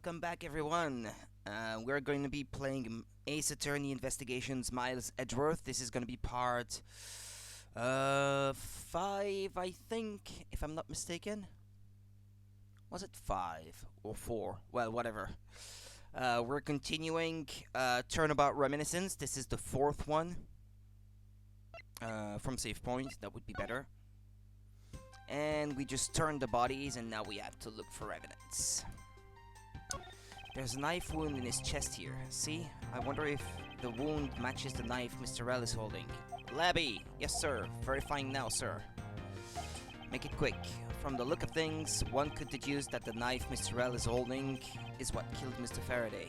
welcome back everyone. We're going to be playing Ace Attorney Investigations Miles Edgeworth. This is going to be part 5, I think, if I'm not mistaken. Was it 5 or 4? Well, whatever. We're continuing Turnabout Reminiscence. This is the 4th one. From save point, that would be better. And we just turned the bodies and now we have to look for evidence. There's a knife wound in his chest here. See? I wonder if the wound matches the knife Mr. L is holding. Labby! Yes, sir. Verifying now, sir. Make it quick. From the look of things, one could deduce that the knife Mr. L is holding is what killed Mr. Faraday.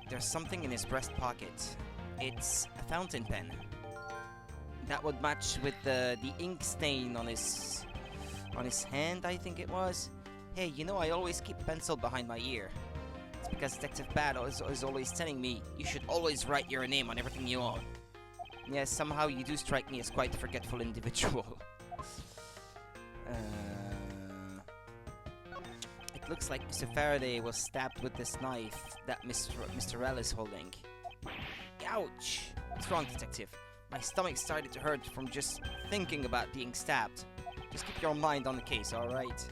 There's something in his breast pocket. It's a fountain pen. That would match with the ink stain on his hand, I think it was. Hey, you know I always keep a pencil behind my ear. It's because Detective Bad is always telling me you should always write your name on everything you own. Yes, somehow you do strike me as quite a forgetful individual. It looks like Mr. Faraday was stabbed with this knife that Mr. L is holding. Ouch! What's wrong, Detective? My stomach started to hurt from just thinking about being stabbed. Just keep your mind on the case, alright?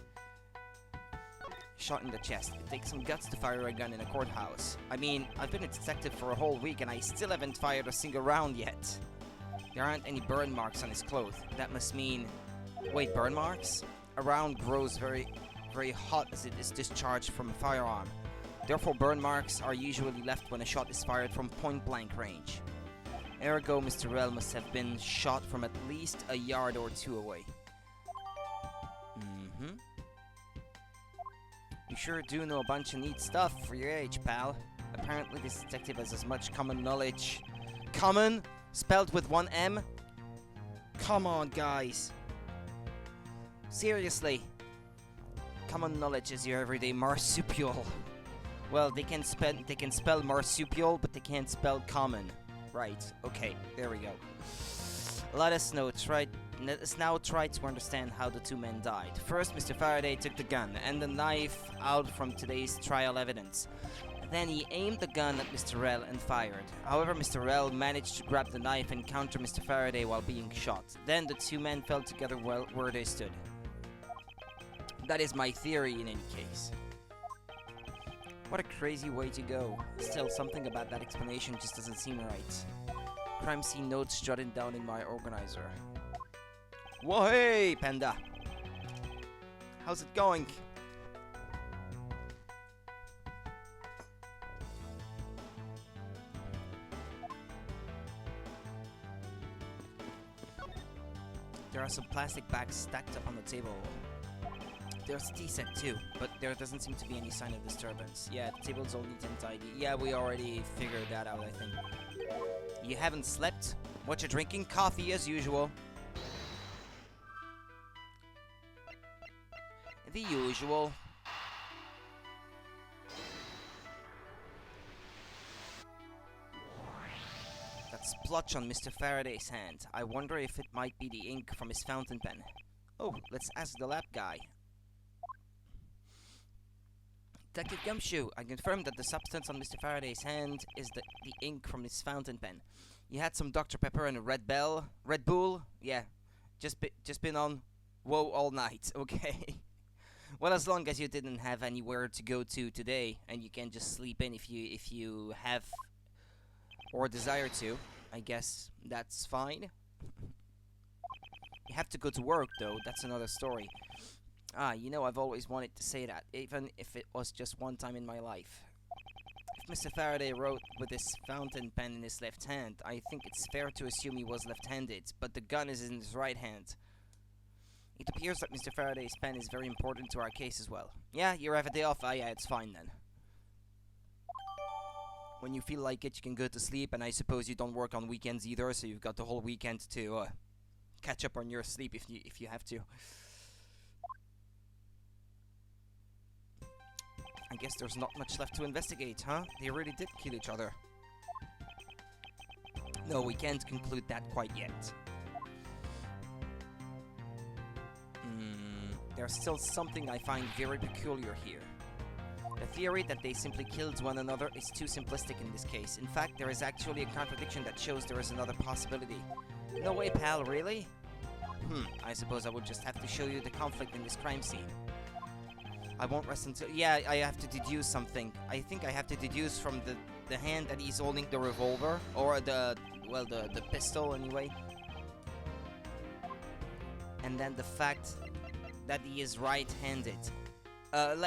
Shot in the chest. It takes some guts to fire a gun in a courthouse. I mean, I've been a detective for a whole week and I still haven't fired a single round yet. There aren't any burn marks on his clothes. That must mean... Wait, burn marks? A round grows very hot as it is discharged from a firearm. Therefore, burn marks are usually left when a shot is fired from point-blank range. Ergo, Mr. L must have been shot from at least a yard or two away. You sure do know a bunch of neat stuff for your age, pal. Apparently this detective has as much common knowledge... Common? Spelled with one M? Come on, guys. Seriously. Common knowledge is your everyday marsupial. Well, they can spell marsupial, but they can't spell common. Right, okay, there we go. Let us now try to understand how the two men died. First, Mr. Faraday took the gun and the knife out from today's trial evidence. Then he aimed the gun at Mr. L and fired. However, Mr. L managed to grab the knife and counter Mr. Faraday while being shot. Then the two men fell together where they stood. That is my theory in any case. What a crazy way to go. Still, something about that explanation just doesn't seem right. Crime scene notes jotted down in my organizer. Whoa, hey, Panda! How's it going? There are some plastic bags stacked up on the table. There's a tea set too, but there doesn't seem to be any sign of disturbance. Yeah, the table's all neat and tidy. Yeah, we already figured that out, I think. You haven't slept? What you drinking? Coffee as usual. The usual. That splotch on Mr. Faraday's hand. I wonder if it might be the ink from his fountain pen. Oh, let's ask the lab guy. Detective Gumshoe, I confirm that the substance on Mr. Faraday's hand is the ink from his fountain pen. You had some Dr. Pepper and a Red Bull? Yeah, just been on whoa all night, okay? Well, as long as you didn't have anywhere to go to today, and you can just sleep in if you have or desire to, I guess that's fine. You have to go to work, though, that's another story. Ah, you know, I've always wanted to say that, even if it was just one time in my life. If Mr. Faraday wrote with his fountain pen in his left hand, I think it's fair to assume he was left-handed, but the gun is in his right hand. It appears that Mr. Faraday's pen is very important to our case as well. Yeah, you have a day off? Ah, yeah, it's fine then. When you feel like it, you can go to sleep, and I suppose you don't work on weekends either, so you've got the whole weekend to catch up on your sleep if you have to. I guess there's not much left to investigate, huh? They really did kill each other. No, we can't conclude that quite yet. there's still something I find very peculiar here. The theory that they simply killed one another is too simplistic in this case. In fact, there is actually a contradiction that shows there is another possibility. No way, pal, really? I suppose I would just have to show you the conflict in this crime scene. I won't rest until... Yeah, I have to deduce something. I think I have to deduce from the hand that he's holding the revolver. Or the pistol, anyway. And then the fact that he is right-handed.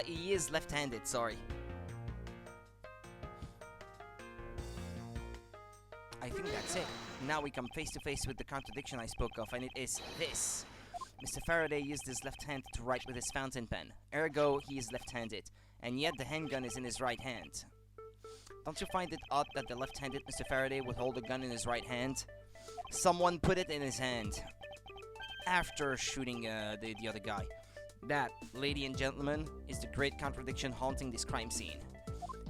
He is left-handed, sorry. I think that's it. Now we come face to face with the contradiction I spoke of, and it is this. Mr. Faraday used his left hand to write with his fountain pen. Ergo, he is left-handed. And yet the handgun is in his right hand. Don't you find it odd that the left-handed Mr. Faraday would hold a gun in his right hand? Someone put it in his hand. After shooting the other guy. That, ladies and gentlemen, is the great contradiction haunting this crime scene.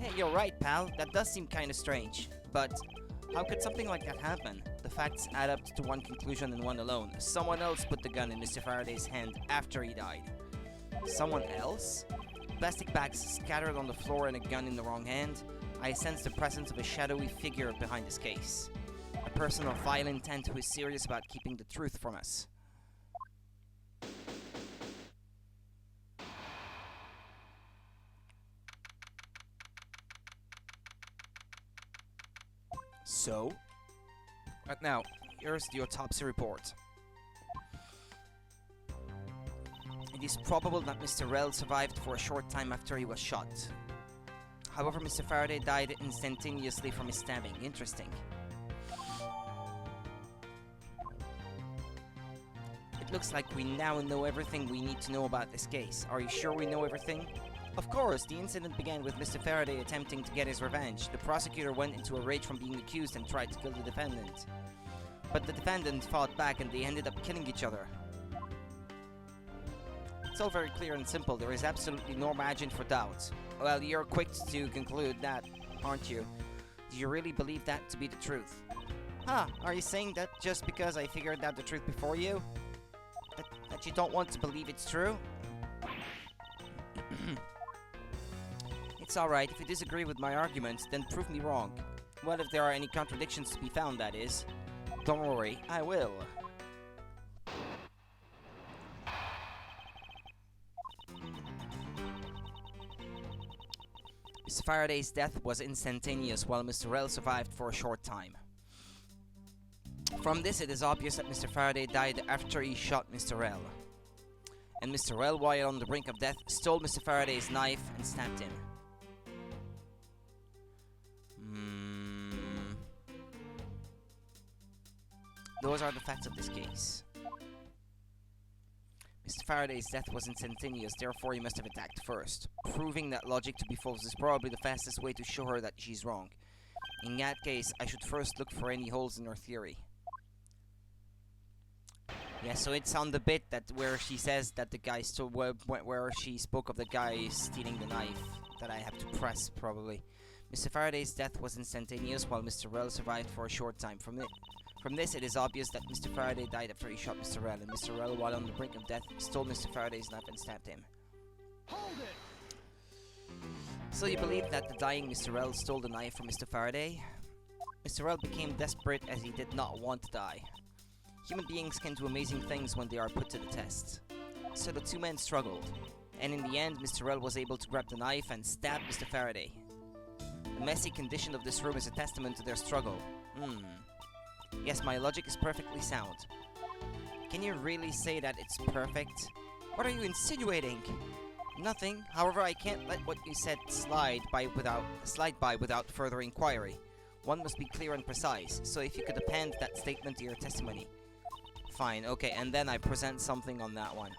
Hey, you're right, pal. That does seem kinda strange. But how could something like that happen? The facts add up to one conclusion and one alone. Someone else put the gun in Mr. Faraday's hand after he died. Someone else? Plastic bags scattered on the floor and a gun in the wrong hand. I sense the presence of a shadowy figure behind this case. A person of vile intent who is serious about keeping the truth from us. So, right now, here's the autopsy report. It is probable that Mr. Rell survived for a short time after he was shot. However, Mr. Faraday died instantaneously from his stabbing. Interesting. It looks like we now know everything we need to know about this case. Are you sure we know everything? Of course, the incident began with Mr. Faraday attempting to get his revenge. The prosecutor went into a rage from being accused and tried to kill the defendant. But the defendant fought back and they ended up killing each other. It's all very clear and simple. There is absolutely no margin for doubt. Well, you're quick to conclude that, aren't you? Do you really believe that to be the truth? Huh, are you saying that just because I figured out the truth before you? That you don't want to believe it's true? It's alright, if you disagree with my arguments, then prove me wrong. Well, if there are any contradictions to be found, that is. Don't worry, I will. Mr. Faraday's death was instantaneous, while Mr. Rell survived for a short time. From this, it is obvious that Mr. Faraday died after he shot Mr. Rell. And Mr. Rell, while on the brink of death, stole Mr. Faraday's knife and stabbed him. Those are the facts of this case. Mr. Faraday's death was instantaneous, therefore he must have attacked first. Proving that logic to be false is probably the fastest way to show her that she's wrong. In that case, I should first look for any holes in her theory. Yeah, so it's on the bit that where she says that the guy stole, where she spoke of the guy stealing the knife, that I have to press, probably. Mr. Faraday's death was instantaneous, while Mr. Rell survived for a short time. From this, it is obvious that Mr. Faraday died after he shot Mr. Rell, and Mr. Rell, while on the brink of death, stole Mr. Faraday's knife and stabbed him. Hold it! So you believe that the dying Mr. Rell stole the knife from Mr. Faraday? Mr. Rell became desperate as he did not want to die. Human beings can do amazing things when they are put to the test. So the two men struggled, and in the end, Mr. Rell was able to grab the knife and stab Mr. Faraday. The messy condition of this room is a testament to their struggle. Yes, my logic is perfectly sound. Can you really say that it's perfect? What are you insinuating? Nothing. However, I can't let what you said slide by without further inquiry. One must be clear and precise, so if you could append that statement to your testimony. Fine, okay, and then I present something on that one.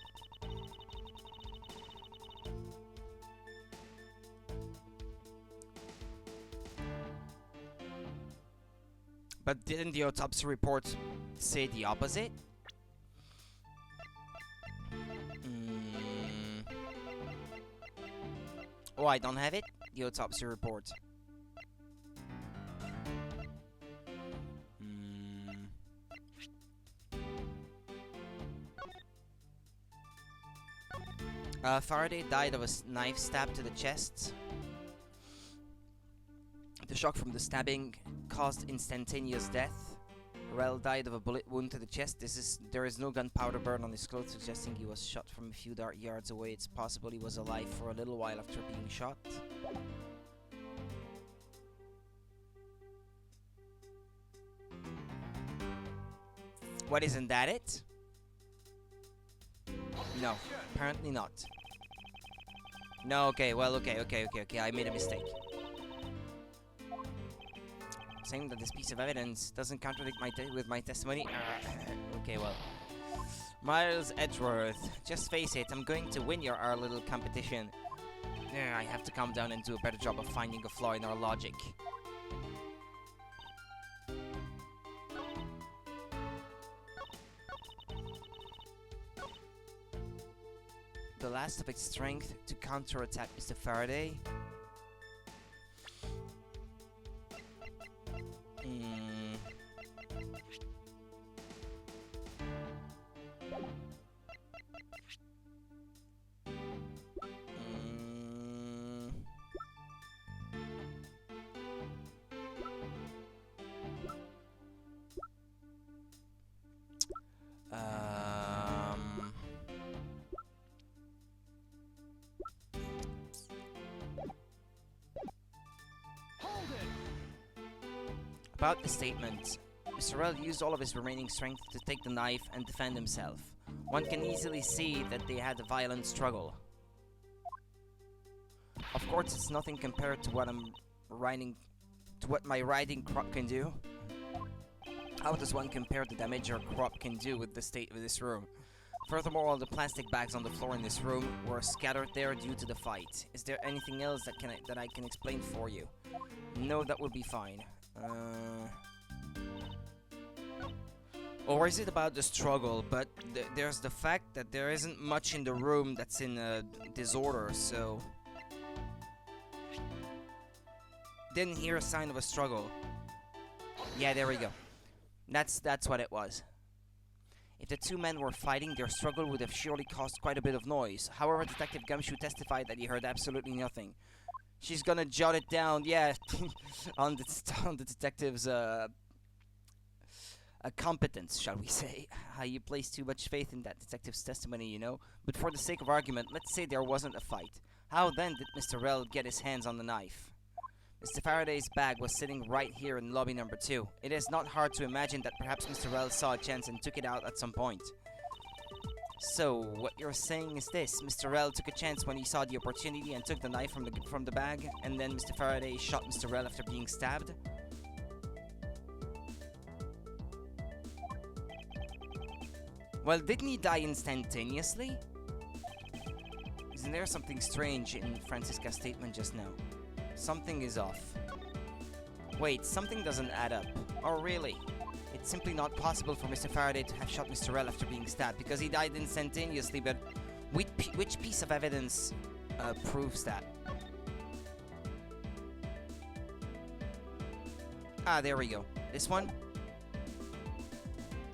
But didn't the autopsy report say the opposite? Oh, I don't have it? The autopsy report. Faraday died of a knife stab to the chest. The shock from the stabbing caused instantaneous death. Rel died of a bullet wound to the chest. There is no gunpowder burn on his clothes, suggesting he was shot from a few yards away. It's possible he was alive for a little while after being shot. What, isn't that it? No, apparently not. No, okay, well, okay, I made a mistake. Saying that this piece of evidence doesn't contradict my testimony. Okay, well. Miles Edgeworth, just face it, I'm going to win our little competition. I have to calm down and do a better job of finding a flaw in our logic. The last of its strength to counterattack Mr. Faraday. About the statement, Mr. Rel used all of his remaining strength to take the knife and defend himself. One can easily see that they had a violent struggle. Of course, it's nothing compared to what my riding crop can do. How does one compare the damage your crop can do with the state of this room? Furthermore, all the plastic bags on the floor in this room were scattered there due to the fight. Is there anything else that I can explain for you? No, that would be fine. Or is it about the struggle? But there's the fact that there isn't much in the room that's in disorder, so... Didn't hear a sign of a struggle. Yeah, there we go. That's what it was. If the two men were fighting, their struggle would have surely caused quite a bit of noise. However, Detective Gumshoe testified that he heard absolutely nothing. She's gonna jot it down, yeah, on the detective's competence, shall we say. You place too much faith in that detective's testimony, you know. But for the sake of argument, let's say there wasn't a fight. How then did Mr. Rel get his hands on the knife? Mr. Faraday's bag was sitting right here in lobby number 2. It is not hard to imagine that perhaps Mr. Rel saw a chance and took it out at some point. So, what you're saying is this: Mr. Rel took a chance when he saw the opportunity and took the knife from the bag, and then Mr. Faraday shot Mr. Rel after being stabbed? Well, didn't he die instantaneously? Isn't there something strange in Francisca's statement just now? Something is off. Wait, something doesn't add up. Oh, really? It's simply not possible for Mr. Faraday to have shot Mr. Rel after being stabbed, because he died instantaneously, but which piece of evidence proves that? Ah, there we go. This one?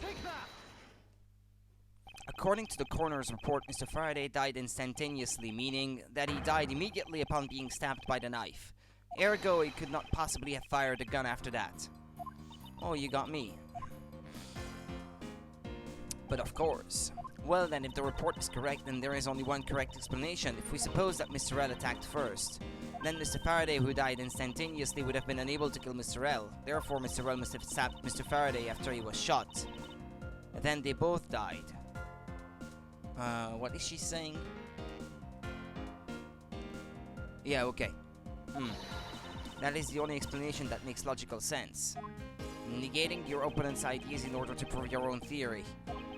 Take that! According to the coroner's report, Mr. Faraday died instantaneously, meaning that he died immediately upon being stabbed by the knife. Ergo, he could not possibly have fired the gun after that. Oh, you got me. But of course. Well then, if the report is correct, then there is only one correct explanation. If we suppose that Mr. Rel attacked first, then Mr. Faraday, who died instantaneously, would have been unable to kill Mr. Rel. Therefore, Mr. Rel must have stabbed Mr. Faraday after he was shot. And then they both died. What is she saying? Yeah, okay. That is the only explanation that makes logical sense. Negating your opponent's ideas in order to prove your own theory.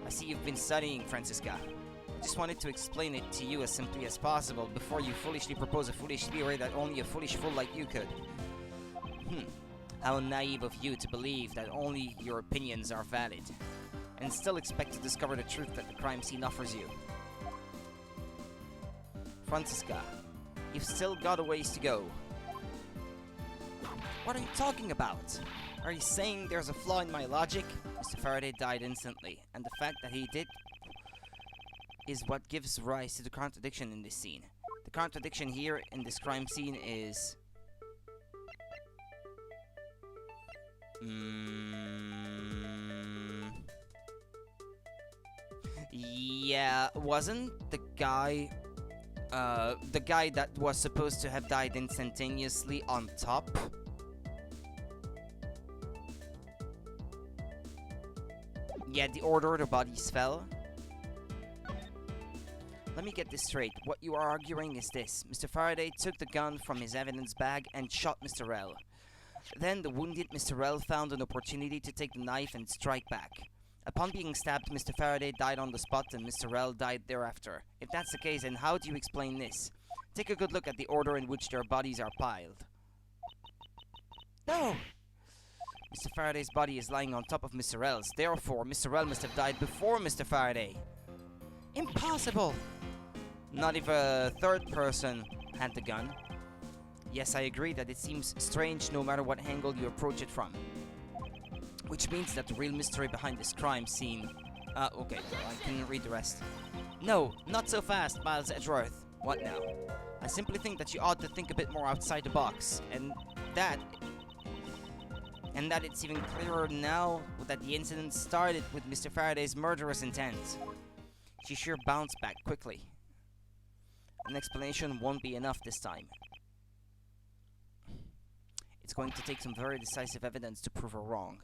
I see you've been studying, Francisca. I just wanted to explain it to you as simply as possible before you foolishly propose a foolish theory that only a foolish fool like you could. How naive of you to believe that only your opinions are valid, and still expect to discover the truth that the crime scene offers you. Francisca, you've still got a ways to go. What are you talking about? Are you saying there's a flaw in my logic? Mr. Faraday died instantly, and the fact that he did is what gives rise to the contradiction in this scene. The contradiction here in this crime scene is... Yeah, wasn't the guy that was supposed to have died instantaneously on top? Yeah, the order the bodies fell. Let me get this straight. What you are arguing is this. Mr. Faraday took the gun from his evidence bag and shot Mr. L. Then the wounded Mr. L found an opportunity to take the knife and strike back. Upon being stabbed, Mr. Faraday died on the spot and Mr. L died thereafter. If that's the case, then how do you explain this? Take a good look at the order in which their bodies are piled. No! Mr. Faraday's body is lying on top of Mr. L's. Therefore, Mr. L must have died before Mr. Faraday. Impossible! Not if a third person had the gun. Yes, I agree that it seems strange no matter what angle you approach it from. Which means that the real mystery behind this crime scene... okay, well, I can read the rest. No, not so fast, Miles Edgeworth. What now? I simply think that you ought to think a bit more outside the box, and that it's even clearer now that the incident started with Mr. Faraday's murderous intent. She sure bounced back quickly. An explanation won't be enough this time. It's going to take some very decisive evidence to prove her wrong.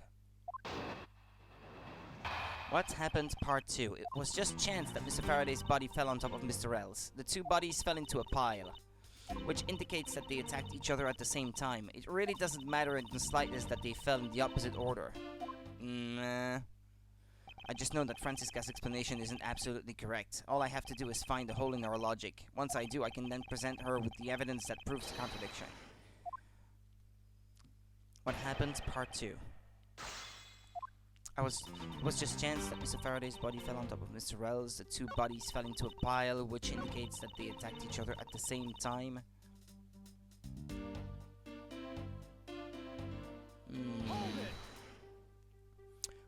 What happened? Part 2. It was just chance that Mr. Faraday's body fell on top of Mr. L's. The two bodies fell into a pile, which indicates that they attacked each other at the same time. It really doesn't matter in the slightest that they fell in the opposite order. Nah. I just know that Francisca's explanation isn't absolutely correct. All I have to do is find a hole in her logic. Once I do, I can then present her with the evidence that proves the contradiction. What happened? Part 2. It was just chance that Mr. Faraday's body fell on top of Mr. L's. The two bodies fell into a pile, which indicates that they attacked each other at the same time.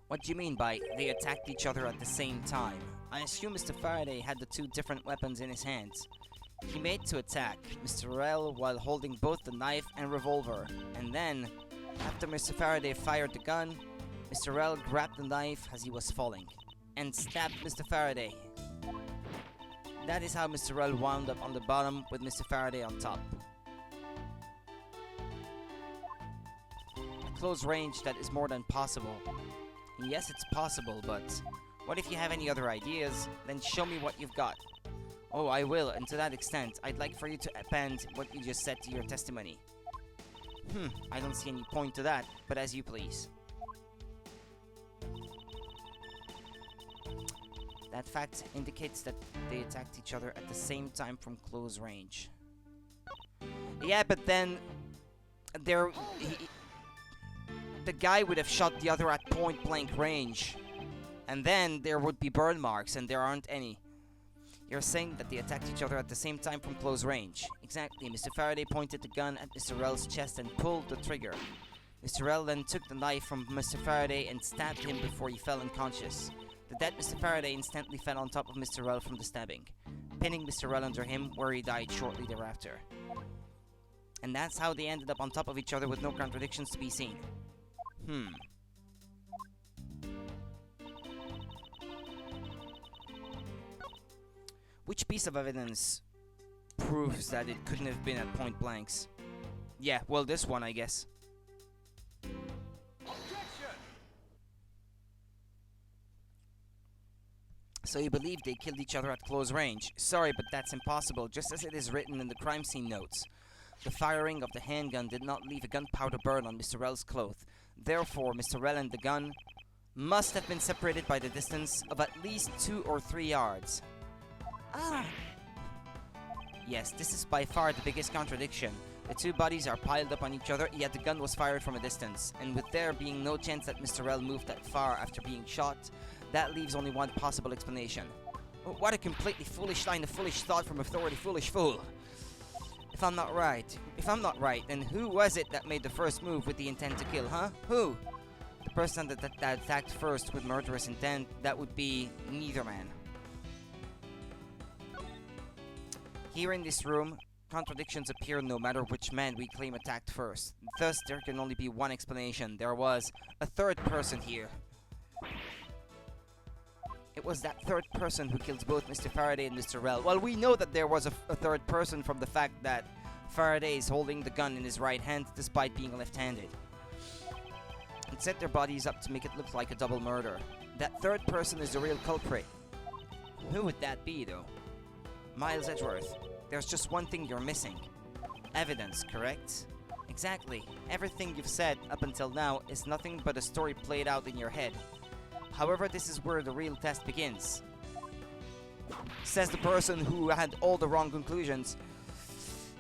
What do you mean by they attacked each other at the same time? I assume Mr. Faraday had the two different weapons in his hands. He made to attack Mr. L while holding both the knife and revolver, and then, after Mr. Faraday fired the gun, Mr. L grabbed the knife as he was falling, and stabbed Mr. Faraday. That is how Mr. L wound up on the bottom with Mr. Faraday on top. At close range, that is more than possible. Yes, it's possible, but what if you have any other ideas? Then show me what you've got. Oh, I will, and to that extent, I'd like for you to append what you just said to your testimony. I don't see any point to that, but as you please. That fact indicates that they attacked each other at the same time from close range. Yeah, but then the guy would have shot the other at point-blank range. And then there would be burn marks, and there aren't any. You're saying that they attacked each other at the same time from close range. Exactly. Mr. Faraday pointed the gun at Mr. L's chest and pulled the trigger. Mr. L then took the knife from Mr. Faraday and stabbed him before he fell unconscious. The dead Mr. Faraday instantly fell on top of Mr. L from the stabbing, pinning Mr. L under him, where he died shortly thereafter. And that's how they ended up on top of each other with no contradictions to be seen. Which piece of evidence proves that it couldn't have been at point blanks? Yeah, well, this one, I guess. Objection! So you believe they killed each other at close range? Sorry, but that's impossible, just as it is written in the crime scene notes. The firing of the handgun did not leave a gunpowder burn on Mr. L's clothes. Therefore, Mr. L and the gun must have been separated by the distance of at least 2 or 3 yards. Yes, this is by far the biggest contradiction. The two bodies are piled up on each other, yet the gun was fired from a distance. And with there being no chance that Mr. L moved that far after being shot, that leaves only one possible explanation. What a completely foolish line of foolish thought from a thoroughly foolish fool. If I'm not right, then who was it that made the first move with the intent to kill, huh? Who? The person that attacked first with murderous intent, that would be neither man. Here in this room, contradictions appear no matter which man we claim attacked first. Thus, there can only be one explanation. There was a third person here. It was that third person who killed both Mr. Faraday and Mr. Rell. Well, we know that there was a third person from the fact that Faraday is holding the gun in his right hand despite being left-handed. It set their bodies up to make it look like a double murder. That third person is the real culprit. Who would that be, though? Miles Edgeworth. There's just one thing you're missing. Evidence, correct? Exactly. Everything you've said up until now is nothing but a story played out in your head. However, this is where the real test begins. Says the person who had all the wrong conclusions.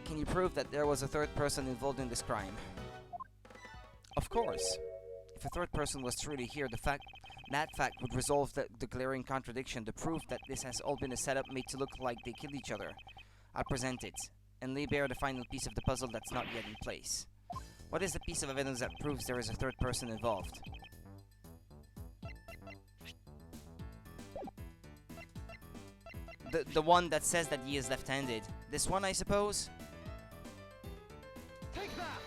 Can you prove that there was a third person involved in this crime? Of course. If a third person was truly here, that fact would resolve the glaring contradiction, the proof that this has all been a setup made to look like they killed each other. I'll present it, and lay bare the final piece of the puzzle that's not yet in place. What is the piece of evidence that proves there is a third person involved? The one that says that he is left-handed. This one, I suppose? Take that.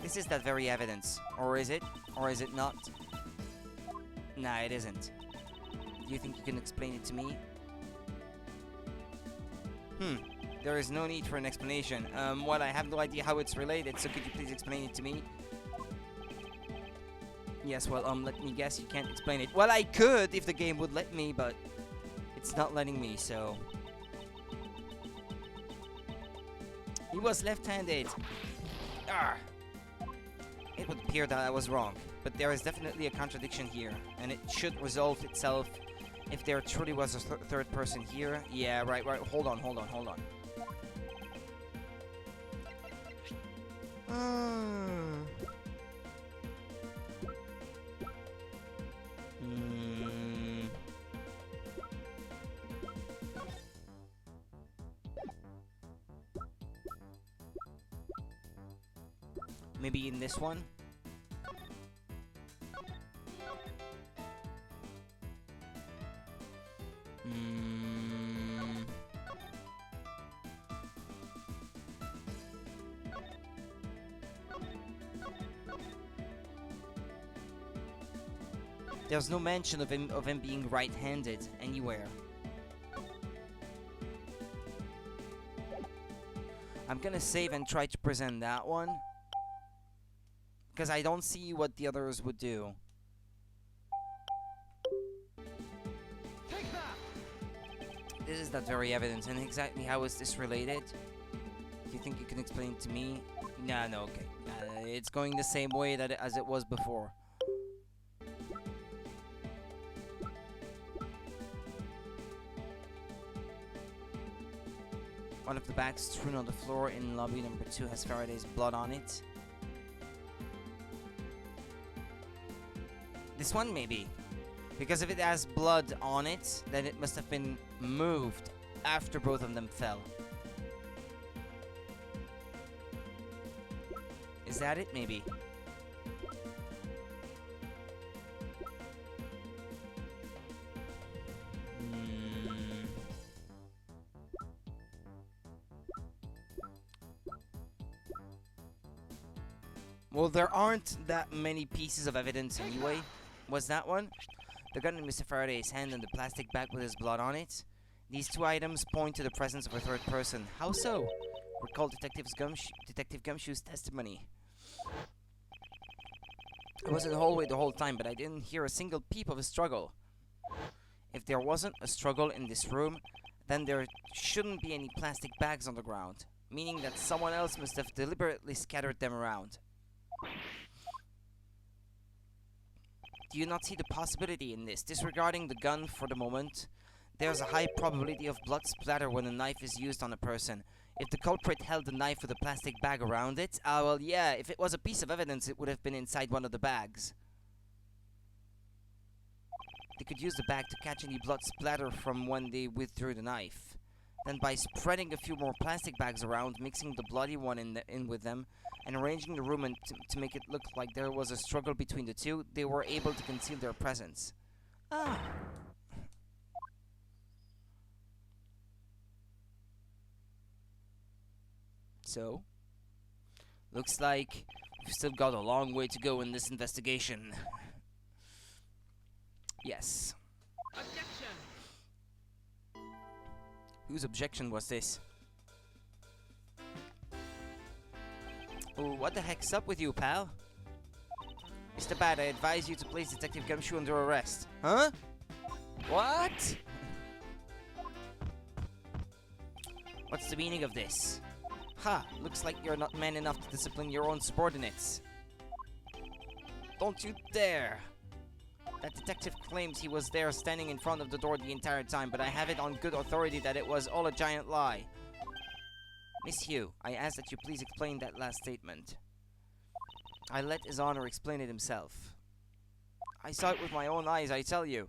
This is that very evidence. Or is it? Or is it not? Nah, it isn't. Do you think you can explain it to me? There is no need for an explanation. Well, I have no idea how it's related, so could you please explain it to me? Yes, well, let me guess, you can't explain it. Well, I could if the game would let me, but it's not letting me, so... He was left-handed. Ah! It would appear that I was wrong, but there is definitely a contradiction here, and it should resolve itself if there truly was a third person here. Yeah, right, hold on. Maybe in this one? There's no mention of him being right-handed anywhere. I'm gonna save and try to present that one, because I don't see what the others would do. Take that. This is that very evidence, and exactly how is this related? Do you think you can explain it to me? Nah, no, okay. It's going the same way as it was before. One of the bags strewn on the floor in lobby number 2 has Faraday's blood on it. This one, maybe. Because if it has blood on it, then it must have been moved after both of them fell. Is that it, maybe? Well, there aren't that many pieces of evidence anyway. Was that one? The gun in Mr. Faraday's hand and the plastic bag with his blood on it. These two items point to the presence of a third person. How so? Recall Detective Gumshoe's testimony. I was in the hallway the whole time, but I didn't hear a single peep of a struggle. If there wasn't a struggle in this room, then there shouldn't be any plastic bags on the ground, meaning that someone else must have deliberately scattered them around. Do you not see the possibility in this? Disregarding the gun for the moment, there's a high probability of blood splatter when a knife is used on a person. If the culprit held the knife with a plastic bag around it, well, yeah, if it was a piece of evidence, it would have been inside one of the bags. They could use the bag to catch any blood splatter from when they withdrew the knife. Then by spreading a few more plastic bags around, mixing the bloody one in with them, and arranging the room to make it look like there was a struggle between the two, they were able to conceal their presence. Ah. So, looks like we've still got a long way to go in this investigation. Yes. Objection! Whose objection was this? Oh, what the heck's up with you, pal? Mr. Bad, I advise you to place Detective Gumshoe under arrest. Huh? What? What's the meaning of this? Ha! Looks like you're not man enough to discipline your own subordinates. Don't you dare! That detective claims he was there standing in front of the door the entire time, but I have it on good authority that it was all a giant lie. Miss Hugh, I ask that you please explain that last statement. I let His Honor explain it himself. I saw it with my own eyes, I tell you.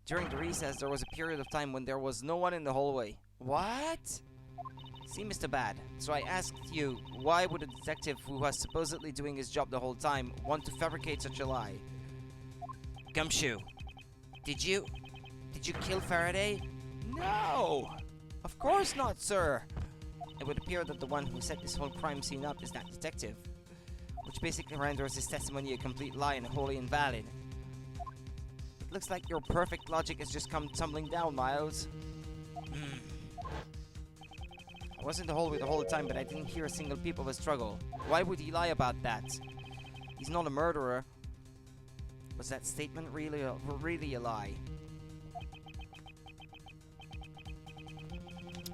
During the recess, there was a period of time when there was no one in the hallway. What? See, Mr. Bad, so I asked you, why would a detective who was supposedly doing his job the whole time want to fabricate such a lie? Gumshoe, did you kill Faraday? No! Of course not, sir! It would appear that the one who set this whole crime scene up is that detective, which basically renders his testimony a complete lie and wholly invalid. It looks like your perfect logic has just come tumbling down, Miles. I was in the hallway the whole time, but I didn't hear a single peep of a struggle. Why would he lie about that? He's not a murderer. Was that statement really a lie?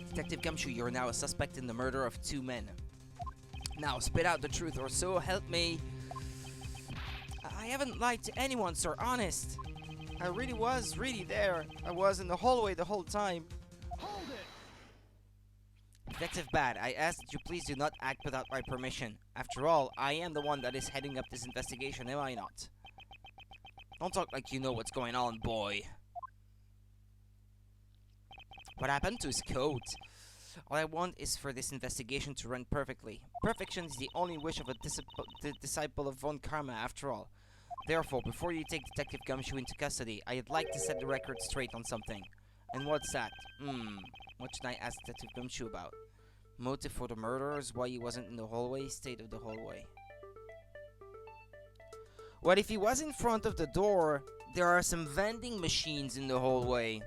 Detective Gumshoe, you're now a suspect in the murder of 2 men. Now, spit out the truth, or so help me. I haven't lied to anyone, sir, honest. I really was there. I was in the hallway the whole time. Hold it! Detective Bad, I ask that you please do not act without my permission. After all, I am the one that is heading up this investigation, am I not? Don't talk like you know what's going on, boy. What happened to his coat? All I want is for this investigation to run perfectly. Perfection is the only wish of a disciple of Von Karma, after all. Therefore, before you take Detective Gumshoe into custody, I'd like to set the record straight on something. And what's that? What should I ask Detective Gumshoe about? Motive for the murderers, why he wasn't in the hallway, state of the hallway. What if he was in front of the door? There are some vending machines in the hallway.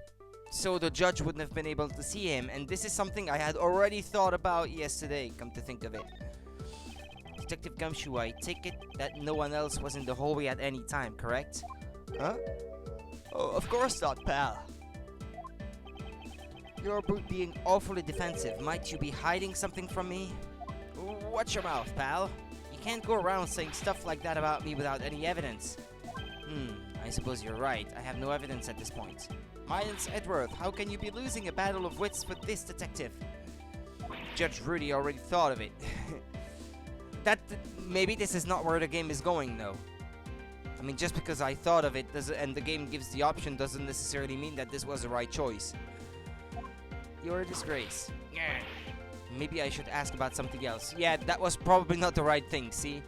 So the judge wouldn't have been able to see him, and this is something I had already thought about yesterday, come to think of it. Detective Gumshoe, I take it that no one else was in the hallway at any time, correct? Huh? Oh, of course not, pal. You're being awfully defensive. Might you be hiding something from me? Watch your mouth, pal. You can't go around saying stuff like that about me without any evidence. I suppose you're right. I have no evidence at this point. Miles Edgeworth, how can you be losing a battle of wits with this detective? Judge Rudy already thought of it. Maybe this is not where the game is going, though. I mean, just because I thought of it and the game gives the option doesn't necessarily mean that this was the right choice. You're a disgrace. Maybe I should ask about something else. Yeah, that was probably not the right thing, see?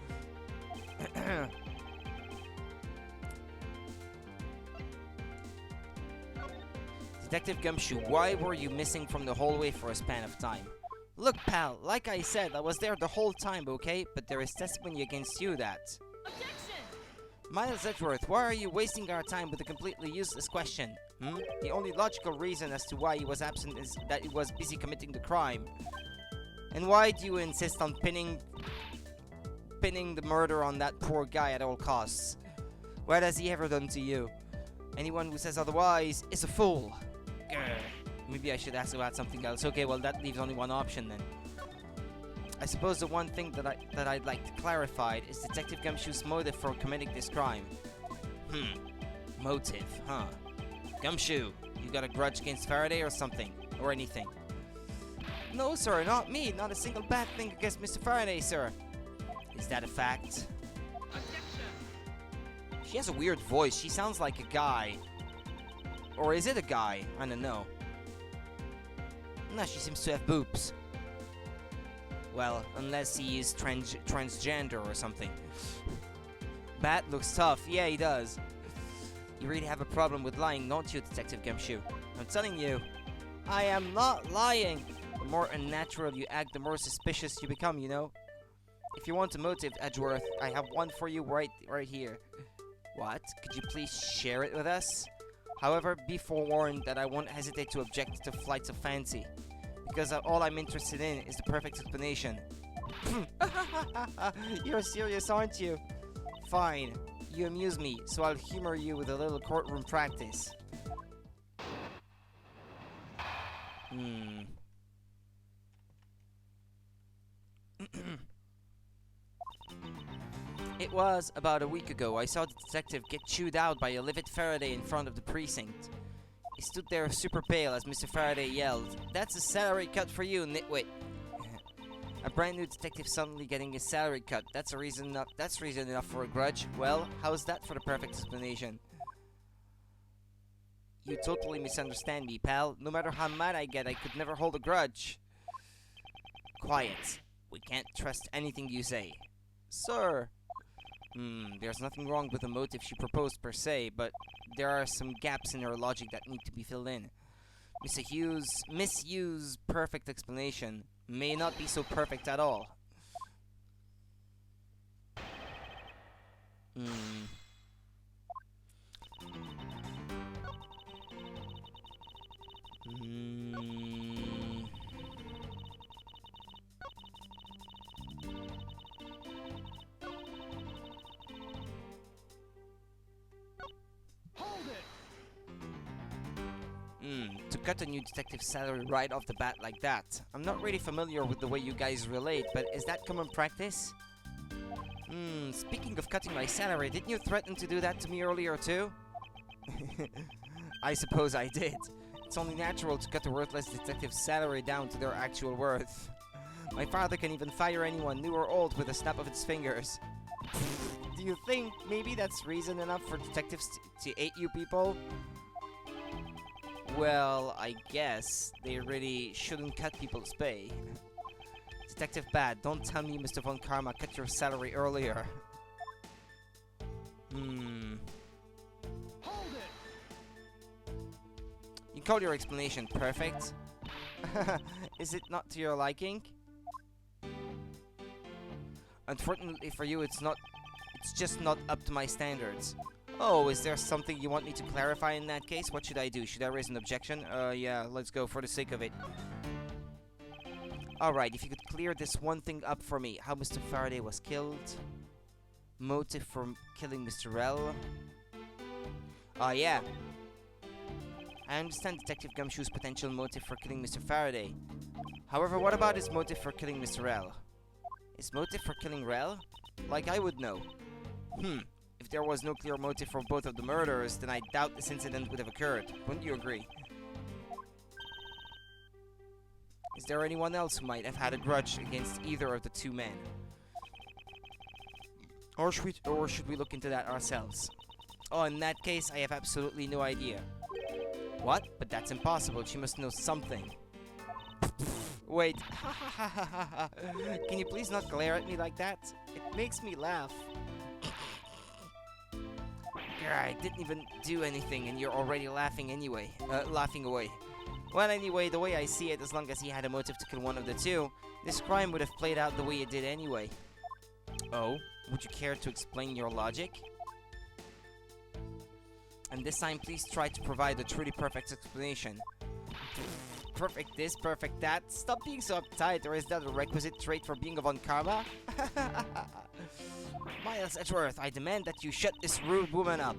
Detective Gumshoe, why were you missing from the hallway for a span of time? Look, pal, like I said, I was there the whole time, okay? But there is testimony against you that... Objection! Miles Edgeworth, why are you wasting our time with a completely useless question? The only logical reason as to why he was absent is that he was busy committing the crime. And why do you insist on pinning the murder on that poor guy at all costs? What has he ever done to you? Anyone who says otherwise is a fool. Maybe I should ask about something else. Okay, well that leaves only one option then. I suppose the one thing that I'd like to clarify is Detective Gumshoe's motive for committing this crime. Motive, huh? Gumshoe, you got a grudge against Faraday or something? Or anything? No, sir, not me. Not a single bad thing against Mr. Faraday, sir. Is that a fact? Objection! She has a weird voice. She sounds like a guy. Or is it a guy? I don't know. No, she seems to have boobs. Well, unless he is transgender or something. Bat looks tough. Yeah, he does. You really have a problem with lying, don't you, Detective Gumshoe? I'm telling you, I am not lying. The more unnatural you act, the more suspicious you become, you know? If you want a motive, Edgeworth, I have one for you right here. What? Could you please share it with us? However, be forewarned that I won't hesitate to object to flights of fancy. Because all I'm interested in is the perfect explanation. You're serious, aren't you? Fine. You amuse me, so I'll humor you with a little courtroom practice. It was about a week ago. I saw the detective get chewed out by a livid Faraday in front of the precinct. He stood there super pale as Mr. Faraday yelled, "That's a salary cut for you, nitwit." A brand new detective suddenly getting a salary cut. That's reason enough for a grudge. Well, how's that for the perfect explanation? You totally misunderstand me, pal. No matter how mad I get, I could never hold a grudge. Quiet. We can't trust anything you say. Sir. There's nothing wrong with the motive she proposed per se, but there are some gaps in her logic that need to be filled in. Miss Hughes' perfect explanation may not be so perfect at all. To cut a new detective's salary right off the bat like that. I'm not really familiar with the way you guys relate, but is that common practice? Speaking of cutting my salary, didn't you threaten to do that to me earlier too? I suppose I did. It's only natural to cut a worthless detective's salary down to their actual worth. My father can even fire anyone, new or old, with a snap of his fingers. Do you think maybe that's reason enough for detectives to hate you people? Well, I guess they really shouldn't cut people's pay. Detective Bad, don't tell me Mr. Von Karma cut your salary earlier. Hold it. You call your explanation perfect? Is it not to your liking? Unfortunately for you, it's just not up to my standards. Oh, is there something you want me to clarify in that case? What should I do? Should I raise an objection? Yeah, let's go for the sake of it. Alright, if you could clear this one thing up for me. How Mr. Faraday was killed. Motive for killing Mr. L. Yeah. I understand Detective Gumshoe's potential motive for killing Mr. Faraday. However, what about his motive for killing Mr. L? His motive for killing Rel? Like I would know. If there was no clear motive for both of the murders, then I doubt this incident would have occurred. Wouldn't you agree? Is there anyone else who might have had a grudge against either of the two men? Or should we look into that ourselves? Oh, in that case, I have absolutely no idea. What? But that's impossible. She must know something. Wait. Can you please not glare at me like that? It makes me laugh. I didn't even do anything and you're already laughing anyway. Laughing away. Well, anyway, the way I see it, as long as he had a motive to kill one of the two, this crime would have played out the way it did anyway. Oh? Would you care to explain your logic? And this time, please try to provide a truly perfect explanation. Perfect this, perfect that. Stop being so uptight, or is that a requisite trait for being a Von Karma? Miles Edgeworth, I demand that you shut this rude woman up.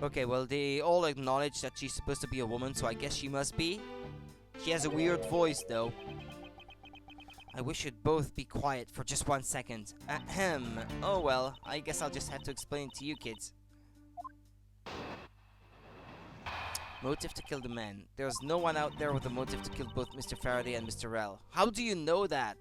Okay, well, they all acknowledge that she's supposed to be a woman, so I guess she must be. She has a weird voice, though. I wish you'd both be quiet for just 1 second. Ahem. Oh well, I guess I'll just have to explain it to you kids. Motive to kill the man. There's no one out there with a motive to kill both Mr. Faraday and Mr. L. How do you know that?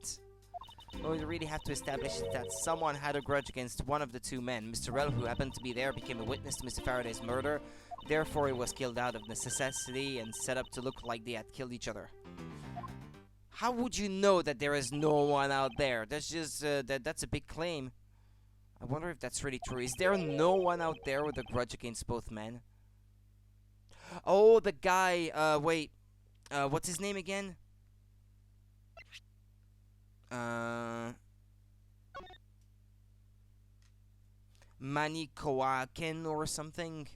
Well, you really have to establish that someone had a grudge against one of the two men. Mr. L, who happened to be there, became a witness to Mr. Faraday's murder. Therefore, he was killed out of necessity and set up to look like they had killed each other. How would you know that there is no one out there? That's just, that's a big claim. I wonder if that's really true. Is there no one out there with a grudge against both men? Oh, the guy, wait. What's his name again? Manny Kowakin or something.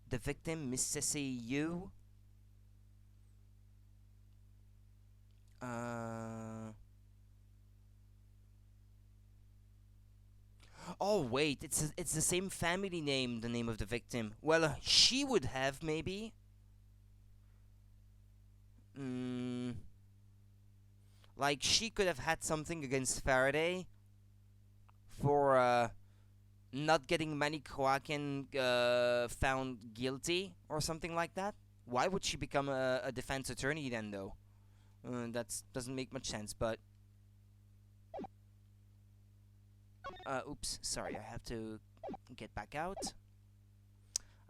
The victim, Mrs. Yu. Oh wait, it's the same family name. The name of the victim. Well, she would have maybe. Like she could have had something against Faraday for not getting Manny Kowakin found guilty or something like that. Why would she become a defense attorney then, though? That doesn't make much sense, but... oops, sorry, I have to get back out.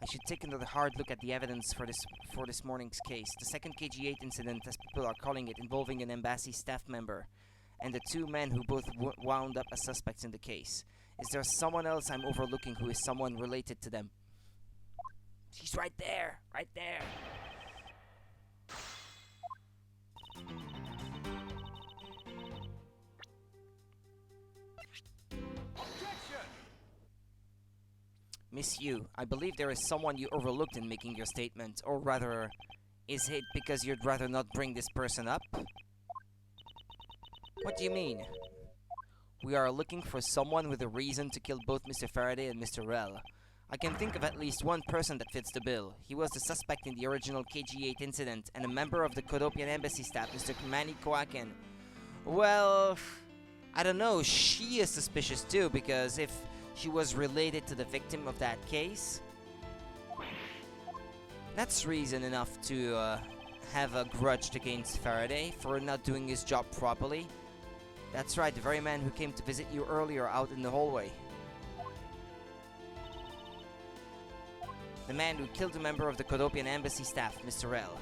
I should take another hard look at the evidence for this morning's case. The second KG8 incident, as people are calling it, involving an embassy staff member, and the two men who both wound up as suspects in the case. Is there someone else I'm overlooking who is someone related to them? She's right there! Right there! Miss Yu, I believe there is someone you overlooked in making your statement, or rather, is it because you'd rather not bring this person up? What do you mean? We are looking for someone with a reason to kill both Mr. Faraday and Mr. Rell. I can think of at least one person that fits the bill. He was the suspect in the original KG8 incident, and a member of the Kodopian embassy staff, Mr. Manny Kowakin. Well, I don't know, she is suspicious too, because if she was related to the victim of that case, that's reason enough to have a grudge against Faraday for not doing his job properly. That's right, the very man who came to visit you earlier out in the hallway. The man who killed a member of the Kodopian embassy staff, Mr. Rell.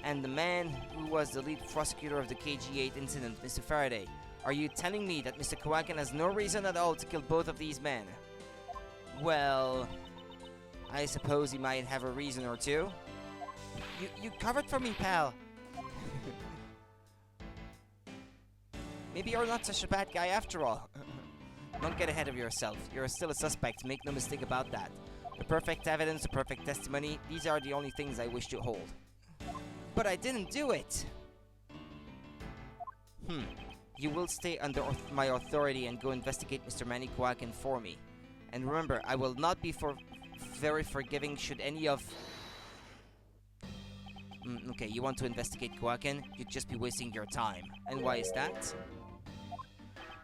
And the man who was the lead prosecutor of the KG8 incident, Mr. Faraday. Are you telling me that Mr. Kowakin has no reason at all to kill both of these men? Well, I suppose he might have a reason or two. You covered for me, pal. Maybe you're not such a bad guy after all. Don't get ahead of yourself. You're still a suspect, make no mistake about that. The perfect evidence, the perfect testimony, these are the only things I wish to hold. But I didn't do it! You will stay under my authority and go investigate Mr. Manny Kowakin for me. And remember, I will not be very forgiving should any of... okay, you want to investigate Kowakin? You'd just be wasting your time. And why is that?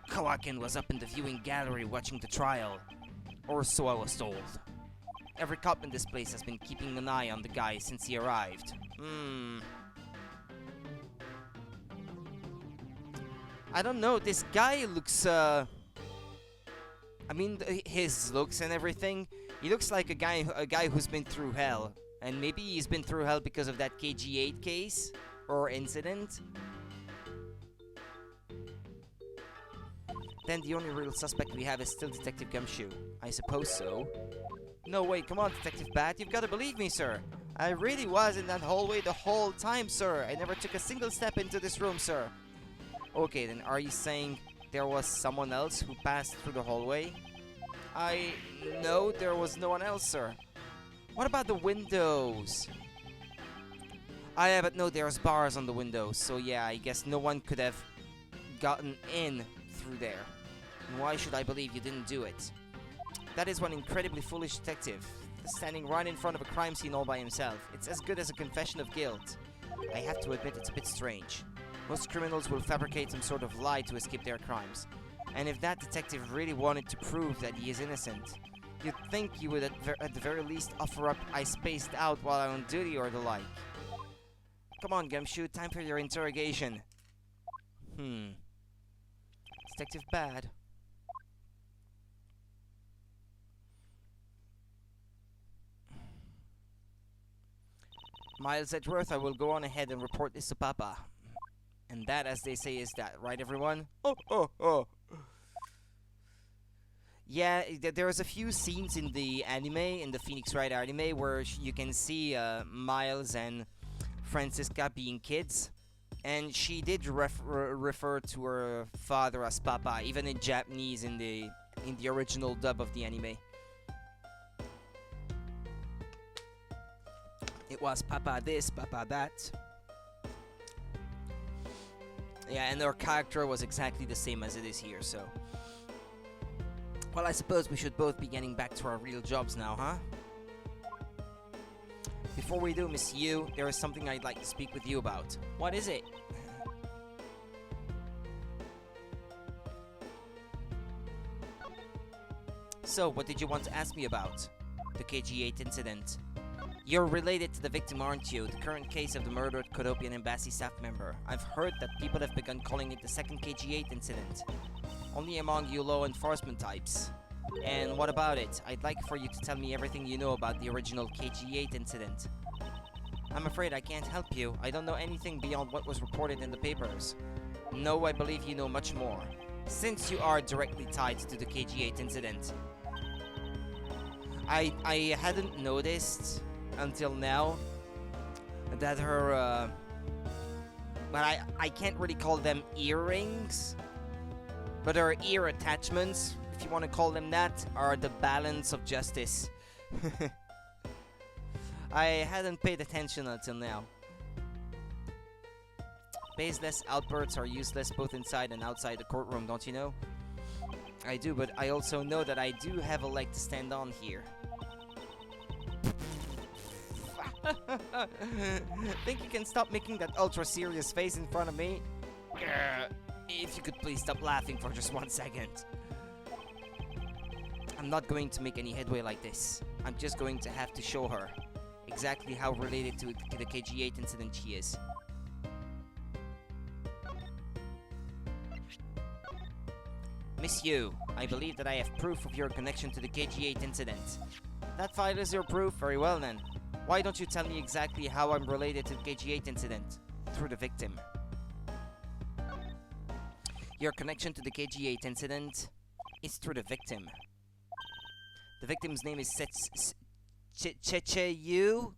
Kowakin was up in the viewing gallery watching the trial. Or so I was told. Every cop in this place has been keeping an eye on the guy since he arrived. I don't know, this guy looks, I mean, his looks and everything, he looks like a guy who's been through hell. And maybe he's been through hell because of that KG8 case, or incident. Then the only real suspect we have is still Detective Gumshoe. I suppose so. No way, come on, Detective Bat, you've got to believe me, sir. I really was in that hallway the whole time, sir. I never took a single step into this room, sir. Okay, then are you saying there was someone else who passed through the hallway? No, there was no one else, sir. What about the windows? Yeah, but no, there's bars on the windows, so yeah, I guess no one could have gotten in through there. And why should I believe you didn't do it? That is one incredibly foolish detective, standing right in front of a crime scene all by himself. It's as good as a confession of guilt. I have to admit it's a bit strange. Most criminals will fabricate some sort of lie to escape their crimes. And if that detective really wanted to prove that he is innocent, you'd think he would at the very least offer up I spaced out while I'm on duty or the like. Come on, Gumshoe, time for your interrogation. Detective Bad. Miles Edgeworth, I will go on ahead and report this to Papa. And that, as they say, is that, right everyone? Oh. Yeah, there was a few scenes in the anime, in the Phoenix Wright anime, where you can see Miles and Francisca being kids. And she did refer to her father as Papa, even in Japanese in the original dub of the anime. It was Papa this, Papa that. Yeah, and her character was exactly the same as it is here, so... Well, I suppose we should both be getting back to our real jobs now, huh? Before we do, Miss Yu, there is something I'd like to speak with you about. What is it? So, what did you want to ask me about? The KG-8 incident. You're related to the victim, aren't you? The current case of the murdered Kodopian embassy staff member. I've heard that people have begun calling it the second KG-8 incident. Only among you law enforcement types. And what about it? I'd like for you to tell me everything you know about the original KG-8 incident. I'm afraid I can't help you. I don't know anything beyond what was reported in the papers. No, I believe you know much more. Since you are directly tied to the KG-8 incident. I hadn't noticed until now that her but I can't really call them earrings, but her ear attachments, if you want to call them that, are the balance of justice. I hadn't paid attention until now. Baseless outbursts are useless both inside and outside the courtroom, don't you know? I do, but I also know that I do have a leg to stand on here. Think you can stop making that ultra-serious face in front of me? If you could please stop laughing for just 1 second. I'm not going to make any headway like this. I'm just going to have to show her exactly how related to the KG-8 incident she is. Miss Yu, I believe that I have proof of your connection to the KG-8 incident. That file is your proof? Very well then. Why don't you tell me exactly how I'm related to the KG-8 incident? Through the victim. Your connection to the KG-8 incident is through the victim. The victim's name is Cheche-Yu?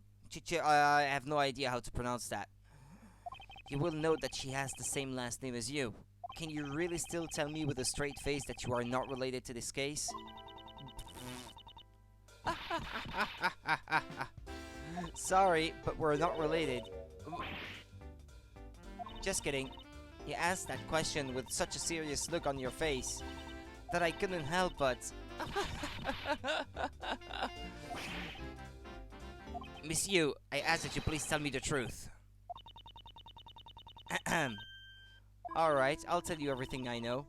I have no idea how to pronounce that. You will note that she has the same last name as you. Can you really still tell me with a straight face that you are not related to this case? Sorry, but we're not related. Just kidding. You asked that question with such a serious look on your face that I couldn't help but... Miss Yu, I ask that you please tell me the truth. Alright, I'll tell you everything I know.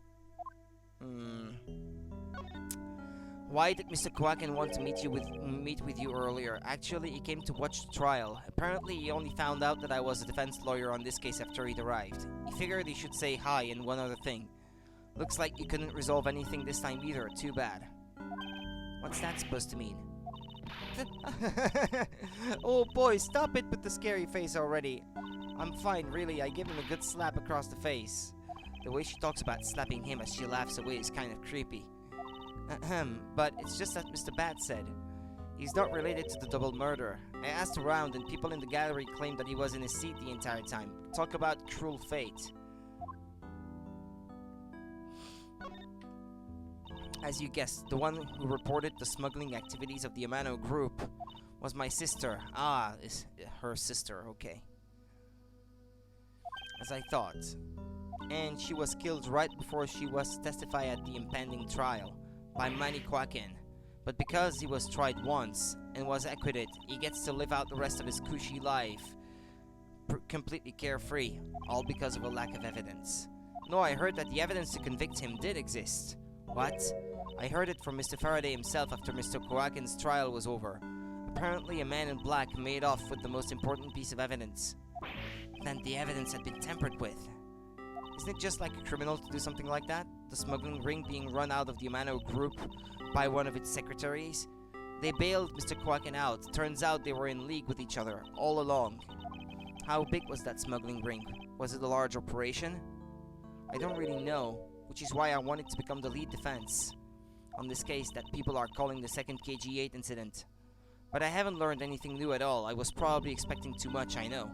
Why did Mr. Kwaken want to meet with you earlier? Actually, he came to watch the trial. Apparently, he only found out that I was a defense lawyer on this case after he'd arrived. He figured he should say hi and one other thing. Looks like you couldn't resolve anything this time either. Too bad. What's that supposed to mean? Oh boy, stop it with the scary face already. I'm fine, really. I give him a good slap across the face. The way she talks about slapping him as she laughs away is kind of creepy. But it's just that Mr. Bat said. He's not related to the double murder. I asked around and people in the gallery claimed that he was in his seat the entire time. Talk about cruel fate. As you guessed, the one who reported the smuggling activities of the Amano group was my sister. Ah, is her sister, okay. As I thought. And she was killed right before she was to testify at the impending trial by Manny Kwaken. But because he was tried once and was acquitted, he gets to live out the rest of his cushy life completely carefree, all because of a lack of evidence. No, I heard that the evidence to convict him did exist. What? I heard it from Mr. Faraday himself after Mr. Kwaken's trial was over. Apparently a man in black made off with the most important piece of evidence. Then the evidence had been tampered with. Isn't it just like a criminal to do something like that? The smuggling ring being run out of the Amano group by one of its secretaries? They bailed Mr. Kwaken out. Turns out they were in league with each other, all along. How big was that smuggling ring? Was it a large operation? I don't really know, which is why I wanted to become the lead defense on this case that people are calling the second KG-8 incident. But I haven't learned anything new at all. I was probably expecting too much, I know.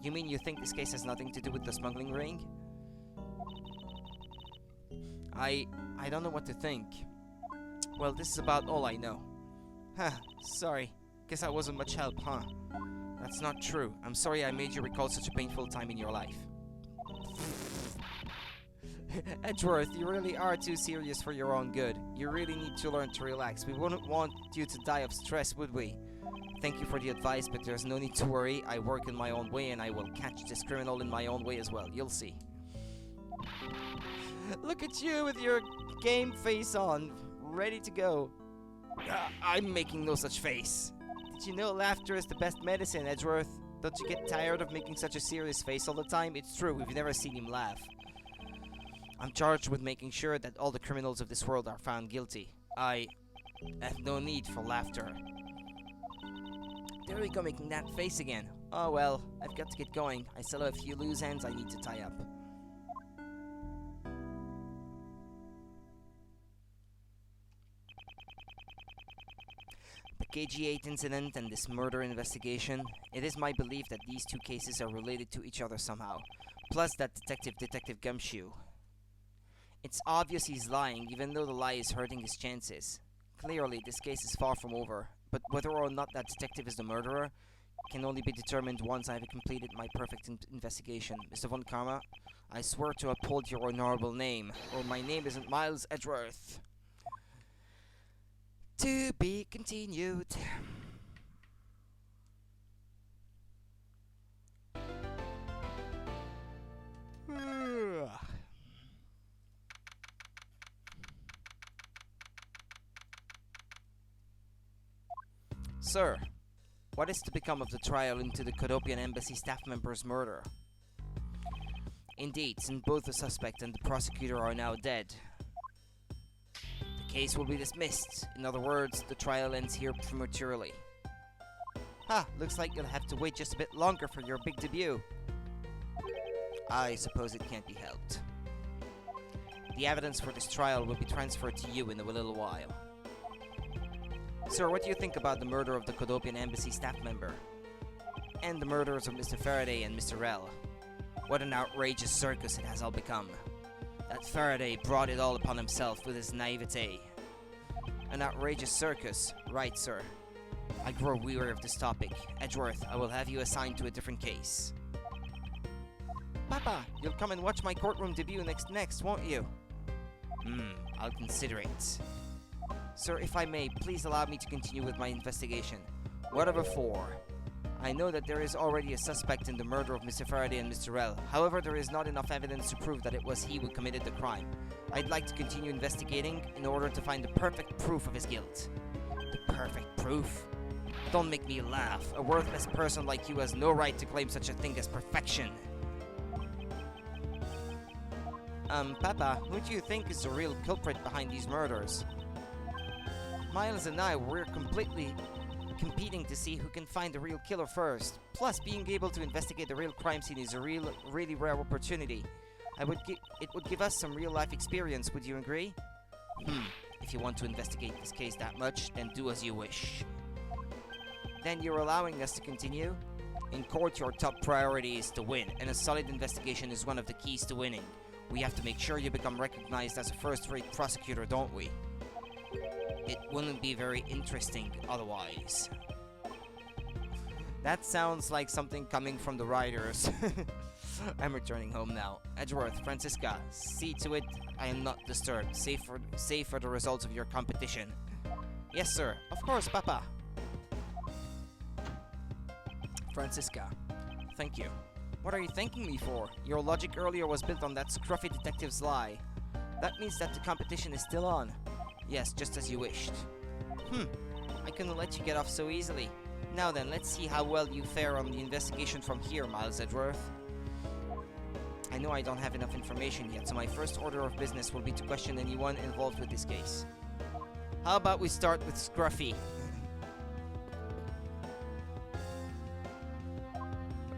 You mean you think this case has nothing to do with the smuggling ring? I don't know what to think. Well, this is about all I know. Huh, sorry. Guess I wasn't much help, huh? That's not true. I'm sorry I made you recall such a painful time in your life. Edgeworth, you really are too serious for your own good. You really need to learn to relax. We wouldn't want you to die of stress, would we? Thank you for the advice, but there's no need to worry. I work in my own way and I will catch this criminal in my own way as well. You'll see. Look at you with your game face on, ready to go. I'm making no such face. Did you know laughter is the best medicine, Edgeworth? Don't you get tired of making such a serious face all the time? It's true, we've never seen him laugh. I'm charged with making sure that all the criminals of this world are found guilty. I have no need for laughter. There we go, making that face again. Oh well, I've got to get going. I still have a few loose ends I need to tie up. The KG8 incident and this murder investigation. It is my belief that these two cases are related to each other somehow. Plus that Detective Gumshoe. It's obvious he's lying, even though the lie is hurting his chances. Clearly, this case is far from over, but whether or not that detective is the murderer can only be determined once I have completed my perfect investigation. Mr. Von Karma, I swear to uphold your honorable name, or my name isn't Miles Edgeworth. To be continued. Sir, what is to become of the trial into the Codopian Embassy staff member's murder? Indeed, since both the suspect and the prosecutor are now dead, the case will be dismissed. In other words, the trial ends here prematurely. Ha! Looks like you'll have to wait just a bit longer for your big debut. I suppose it can't be helped. The evidence for this trial will be transferred to you in a little while. Sir, what do you think about the murder of the Codopian Embassy staff member? And the murders of Mr. Faraday and Mr. Rell? What an outrageous circus it has all become. That Faraday brought it all upon himself with his naivete. An outrageous circus, right, sir? I grow weary of this topic. Edgeworth, I will have you assigned to a different case. Papa, you'll come and watch my courtroom debut next, won't you? I'll consider it. Sir, if I may, please allow me to continue with my investigation. Whatever for. I know that there is already a suspect in the murder of Mr. Faraday and Mr. Rell. However, there is not enough evidence to prove that it was he who committed the crime. I'd like to continue investigating in order to find the perfect proof of his guilt. The perfect proof? Don't make me laugh. A worthless person like you has no right to claim such a thing as perfection. Papa, who do you think is the real culprit behind these murders? Miles and I, we're completely competing to see who can find the real killer first. Plus, being able to investigate the real crime scene is a really rare opportunity. It would give us some real-life experience, would you agree? If you want to investigate this case that much, then do as you wish. Then you're allowing us to continue? In court, your top priority is to win, and a solid investigation is one of the keys to winning. We have to make sure you become recognized as a first-rate prosecutor, don't we? It wouldn't be very interesting otherwise. That sounds like something coming from the writers. I'm returning home now. Edgeworth, Francisca, see to it I am not disturbed, save for the results of your competition. Yes, sir. Of course, Papa. Francisca, thank you. What are you thanking me for? Your logic earlier was built on that scruffy detective's lie. That means that the competition is still on. Yes, just as you wished. I couldn't let you get off so easily. Now then, let's see how well you fare on the investigation from here, Miles Edgeworth. I know I don't have enough information yet, so my first order of business will be to question anyone involved with this case. How about we start with Scruffy?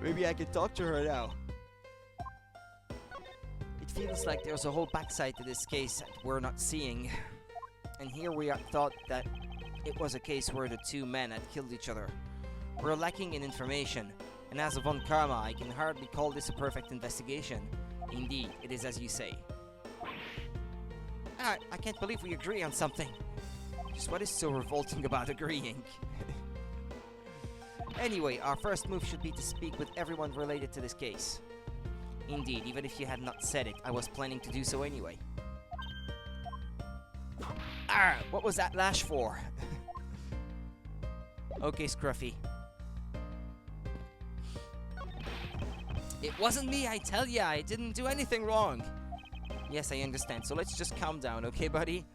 Maybe I can talk to her now. It feels like there's a whole backside to this case that we're not seeing. And here we thought that it was a case where the two men had killed each other. We're lacking in information. And as of Von Karma, I can hardly call this a perfect investigation. Indeed, it is as you say. I can't believe we agree on something. Just what is so revolting about agreeing? Anyway, our first move should be to speak with everyone related to this case. Indeed, even if you had not said it, I was planning to do so anyway. What was that lash for? Okay, Scruffy. It wasn't me, I tell ya, I didn't do anything wrong. Yes, I understand, so let's just calm down, okay, buddy?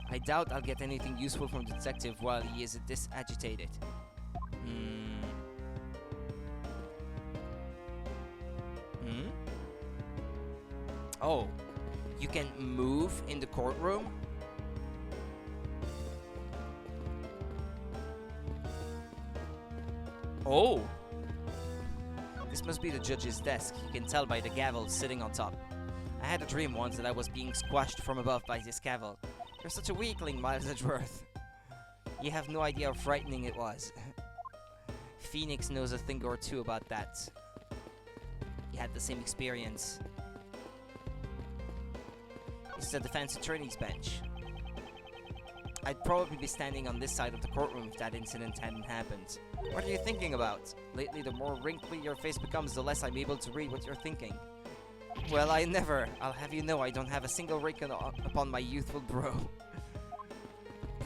I doubt I'll get anything useful from the detective while he is this agitated. Oh, you can move in the courtroom? Oh! This must be the judge's desk. You can tell by the gavel sitting on top. I had a dream once that I was being squashed from above by this gavel. You're such a weakling, Miles Edgeworth. You have no idea how frightening it was. Phoenix knows a thing or two about that. He had the same experience. This is the defense attorney's bench. I'd probably be standing on this side of the courtroom if that incident hadn't happened. What are you thinking about? Lately, the more wrinkly your face becomes, the less I'm able to read what you're thinking. Well, I'll have you know I don't have a single wrinkle upon my youthful brow.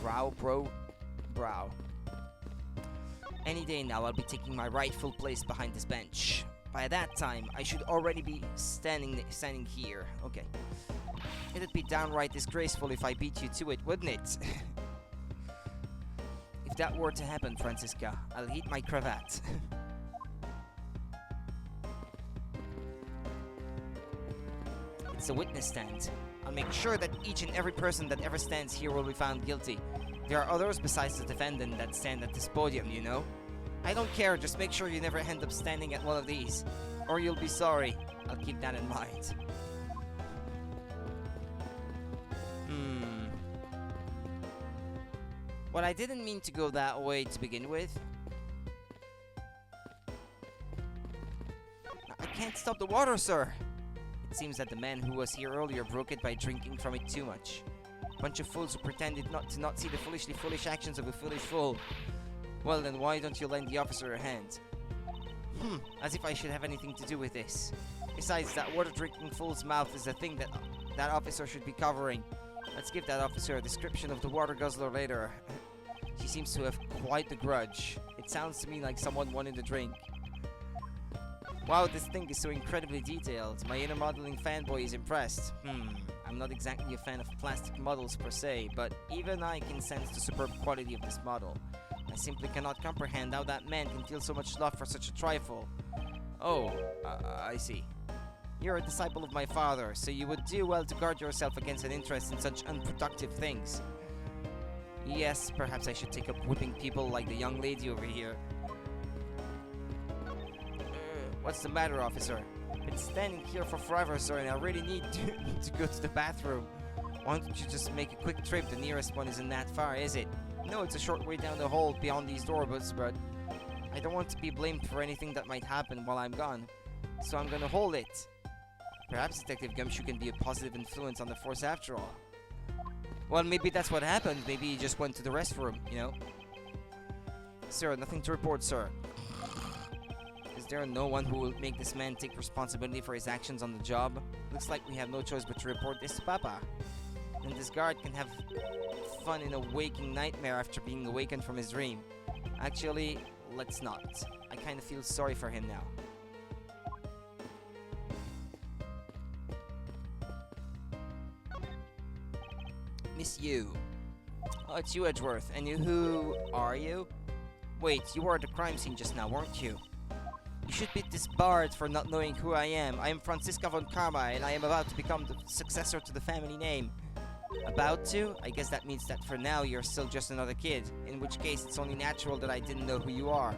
Brow. Any day now, I'll be taking my rightful place behind this bench. By that time, I should already be standing here. Okay. It'd be downright disgraceful if I beat you to it, wouldn't it? If that were to happen, Francisca, I'll heat my cravat. It's a witness stand. I'll make sure that each and every person that ever stands here will be found guilty. There are others besides the defendant that stand at this podium, you know? I don't care, just make sure you never end up standing at one of these. Or you'll be sorry. I'll keep that in mind. Well, I didn't mean to go that way to begin with. I can't stop the water, sir. It seems that the man who was here earlier broke it by drinking from it too much. Bunch of fools who pretended not to see the foolishly foolish actions of a foolish fool. Well, then why don't you lend the officer a hand? As if I should have anything to do with this. Besides, that water-drinking fool's mouth is the thing that officer should be covering. Let's give that officer a description of the water guzzler later. She seems to have quite the grudge. It sounds to me like someone wanted a drink. Wow, this thing is so incredibly detailed. My inner modeling fanboy is impressed. I'm not exactly a fan of plastic models per se, but even I can sense the superb quality of this model. I simply cannot comprehend how that man can feel so much love for such a trifle. Oh, I see. You're a disciple of my father, so you would do well to guard yourself against an interest in such unproductive things. Yes, perhaps I should take up whipping people like the young lady over here. What's the matter, officer? I've been standing here for forever, sir, and I really need to go to the bathroom. Why don't you just make a quick trip? The nearest one isn't that far, is it? No, it's a short way down the hall beyond these doorways, but I don't want to be blamed for anything that might happen while I'm gone. So I'm gonna hold it. Perhaps Detective Gumshoe can be a positive influence on the force after all. Well, maybe that's what happened. Maybe he just went to the restroom, you know? Sir, nothing to report, sir. Is there no one who will make this man take responsibility for his actions on the job? Looks like we have no choice but to report this to Papa. And this guard can have fun in a waking nightmare after being awakened from his dream. Actually, let's not. I kind of feel sorry for him now. Miss you. Oh, it's you, Edgeworth. And who are you? Wait, you were at the crime scene just now, weren't you? You should be disbarred for not knowing who I am. I am Francisca von Karma, and I am about to become the successor to the family name. About to? I guess that means that for now you're still just another kid. In which case, it's only natural that I didn't know who you are.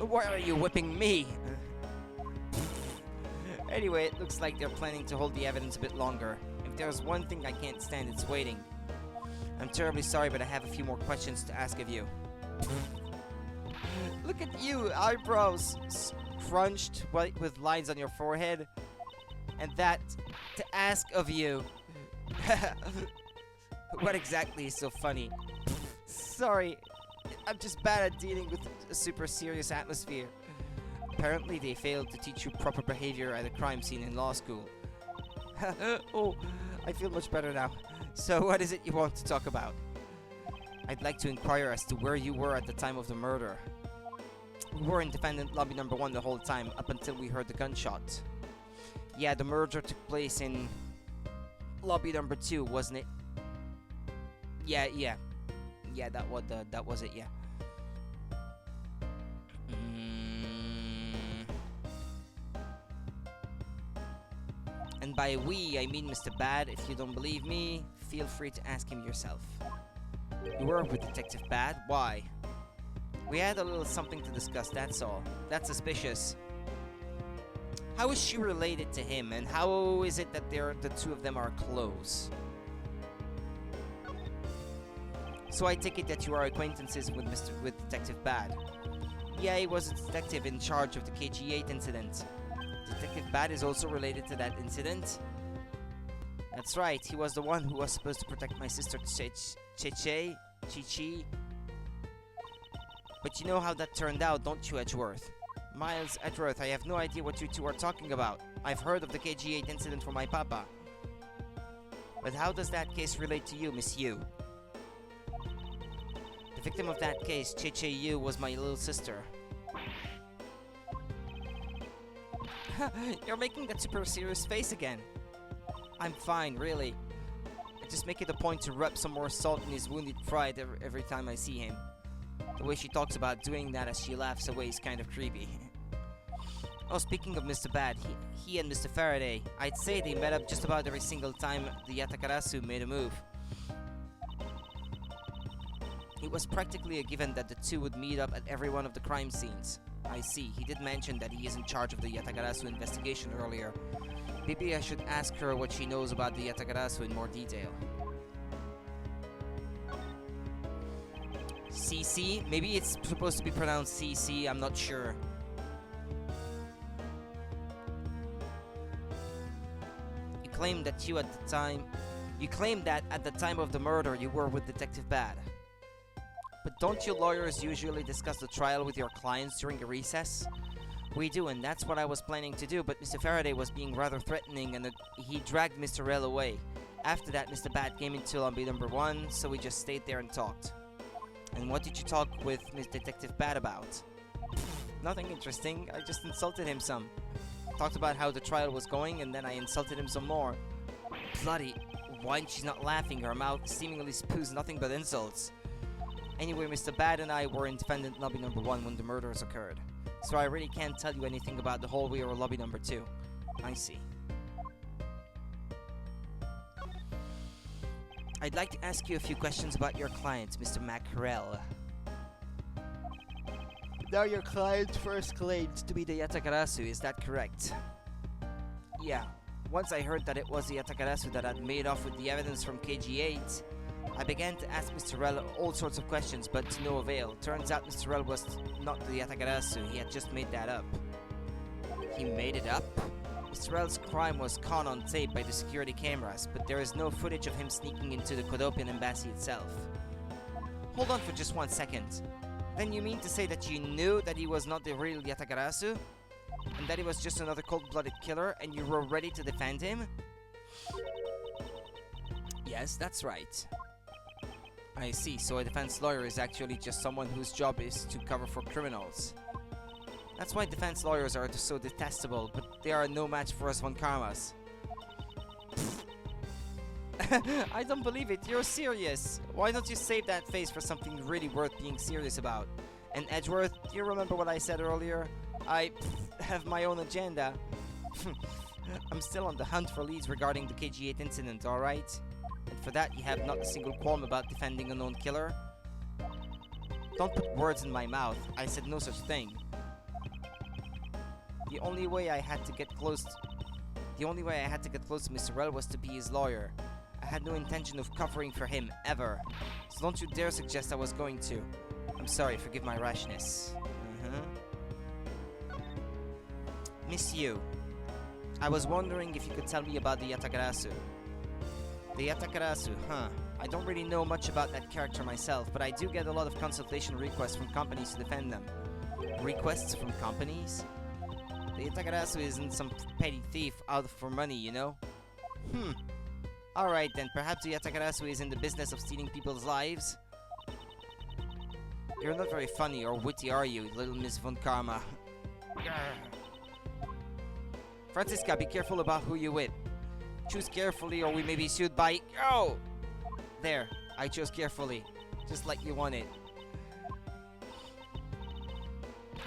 Why are you whipping me? Anyway, it looks like they're planning to hold the evidence a bit longer. If there's one thing I can't stand, it's waiting. I'm terribly sorry, but I have a few more questions to ask of you. Look at you, eyebrows crunched with lines on your forehead. And that to ask of you. What exactly is so funny? Sorry, I'm just bad at dealing with a super serious atmosphere. Apparently they failed to teach you proper behavior at a crime scene in law school. Oh, I feel much better now. So what is it you want to talk about? I'd like to inquire as to where you were at the time of the murder. We were in defendant lobby number 1 the whole time, up until we heard the gunshot. Yeah, the murder took place in lobby number 2, wasn't it? Yeah, that was it, yeah. And by we, I mean Mr. Bad. If you don't believe me, feel free to ask him yourself. You were with Detective Bad? Why? We had a little something to discuss, that's all. That's suspicious. How is she related to him, and how is it that the two of them are close? So I take it that you are acquaintances with Detective Bad. Yeah, he was a detective in charge of the KG8 incident. Detective Bad is also related to that incident? That's right, he was the one who was supposed to protect my sister Chi-Chi. But you know how that turned out, don't you, Edgeworth? Miles, Edgeworth, I have no idea what you two are talking about. I've heard of the KG8 incident from my papa. But how does that case relate to you, Miss Yu? The victim of that case, Chi-Chi Yu, was my little sister. You're making that super serious face again. I'm fine, really. I just make it a point to rub some more salt in his wounded pride every time I see him. The way she talks about doing that as she laughs away is kind of creepy. Oh, speaking of Mr. Bad, he and Mr. Faraday, I'd say they met up just about every single time the Yatakarasu made a move. It was practically a given that the two would meet up at every one of the crime scenes. I see, he did mention that he is in charge of the Yatakarasu investigation earlier. Maybe I should ask her what she knows about the Yatakarasu in more detail. CC? Maybe it's supposed to be pronounced CC, I'm not sure. You claimed that at the time of the murder you were with Detective Bad. But don't you lawyers usually discuss the trial with your clients during a recess? We do, and that's what I was planning to do, but Mr. Faraday was being rather threatening and he dragged Mr. Rell away. After that, Mr. Bad came into lobby number 1, so we just stayed there and talked. And what did you talk with Miss Detective Bad about? Nothing interesting, I just insulted him some. Talked about how the trial was going, and then I insulted him some more. Bloody, why she's not laughing, her mouth seemingly spews nothing but insults. Anyway, Mr. Bad and I were in defendant lobby number 1 when the murders occurred. So I really can't tell you anything about the hallway or lobby number 2. I see. I'd like to ask you a few questions about your client, Mr. Mackerel. Now your client first claimed to be the Yatakarasu, is that correct? Yeah. Once I heard that it was the Yatakarasu that had made off with the evidence from KG8, I began to ask Mr. Rell all sorts of questions, but to no avail. Turns out Mr. Rell was not the Yatakarasu, he had just made that up. He made it up? Mr. Rell's crime was caught on tape by the security cameras, but there is no footage of him sneaking into the Kodopian embassy itself. Hold on for just 1 second. Then you mean to say that you knew that he was not the real Yatakarasu? And that he was just another cold-blooded killer, and you were ready to defend him? Yes, that's right. I see, so a defense lawyer is actually just someone whose job is to cover for criminals. That's why defense lawyers are so detestable, but they are no match for us von Karmas. I don't believe it, you're serious. Why don't you save that face for something really worth being serious about? And Edgeworth, do you remember what I said earlier? I have my own agenda. I'm still on the hunt for leads regarding the KG8 incident, alright? And for that, you have not a single qualm about defending a known killer? Don't put words in my mouth. I said no such thing. The only way I had to get close to Mr. Rell was to be his lawyer. I had no intention of covering for him, ever. So don't you dare suggest I was going to. I'm sorry, forgive my rashness. Miss Yu, I was wondering if you could tell me about the Yatakarasu. The Yatakarasu, huh? I don't really know much about that character myself, but I do get a lot of consultation requests from companies to defend them. Requests from companies? The Yatakarasu isn't some petty thief out for money, you know? Alright then, perhaps the Yatakarasu is in the business of stealing people's lives? You're not very funny or witty, are you, little Miss Von Karma? Francisca, be careful about who you with. Choose carefully or we may be sued by... Oh! There, I chose carefully. Just like you wanted.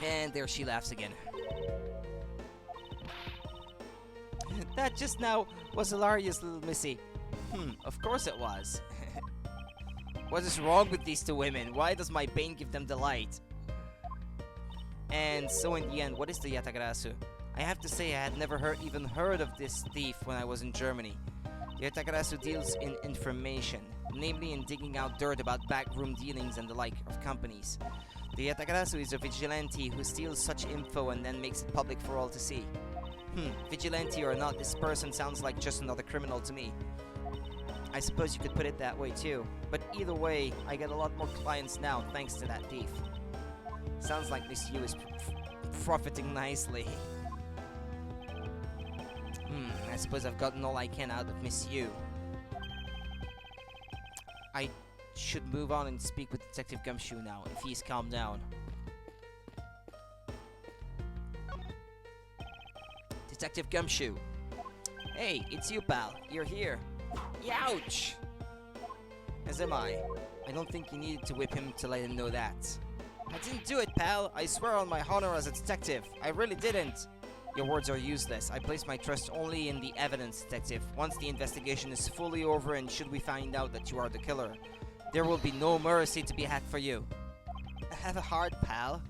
And there she laughs again. That just now was hilarious, little missy. Of course it was. What is wrong with these two women? Why does my pain give them delight? And so in the end, what is the Yatakarasu? I have to say I had never even heard of this thief when I was in Germany. The Yatakarasu deals in information, namely in digging out dirt about backroom dealings and the like of companies. The Yatakarasu is a vigilante who steals such info and then makes it public for all to see. Vigilante or not, this person sounds like just another criminal to me. I suppose you could put it that way too. But either way, I get a lot more clients now thanks to that thief. Sounds like Miss Yu is profiting nicely. I suppose I've gotten all I can out of Miss Yu. I should move on and speak with Detective Gumshoe now, if he's calmed down. Detective Gumshoe. Hey, it's you, pal. You're here. Youch! As am I. I don't think you needed to whip him to let him know that. I didn't do it, pal. I swear on my honor as a detective. I really didn't. Your words are useless. I place my trust only in the evidence, detective. Once the investigation is fully over and should we find out that you are the killer, there will be no mercy to be had for you. Have a heart, pal.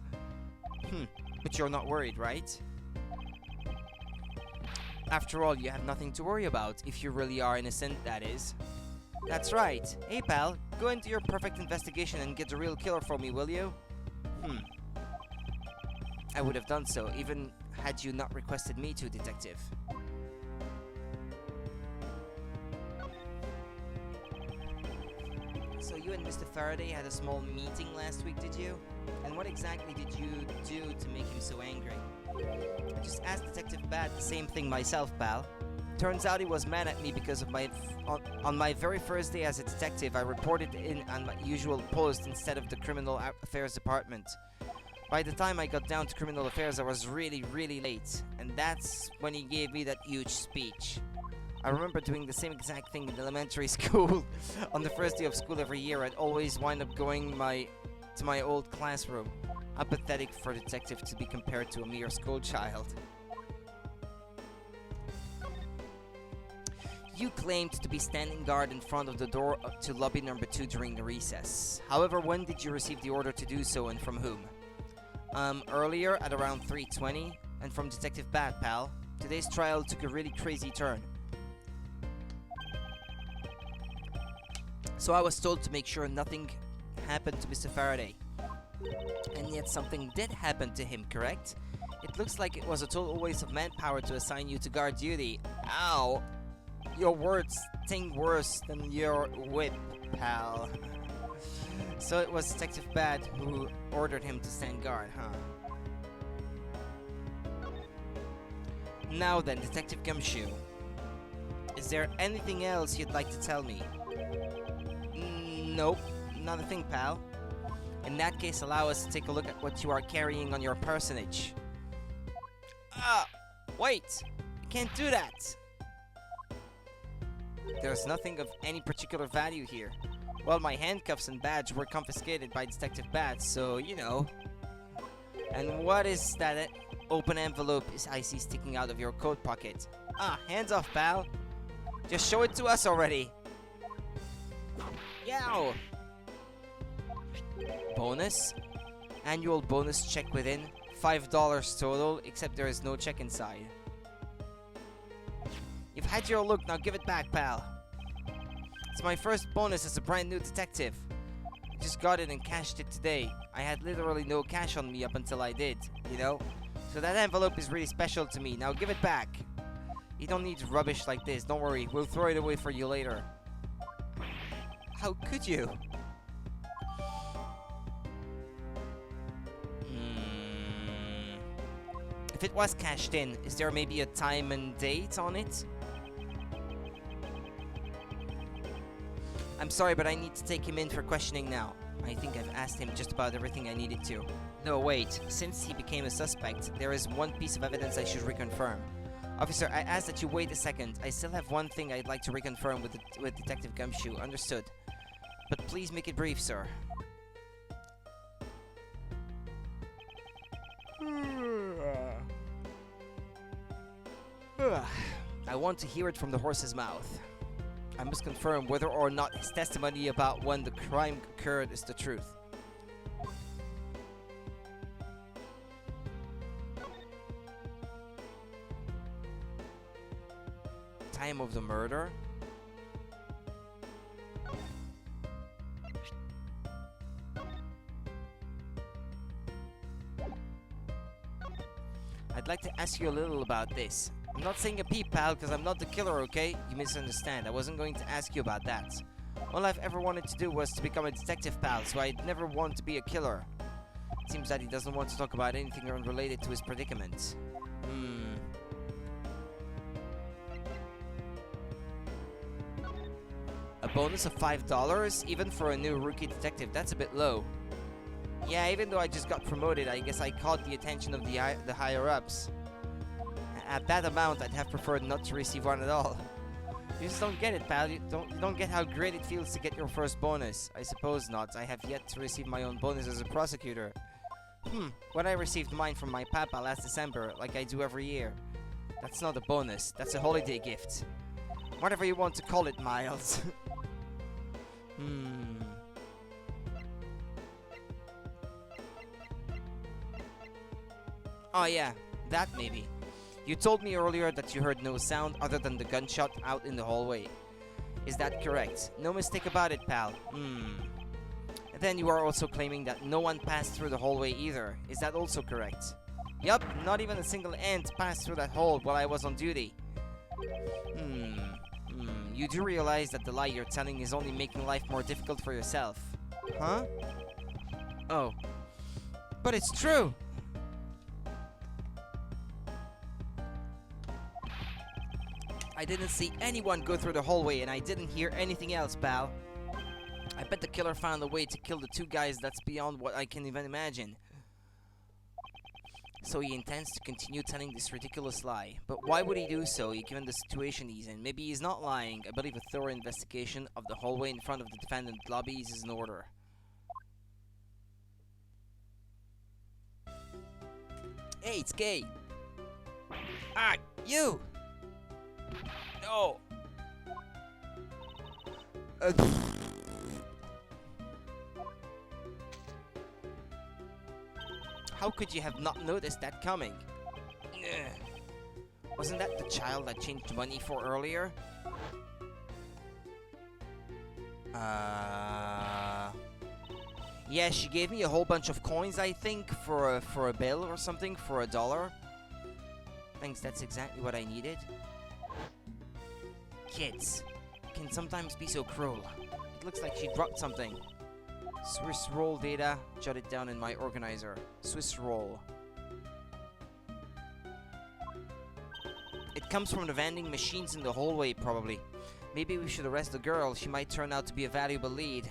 But you're not worried, right? After all, you have nothing to worry about, if you really are innocent, that is. That's right. Hey, pal, go into your perfect investigation and get the real killer for me, will you? I would have done so, even had you not requested me to, detective. So you and Mr. Faraday had a small meeting last week, did you? And what exactly did you do to make him so angry? I just asked Detective Bat the same thing myself, pal. Turns out he was mad at me because of on my very first day as a detective, I reported in on my usual post instead of the Criminal Affairs Department. By the time I got down to Criminal Affairs, I was really late, and that's when he gave me that huge speech. I remember doing the same exact thing in elementary school. On the first day of school every year, I'd always wind up going to my old classroom. How pathetic for a detective to be compared to a mere schoolchild. You claimed to be standing guard in front of the door to lobby number 2 during the recess. However, when did you receive the order to do so and from whom? Earlier at around 3:20, and from Detective Bat, pal. Today's trial took a really crazy turn. So I was told to make sure nothing happened to Mr. Faraday. And yet something did happen to him, correct? It looks like it was a total waste of manpower to assign you to guard duty. Ow! Your words sting worse than your whip, pal. So it was Detective Bat who ordered him to stand guard, huh? Now then, Detective Gumshoe. Is there anything else you'd like to tell me? Nope, not a thing, pal. In that case, allow us to take a look at what you are carrying on your personage. Wait! You can't do that! There's nothing of any particular value here. Well, my handcuffs and badge were confiscated by Detective Bat, so, you know. And what is that open envelope I see sticking out of your coat pocket? Hands off, pal. Just show it to us already. Yow! Bonus? Annual bonus check within. $5 total, except there is no check inside. You've had your look, now give it back, pal. It's my first bonus as a brand new detective. I just got it and cashed it today. I had literally no cash on me up until I did, you know? So that envelope is really special to me. Now give it back. You don't need rubbish like this. Don't worry. We'll throw it away for you later. How could you? If it was cashed in, is there maybe a time and date on it? I'm sorry, but I need to take him in for questioning now. I think I've asked him just about everything I needed to. No, wait. Since he became a suspect, there is one piece of evidence I should reconfirm. Officer, I ask that you wait a second. I still have one thing I'd like to reconfirm with Detective Gumshoe. Understood. But please make it brief, sir. I want to hear it from the horse's mouth. I must confirm whether or not his testimony about when the crime occurred is the truth. Time of the murder? I'd like to ask you a little about this. I'm not saying a peep, pal, because I'm not the killer, okay? You misunderstand. I wasn't going to ask you about that. All I've ever wanted to do was to become a detective, pal, so I'd never want to be a killer. It seems that he doesn't want to talk about anything unrelated to his predicament. A bonus of $5? Even for a new rookie detective, that's a bit low. Yeah, even though I just got promoted, I guess I caught the attention of the higher-ups. At that amount, I'd have preferred not to receive one at all. You just don't get it, pal. You don't get how great it feels to get your first bonus. I suppose not. I have yet to receive my own bonus as a prosecutor. When I received mine from my papa last December, like I do every year. That's not a bonus. That's a holiday gift. Whatever you want to call it, Miles. Oh yeah, that maybe. You told me earlier that you heard no sound other than the gunshot out in the hallway. Is that correct? No mistake about it, pal. And then you are also claiming that no one passed through the hallway either. Is that also correct? Yup, not even a single ant passed through that hole while I was on duty. You do realize that the lie you're telling is only making life more difficult for yourself. Huh? Oh. But it's true! I didn't see anyone go through the hallway and I didn't hear anything else, pal. I bet the killer found a way to kill the two guys that's beyond what I can even imagine. So he intends to continue telling this ridiculous lie. But why would he do so, given the situation he's in? Maybe he's not lying. I believe a thorough investigation of the hallway in front of the defendant lobbies is in order. Hey, it's Gay. Ah, you! No! How could you have not noticed that coming? Wasn't that the child I changed money for earlier? Yeah, she gave me a whole bunch of coins, I think, for a bill or something, for $1. Thanks, that's exactly what I needed. Kids can sometimes be so cruel. It looks like she dropped something. Swiss roll data, jot it down in my organizer. Swiss roll. It comes from the vending machines in the hallway, probably. Maybe we should arrest the girl. She might turn out to be a valuable lead.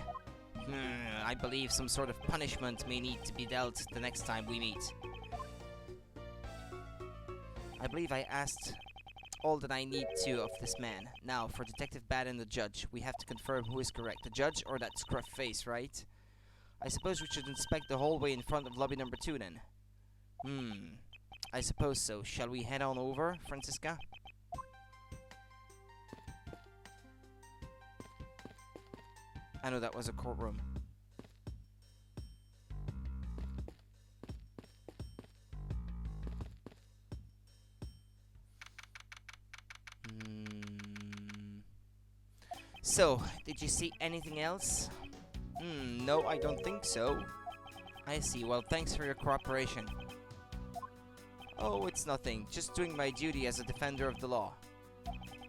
I believe some sort of punishment may need to be dealt the next time we meet. I believe I asked all that I need to of this man. Now, for Detective Bad and the judge, we have to confirm who is correct. The judge or that scruff face, right? I suppose we should inspect the hallway in front of lobby number 2 then. I suppose so. Shall we head on over, Francisca? I know that was a courtroom. So, did you see anything else? No, I don't think so. I see. Well, thanks for your cooperation. Oh, it's nothing. Just doing my duty as a defender of the law.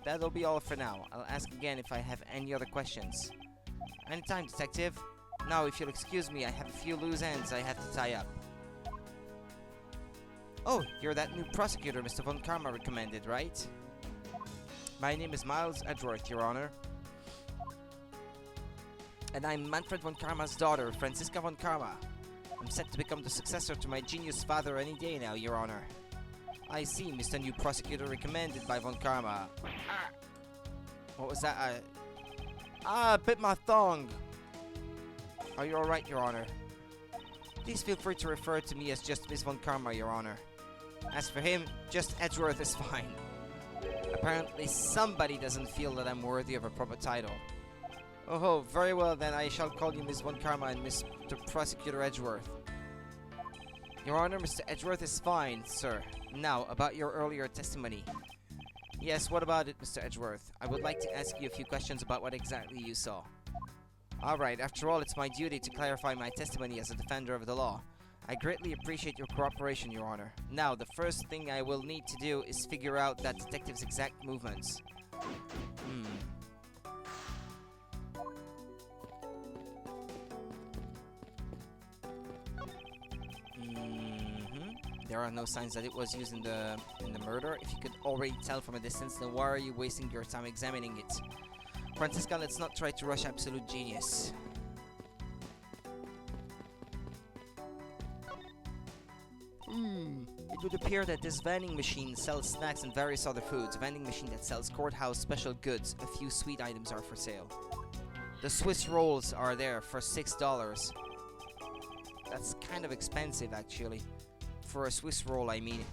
That'll be all for now. I'll ask again if I have any other questions. Anytime, detective. Now, if you'll excuse me, I have a few loose ends I have to tie up. Oh, you're that new prosecutor Mr. Von Karma recommended, right? My name is Miles Edgeworth, Your Honor. And I'm Manfred Von Karma's daughter, Franziska Von Karma. I'm set to become the successor to my genius father any day now, Your Honor. I see, Mr. New Prosecutor recommended by Von Karma. Ah. What was that? Bit my thong. Are you alright, Your Honor? Please feel free to refer to me as just Miss Von Karma, Your Honor. As for him, just Edgeworth is fine. Apparently somebody doesn't feel that I'm worthy of a proper title. Oh, very well then, I shall call you Miss Von Karma and Mr. Prosecutor Edgeworth. Your Honor, Mr. Edgeworth is fine, sir. Now, about your earlier testimony. Yes, what about it, Mr. Edgeworth? I would like to ask you a few questions about what exactly you saw. Alright, after all, it's my duty to clarify my testimony as a defender of the law. I greatly appreciate your cooperation, Your Honor. Now, the first thing I will need to do is figure out that detective's exact movements. There are no signs that it was used in the murder. If you could already tell from a distance, then why are you wasting your time examining it? Franziska, let's not try to rush absolute genius. It would appear that this vending machine sells snacks and various other foods. A vending machine that sells courthouse special goods. A few sweet items are for sale. The Swiss rolls are there for $6. That's kind of expensive, actually. For a Swiss roll, I mean.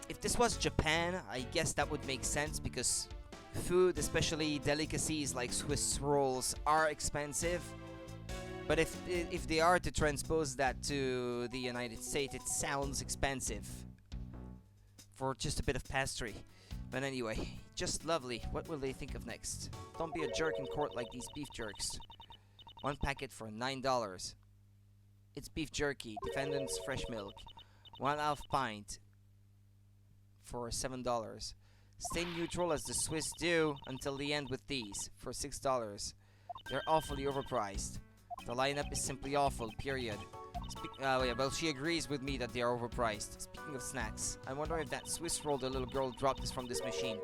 If this was Japan, I guess that would make sense because food, especially delicacies like Swiss rolls, are expensive. But if they are to transpose that to the United States, it sounds expensive for just a bit of pastry. But anyway, just lovely. What will they think of next? Don't be a jerk in court like these beef jerks. One packet for $9. It's beef jerky, defendant's fresh milk. 1/2 pint for $7. Stay neutral as the Swiss do until the end with these for $6. They're awfully overpriced. The lineup is simply awful, period. Well, she agrees with me that they are overpriced. Speaking of snacks, I wonder if that Swiss roll the little girl dropped is from this machine.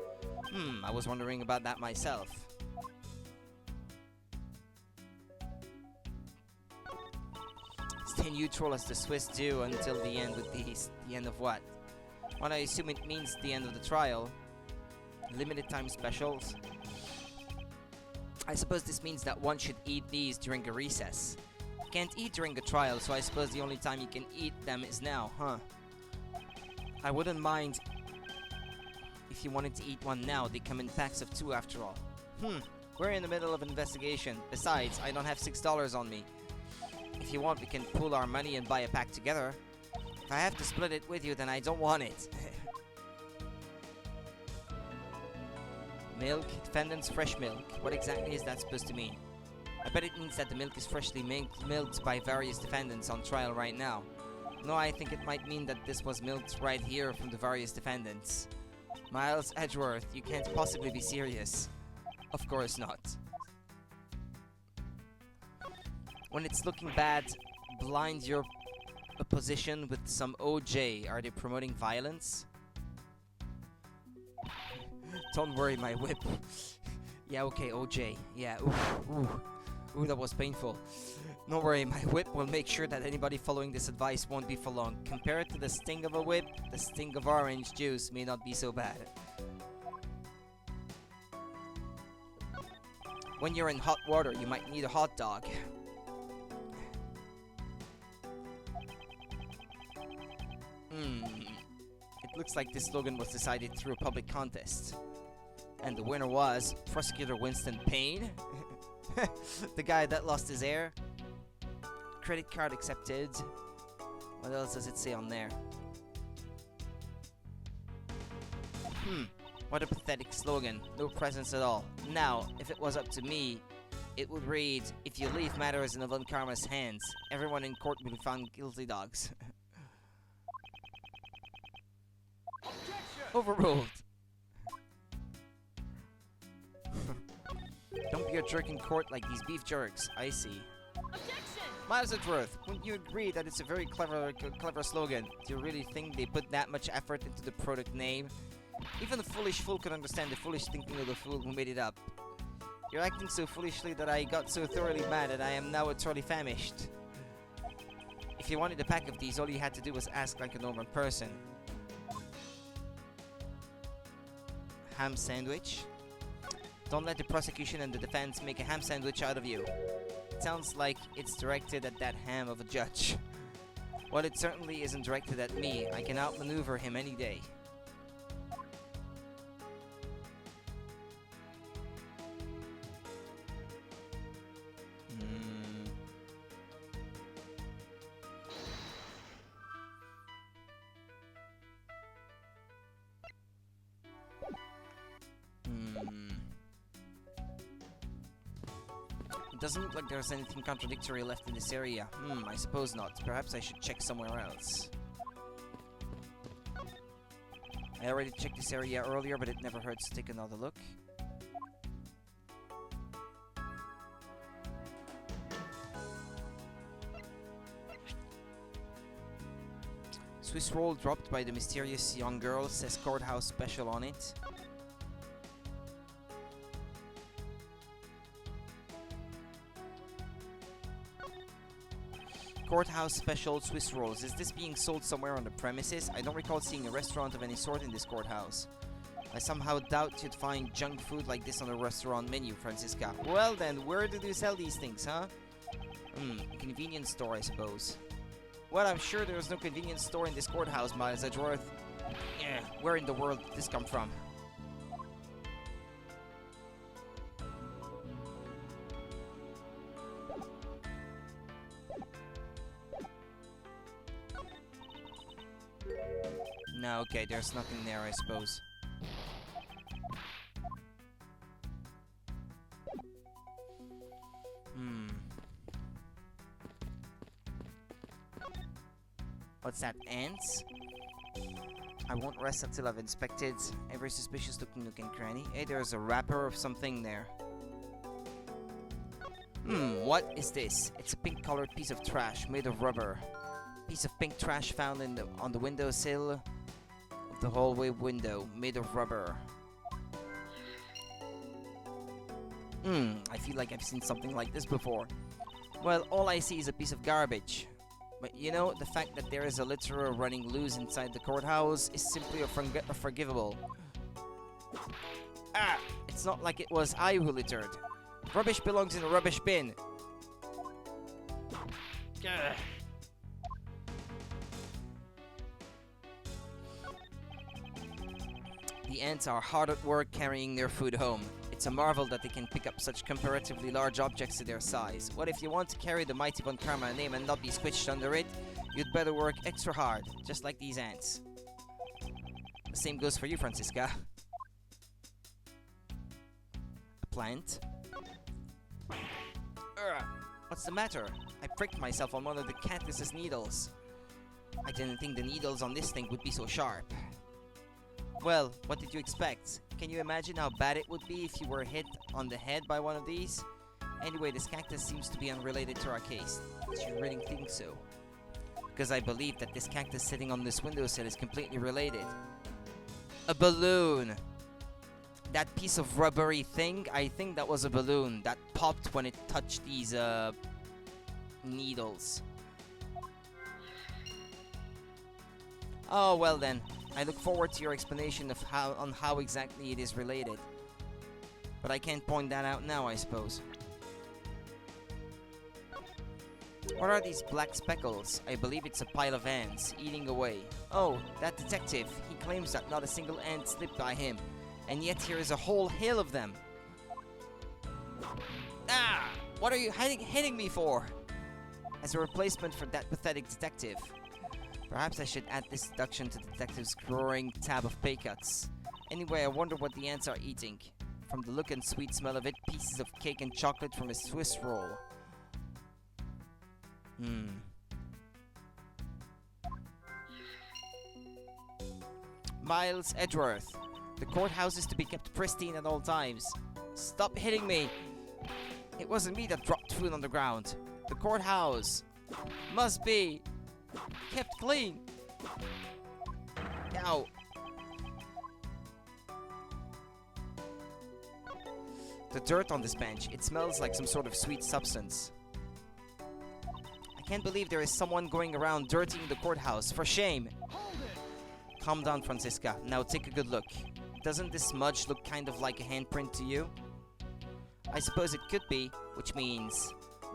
I was wondering about that myself. Stay neutral as the Swiss do until the end with these. The end of what? Well, I assume it means the end of the trial. Limited time specials. I suppose this means that one should eat these during a recess. You can't eat during a trial, so I suppose the only time you can eat them is now, huh? I wouldn't mind if you wanted to eat one now. They come in packs of 2 after all. We're in the middle of an investigation. Besides, I don't have $6 on me. If you want, we can pool our money and buy a pack together. If I have to split it with you, then I don't want it. Milk, defendant's fresh milk. What exactly is that supposed to mean? I bet it means that the milk is freshly milked by various defendants on trial right now. No, I think it might mean that this was milked right here from the various defendants. Miles Edgeworth, you can't possibly be serious. Of course not. When it's looking bad, blind your opposition with some OJ. Are they promoting violence? Don't worry, my whip. Yeah, okay, OJ. Yeah, ooh, that was painful. Don't worry, my whip will make sure that anybody following this advice won't be for long. Compared to the sting of a whip, the sting of orange juice may not be so bad. When you're in hot water, you might need a hot dog. It looks like this slogan was decided through a public contest. And the winner was Prosecutor Winston Payne. The guy that lost his hair. Credit card accepted. What else does it say on there? What a pathetic slogan. No presence at all. Now, if it was up to me, It would read, if you leave matters in Von Karma's hands, everyone in court will be found guilty dogs. Overruled. Don't be a jerk in court like these beef jerks. I see. Miles Edgeworth, wouldn't you agree that it's a very clever slogan? Do you really think they put that much effort into the product name? Even the foolish fool could understand the foolish thinking of the fool who made it up. You're acting so foolishly that I got so thoroughly mad that I am now utterly famished. If you wanted a pack of these, all you had to do was ask like a normal person. Ham sandwich? Don't let the prosecution and the defense make a ham sandwich out of you. It sounds like it's directed at that ham of a judge. Well, it certainly isn't directed at me. I can outmaneuver him any day. It doesn't look like there's anything contradictory left in this area. I suppose not. Perhaps I should check somewhere else. I already checked this area earlier, but it never hurts to take another look. Swiss roll dropped by the mysterious young girl, says courthouse special on it. Courthouse special Swiss rolls. Is this being sold somewhere on the premises? I don't recall seeing a restaurant of any sort in this courthouse. I somehow doubt you'd find junk food like this on a restaurant menu, Francisca. Well then, where do you sell these things, huh? Convenience store, I suppose. Well, I'm sure there's no convenience store in this courthouse, Miles Edgeworth. Yeah, where in the world did this come from? No, okay, there's nothing there, I suppose. What's that, ants? I won't rest until I've inspected every suspicious looking nook and cranny. Hey, there's a wrapper of something there. What is this? It's a pink colored piece of trash made of rubber. Piece of pink trash found on the windowsill of the hallway window, made of rubber. I feel like I've seen something like this before. Well, all I see is a piece of garbage. But you know, the fact that there is a litterer running loose inside the courthouse is simply unforgivable. It's not like it was I who littered. Rubbish belongs in a rubbish bin. Gah. The ants are hard at work carrying their food home. It's a marvel that they can pick up such comparatively large objects to their size. What if you want to carry the mighty Von Karma name and not be squished under it? You'd better work extra hard, just like these ants. The same goes for you, Francisca. A plant? What's the matter? I pricked myself on one of the cactus's needles. I didn't think the needles on this thing would be so sharp. Well, what did you expect? Can you imagine how bad it would be if you were hit on the head by one of these? Anyway, this cactus seems to be unrelated to our case. Do you really think so? Because I believe that this cactus sitting on this windowsill is completely related. A balloon! That piece of rubbery thing, I think that was a balloon that popped when it touched these, needles. Oh, well then. I look forward to your explanation of how exactly it is related. But I can't point that out now, I suppose. What are these black speckles? I believe it's a pile of ants, eating away. Oh, that detective. He claims that not a single ant slipped by him. And yet here is a whole hill of them. What are you hitting me for? As a replacement for that pathetic detective. Perhaps I should add this deduction to the detective's growing tab of pay cuts. Anyway, I wonder what the ants are eating. From the look and sweet smell of it, pieces of cake and chocolate from a Swiss roll. Miles Edgeworth. The courthouse is to be kept pristine at all times. Stop hitting me! It wasn't me that dropped food on the ground. The courthouse must be kept clean. Ow. The dirt on this bench, it smells like some sort of sweet substance. I can't believe there is someone going around dirtying the courthouse. For shame. Calm down, Francisca. Now take a good look. Doesn't this smudge look kind of like a handprint to you? I suppose it could be, which means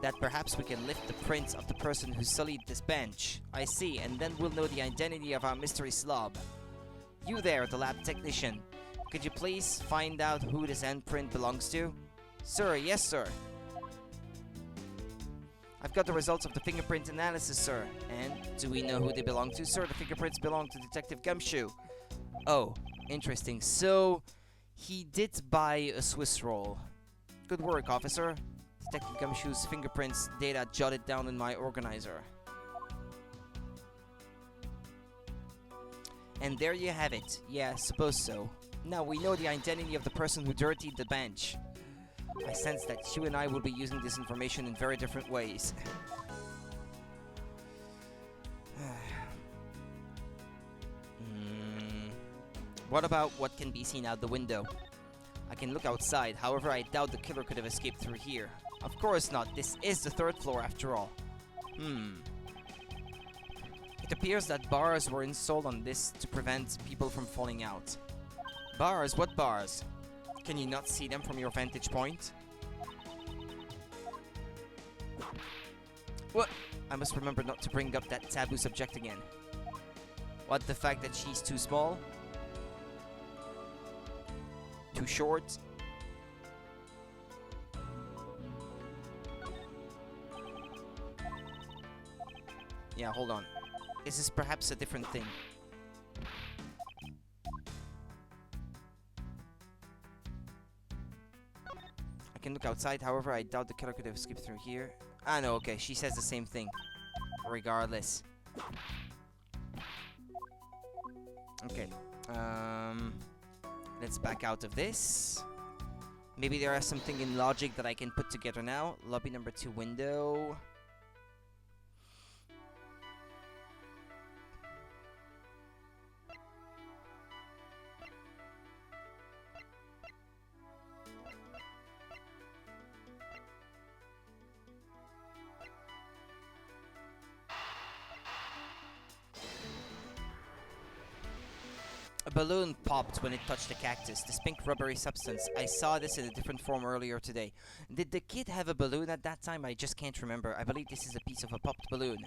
that perhaps we can lift the print of the person who sullied this bench. I see, and then we'll know the identity of our mystery slob. You there, the lab technician. Could you please find out who this handprint belongs to? Sir, yes, sir. I've got the results of the fingerprint analysis, sir. And do we know who they belong to, sir? The fingerprints belong to Detective Gumshoe. Oh, interesting. So, he did buy a Swiss roll. Good work, officer. Detective Gumshoe's fingerprints data jotted down in my organizer. And there you have it. Yeah, I suppose so. Now we know the identity of the person who dirtied the bench. I sense that you and I will be using this information in very different ways. What about what can be seen out the window? I can look outside, however I doubt the killer could have escaped through here. Of course not, this is the third floor after all. It appears that bars were installed on this to prevent people from falling out. Bars? What bars? Can you not see them from your vantage point? What? I must remember not to bring up that taboo subject again. What, the fact that she's too small? Too short? Yeah, hold on. This is perhaps a different thing. I can look outside, however, I doubt the killer could have skipped through here. Ah, no, okay, she says the same thing. Regardless. Okay. Let's back out of this. Maybe there is something in logic that I can put together now. Lobby number 2 window. A balloon popped when it touched the cactus, this pink rubbery substance. I saw this in a different form earlier today. Did the kid have a balloon at that time? I just can't remember. I believe this is a piece of a popped balloon.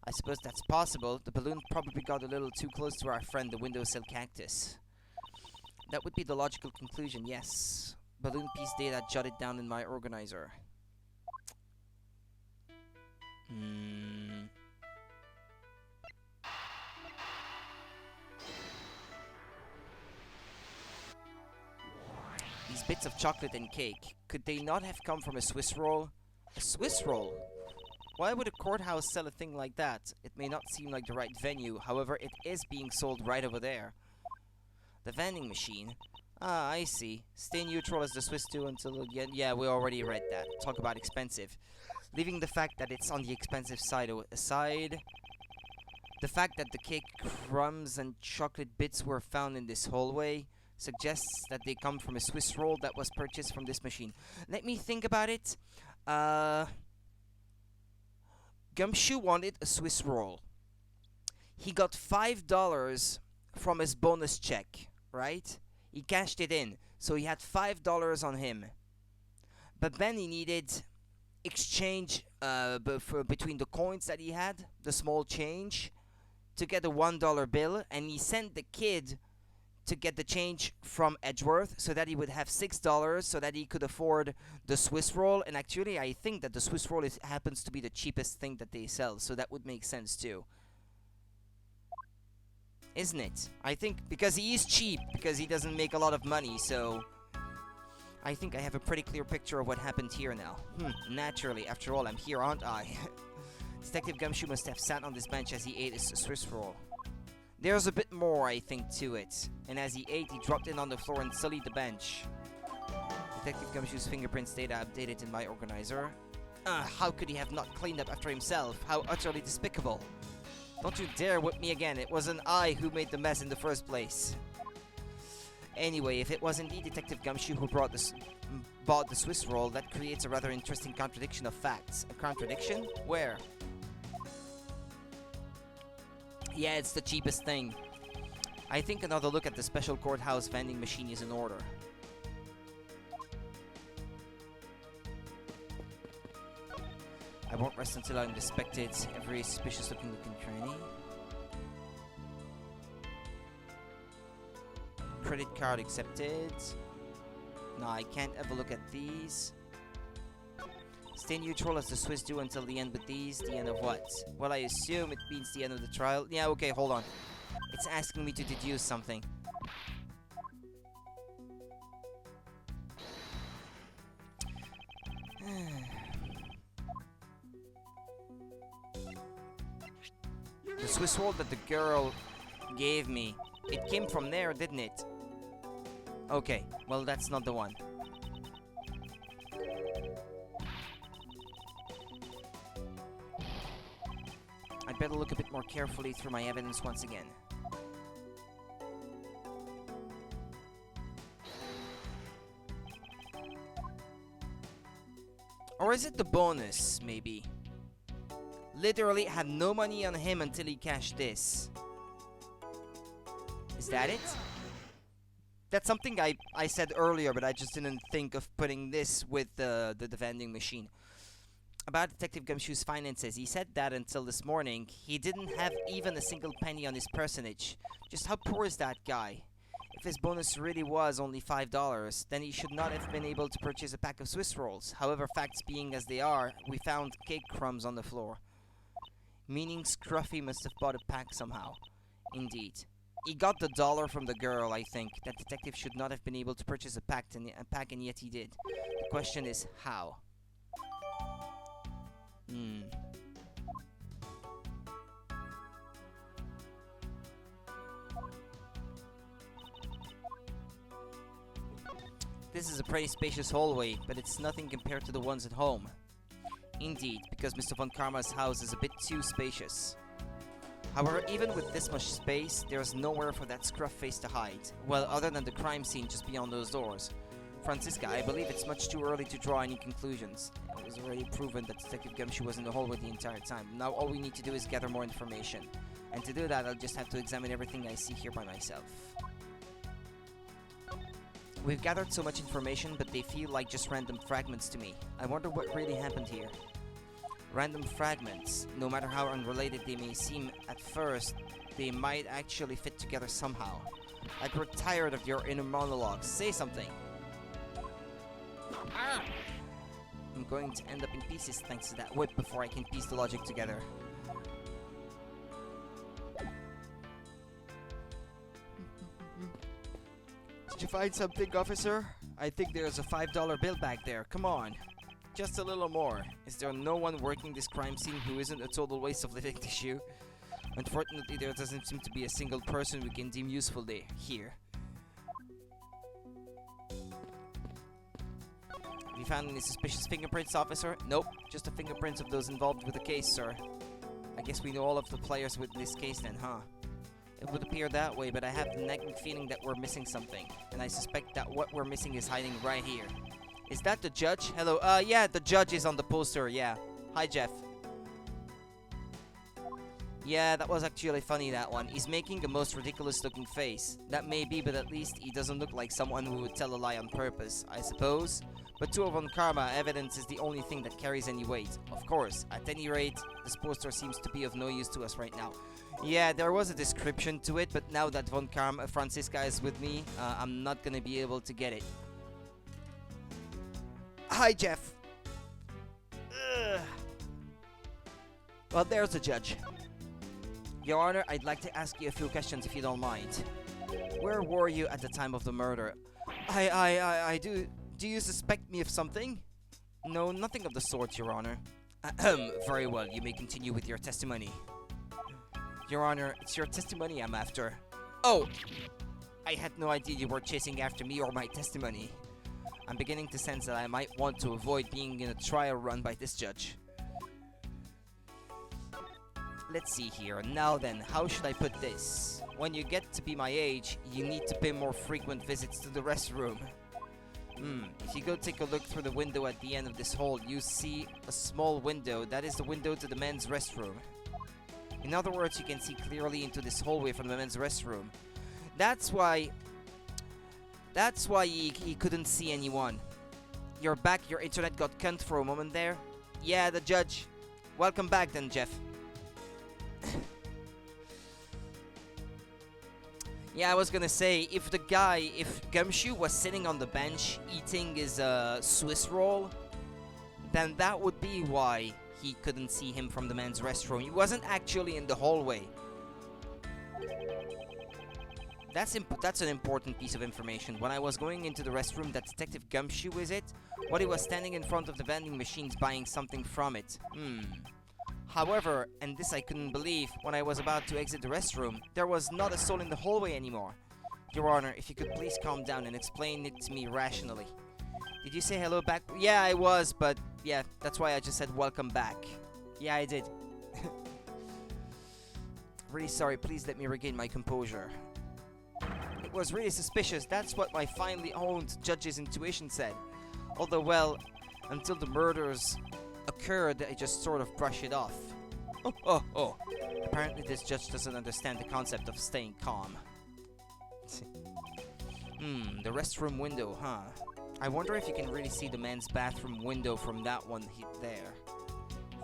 I suppose that's possible. The balloon probably got a little too close to our friend, the windowsill cactus. That would be the logical conclusion, yes. Balloon piece data jotted down in my organizer. These bits of chocolate and cake, could they not have come from a Swiss roll? A Swiss roll? Why would a courthouse sell a thing like that? It may not seem like the right venue, however, it is being sold right over there. The vending machine? Ah, I see. Stay neutral as the Swiss do until... Yeah, we already read that. Talk about expensive. Leaving the fact that it's on the expensive side aside... The fact that the cake crumbs and chocolate bits were found in this hallway suggests that they come from a Swiss roll that was purchased from this machine. Let me think about it. Gumshoe wanted a Swiss roll. He got $5 from his bonus check, right? He cashed it in, so he had $5 on him. But then he needed exchange between the coins that he had, the small change, to get a $1 bill, and he sent the kid to get the change from Edgeworth so that he would have $6 so that he could afford the Swiss roll. And actually, I think that the Swiss roll happens to be the cheapest thing that they sell, so that would make sense too. Isn't it? I think because he is cheap, because he doesn't make a lot of money, so... I think I have a pretty clear picture of what happened here now. Naturally, after all, I'm here, aren't I? Detective Gumshoe must have sat on this bench as he ate his Swiss roll. There's a bit more, I think, to it. And as he ate, he dropped in on the floor and sullied the bench. Detective Gumshoe's fingerprints data updated in my organizer. How could he have not cleaned up after himself? How utterly despicable. Don't you dare whip me again. It wasn't I who made the mess in the first place. Anyway, if it was indeed Detective Gumshoe who bought the Swiss roll, that creates a rather interesting contradiction of facts. A contradiction? Where? Yeah, it's the cheapest thing. I think another look at the special courthouse vending machine is in order. I won't rest until I've inspected every suspicious looking cranny. Credit card accepted. No, I can't ever look at these. Stay neutral as the Swiss do until the end with these. The end of what? Well, I assume it means the end of the trial. Yeah, okay, hold on. It's asking me to deduce something. The Swiss roll that the girl gave me, it came from there, didn't it? Okay, well, that's not the one. I'd better look a bit more carefully through my evidence once again. Or is it the bonus, maybe? Literally had no money on him until he cashed this. Is that it? That's something I said earlier, but I just didn't think of putting this with the vending machine. About Detective Gumshoe's finances, he said that until this morning, he didn't have even a single penny on his personage. Just how poor is that guy? If his bonus really was only $5, then he should not have been able to purchase a pack of Swiss rolls. However, facts being as they are, we found cake crumbs on the floor. Meaning Scruffy must have bought a pack somehow. Indeed. He got the dollar from the girl, I think. That detective should not have been able to purchase a pack, and yet he did. The question is, how? This is a pretty spacious hallway, but it's nothing compared to the ones at home. Indeed, because Mr. Von Karma's house is a bit too spacious. However, even with this much space, there's nowhere for that scruff face to hide. Well, other than the crime scene just beyond those doors. Francisca, I believe it's much too early to draw any conclusions. It was already proven that Detective Gumshoe was in the hallway the entire time. Now all we need to do is gather more information. And to do that, I'll just have to examine everything I see here by myself. We've gathered so much information, but they feel like just random fragments to me. I wonder what really happened here. Random fragments, no matter how unrelated they may seem at first, they might actually fit together somehow. I grew tired of your inner monologues. Say something. I'm going to end up in pieces thanks to that whip before I can piece the logic together. Did you find something, officer? I think there's a $5 bill back there. Come on. Just a little more. Is there no one working this crime scene who isn't a total waste of living tissue? Unfortunately, there doesn't seem to be a single person we can deem useful here. Have you found any suspicious fingerprints, officer? Nope, just the fingerprints of those involved with the case, sir. I guess we know all of the players with this case then, huh? It would appear that way, but I have the nagging feeling that we're missing something. And I suspect that what we're missing is hiding right here. Is that the judge? Hello, yeah, the judge is on the poster, yeah. Hi, Jeff. Yeah, that was actually funny, that one. He's making the most ridiculous looking face. That may be, but at least he doesn't look like someone who would tell a lie on purpose, I suppose. But to Von Karma, evidence is the only thing that carries any weight. Of course, at any rate, this poster seems to be of no use to us right now. Yeah, there was a description to it, but now that Von Karma, Francisca is with me, I'm not gonna be able to get it. Hi, Jeff. Ugh. Well, there's the judge. Your Honor, I'd like to ask you a few questions if you don't mind. Where were you at the time of the murder? I Do you suspect me of something? No, nothing of the sort, Your Honor. Ahem, very well, you may continue with your testimony. Your Honor, it's your testimony I'm after. Oh! I had no idea you were chasing after me or my testimony. I'm beginning to sense that I might want to avoid being in a trial run by this judge. Let's see here. Now then, how should I put this? When you get to be my age, you need to pay more frequent visits to the restroom. If you go take a look through the window at the end of this hall, you see a small window. That is the window to the men's restroom. In other words, you can see clearly into this hallway from the men's restroom. That's why he couldn't see anyone. You're back, your internet got cunt for a moment there. Yeah, the judge. Welcome back then, Jeff. Yeah, I was gonna say, if Gumshoe was sitting on the bench eating his Swiss roll, then that would be why he couldn't see him from the men's restroom. He wasn't actually in the hallway. That's an important piece of information. When I was going into the restroom that Detective Gumshoe was it, he was standing in front of the vending machines buying something from it. However, and this I couldn't believe, when I was about to exit the restroom, there was not a soul in the hallway anymore. Your Honor, if you could please calm down and explain it to me rationally. Did you say hello back? Yeah, I was, but yeah, that's why I just said welcome back. Yeah, I did. Really sorry, please let me regain my composure. It was really suspicious, that's what my finely owned judge's intuition said. Although, well, until the murders occurred, I just sort of brush it off. Oh. Apparently this judge doesn't understand the concept of staying calm. The restroom window, huh? I wonder if you can really see the men's bathroom window from that one there.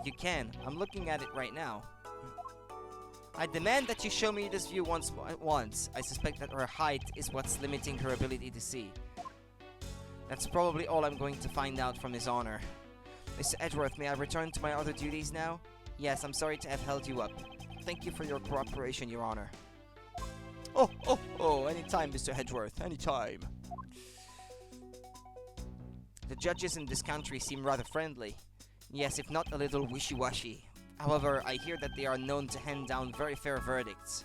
You can. I'm looking at it right now. I demand that you show me this view once. I suspect that her height is what's limiting her ability to see. That's probably all I'm going to find out from His Honor. Mr. Edgeworth, may I return to my other duties now? Yes, I'm sorry to have held you up. Thank you for your cooperation, Your Honor. Anytime, Mr. Edgeworth, anytime. The judges in this country seem rather friendly. Yes, if not a little wishy-washy. However, I hear that they are known to hand down very fair verdicts.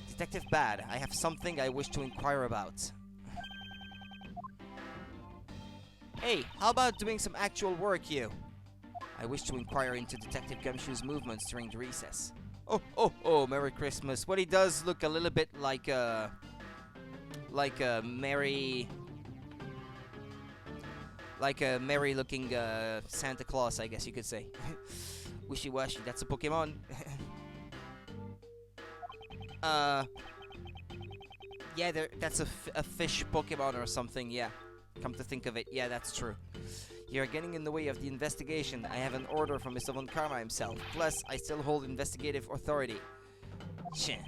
Detective Bad, I have something I wish to inquire about. Hey, how about doing some actual work, you? I wish to inquire into Detective Gumshoe's movements during the recess. Merry Christmas. Well, he does look a little bit like a merry looking Santa Claus, I guess you could say. Wishy-washy, that's a Pokemon. Yeah, that's a fish Pokemon or something, yeah. Come to think of it, yeah, that's true. You're getting in the way of the investigation. I have an order from Mr. Von Karma himself. Plus, I still hold investigative authority. Tch.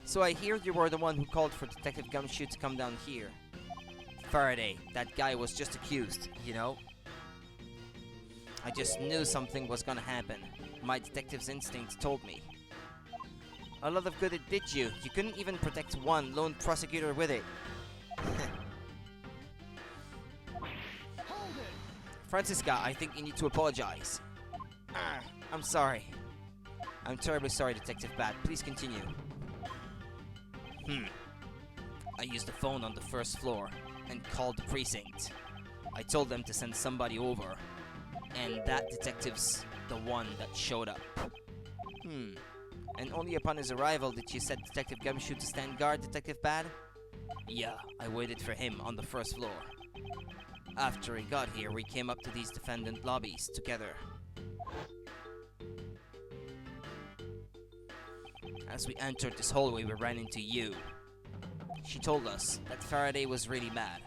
So I hear you were the one who called for Detective Gumshoe to come down here. Faraday, that guy was just accused, you know? I just knew something was gonna happen. My detective's instincts told me. A lot of good it did you. You couldn't even protect one lone prosecutor with it. Francisca, I think you need to apologize. I'm sorry. I'm terribly sorry, Detective Bat. Please continue. I used the phone on the first floor and called the precinct. I told them to send somebody over, and that detective's the one that showed up. And only upon his arrival did you set Detective Gumshoe to stand guard, Detective Bad? Yeah, I waited for him on the first floor. After he got here, we came up to these defendant lobbies together. As we entered this hallway, we ran into you. She told us that Faraday was really mad,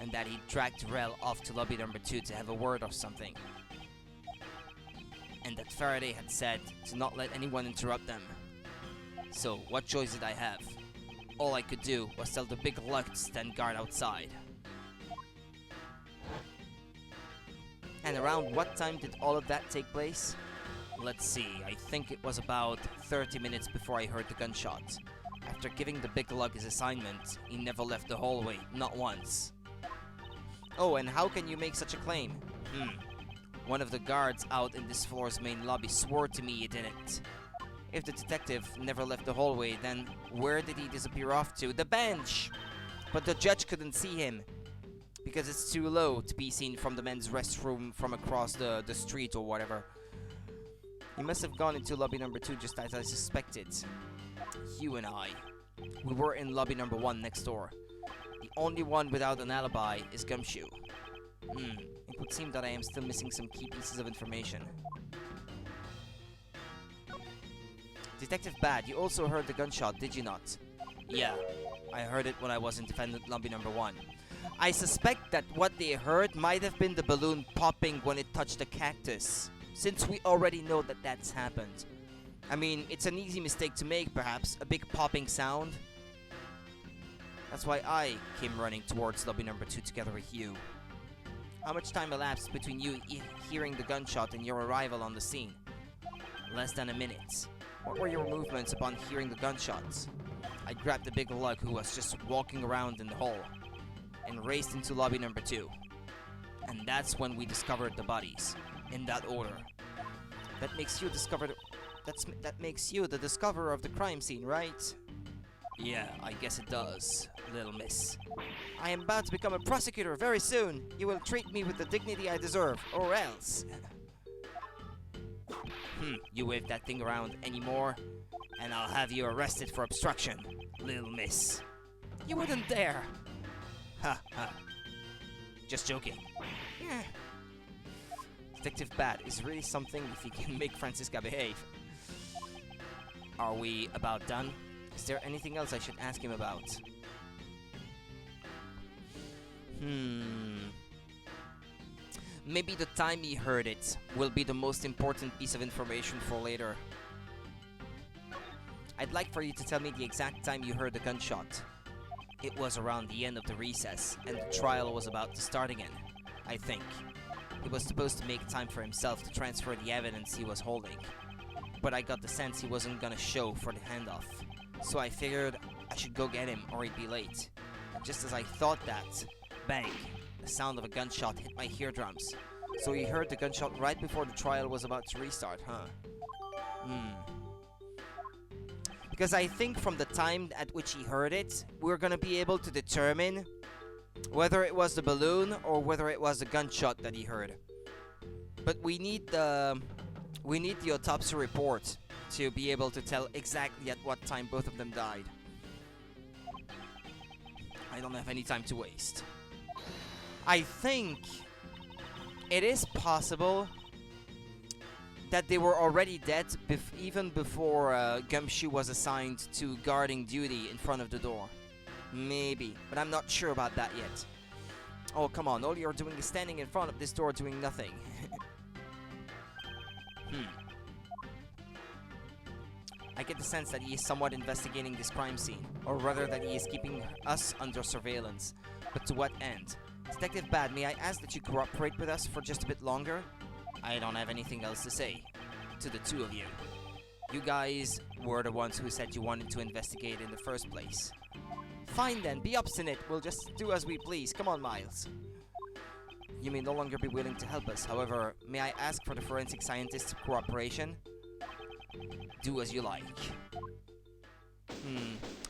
and that he dragged Rel off to lobby number 2 to have a word or something. And that Faraday had said to not let anyone interrupt them. So, what choice did I have? All I could do was tell the big lug to stand guard outside. And around what time did all of that take place? Let's see, I think it was about 30 minutes before I heard the gunshot. After giving the big lug his assignment, he never left the hallway, not once. Oh, and how can you make such a claim? One of the guards out in this floor's main lobby swore to me he didn't. If the detective never left the hallway, then where did he disappear off to? The bench! But the judge couldn't see him, because it's too low to be seen from the men's restroom from across the street or whatever. He must have gone into lobby number 2 just as I suspected. You and I. We were in lobby number 1 next door. The only one without an alibi is Gumshoe. It would seem that I am still missing some key pieces of information. Detective Bad, you also heard the gunshot, did you not? Yeah, I heard it when I was in defendant lobby number 1. I suspect that what they heard might have been the balloon popping when it touched the cactus, since we already know that that's happened. I mean, it's an easy mistake to make, perhaps, a big popping sound. That's why I came running towards lobby number 2 together with you. How much time elapsed between you hearing the gunshot and your arrival on the scene? Less than a minute. What were your movements upon hearing the gunshots? I grabbed the big lug who was just walking around in the hall and raced into lobby number 2. And that's when we discovered the bodies, in that order. That makes you that makes you the discoverer of the crime scene, right? Yeah, I guess it does, little miss. I am about to become a prosecutor very soon. You will treat me with the dignity I deserve, or else. You wave that thing around anymore, and I'll have you arrested for obstruction, little miss. You wouldn't dare. Ha ha. Just joking. Detective Bat is really something if he can make Francisca behave. Are we about done? Is there anything else I should ask him about? Maybe the time he heard it will be the most important piece of information for later. I'd like for you to tell me the exact time you heard the gunshot. It was around the end of the recess, and the trial was about to start again, I think. He was supposed to make time for himself to transfer the evidence he was holding. But I got the sense he wasn't gonna show for the handoff. So I figured I should go get him or he'd be late. Just as I thought that, bang, the sound of a gunshot hit my eardrums. So he heard the gunshot right before the trial was about to restart, huh? Because I think from the time at which he heard it, we're gonna be able to determine whether it was the balloon or whether it was the gunshot that he heard. But we need the autopsy report to be able to tell exactly at what time both of them died. I don't have any time to waste. I think it is possible that they were already dead even before Gumshoe was assigned to guarding duty in front of the door. Maybe, but I'm not sure about that yet. Oh, come on, all you're doing is standing in front of this door doing nothing. I get the sense that he is somewhat investigating this crime scene, or rather that he is keeping us under surveillance. But to what end? Detective Bad, may I ask that you cooperate with us for just a bit longer? I don't have anything else to say. To the two of you. You guys were the ones who said you wanted to investigate in the first place. Fine then, be obstinate. We'll just do as we please. Come on, Miles. You may no longer be willing to help us. However, may I ask for the forensic scientist's cooperation? Do as you like.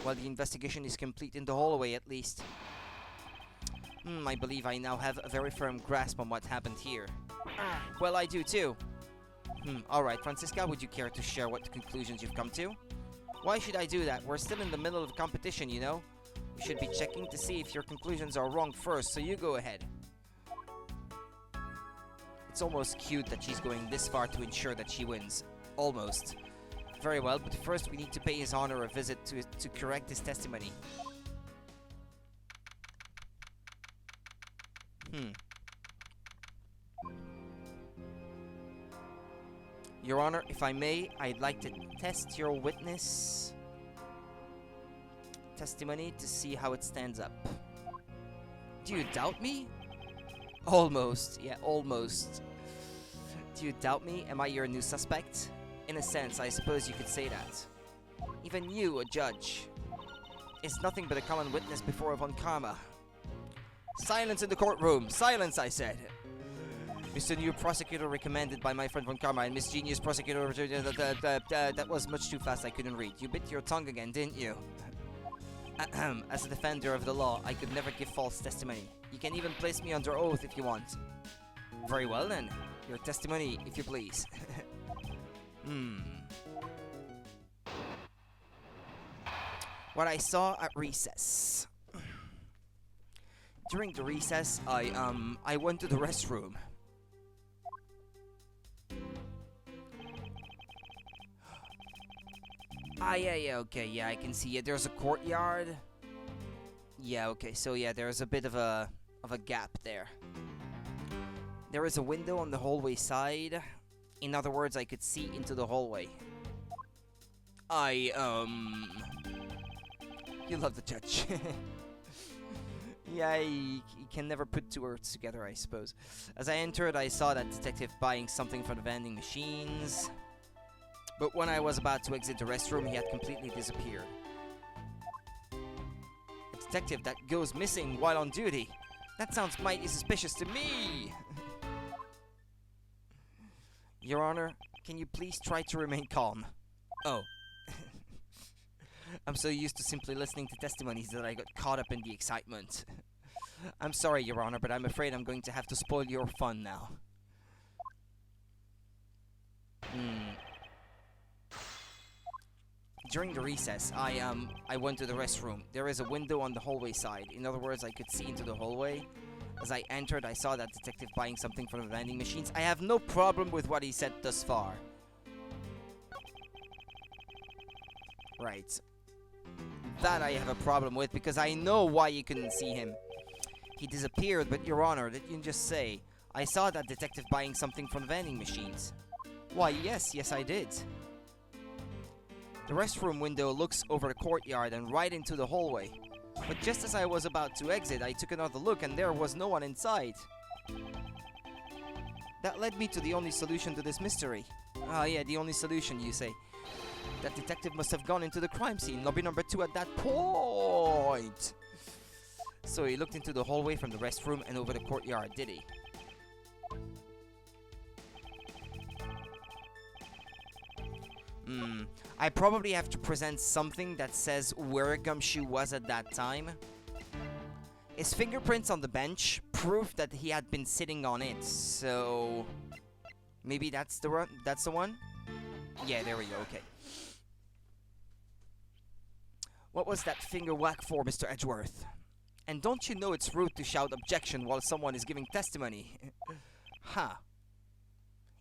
Well, the investigation is complete in the hallway, at least. I believe I now have a very firm grasp on what happened here. Well, I do too. Alright, Francisca, would you care to share what conclusions you've come to? Why should I do that? We're still in the middle of competition, you know? You should be checking to see if your conclusions are wrong first, so you go ahead. It's almost cute that she's going this far to ensure that she wins. Almost. Very well, but first we need to pay His Honor a visit to correct his testimony. Your Honor, if I may, I'd like to test your witness testimony to see how it stands up. Do you doubt me? Almost, yeah, almost. Do you doubt me? Am I your new suspect? In a sense, I suppose you could say that. Even you, a judge, is nothing but a common witness before a Von Karma. Silence in the courtroom! Silence, I said! Mr. New Prosecutor recommended by my friend Von Karma and Miss Genius Prosecutor... that was much too fast, I couldn't read. You bit your tongue again, didn't you? As a defender of the law, I could never give false testimony. You can even place me under oath if you want. Very well then. Your testimony, if you please. What I saw at recess. During the recess, I went to the restroom. Yeah, okay, yeah, I can see it. There's a courtyard. Yeah, okay, so yeah, there's a bit of a gap there. There is a window on the hallway side. In other words, I could see into the hallway. You love the judge. Yeah, he can never put two words together, I suppose. As I entered, I saw that detective buying something from the vending machines. But when I was about to exit the restroom, he had completely disappeared. A detective that goes missing while on duty. That sounds mighty suspicious to me! Your Honor, can you please try to remain calm? Oh. I'm so used to simply listening to testimonies that I got caught up in the excitement. I'm sorry, Your Honor, but I'm afraid I'm going to have to spoil your fun now. During the recess, I went to the restroom. There is a window on the hallway side. In other words, I could see into the hallway. As I entered, I saw that detective buying something from the vending machines. I have no problem with what he said thus far. Right. That I have a problem with, because I know why you couldn't see him. He disappeared, but Your Honor, did you just say, I saw that detective buying something from the vending machines? Why, yes, I did. The restroom window looks over the courtyard and right into the hallway. But just as I was about to exit, I took another look and there was no one inside. That led me to the only solution to this mystery. Ah, yeah, the only solution, you say. That detective must have gone into the crime scene, lobby number 2 at that point. So he looked into the hallway from the restroom and over the courtyard, did he? I probably have to present something that says where Gumshoe was at that time. His fingerprints on the bench prove that he had been sitting on it, so... Maybe that's the one? Yeah, there we go, okay. What was that finger whack for, Mr. Edgeworth? And don't you know it's rude to shout objection while someone is giving testimony? Huh.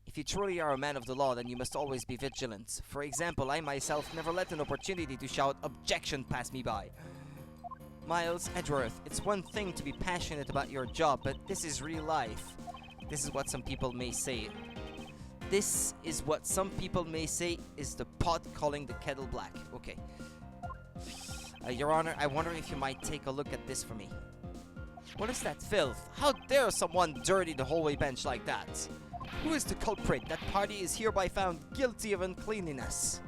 If you truly are a man of the law, then you must always be vigilant. For example, I myself never let an opportunity to shout objection pass me by. Miles Edgeworth, it's one thing to be passionate about your job, but this is real life. This is what some people may say. This is what some people may say is the pot calling the kettle black. Okay. Your Honor, I wonder if you might take a look at this for me. What is that filth? How dare someone dirty the hallway bench like that? Who is the culprit? That party is hereby found guilty of uncleanliness.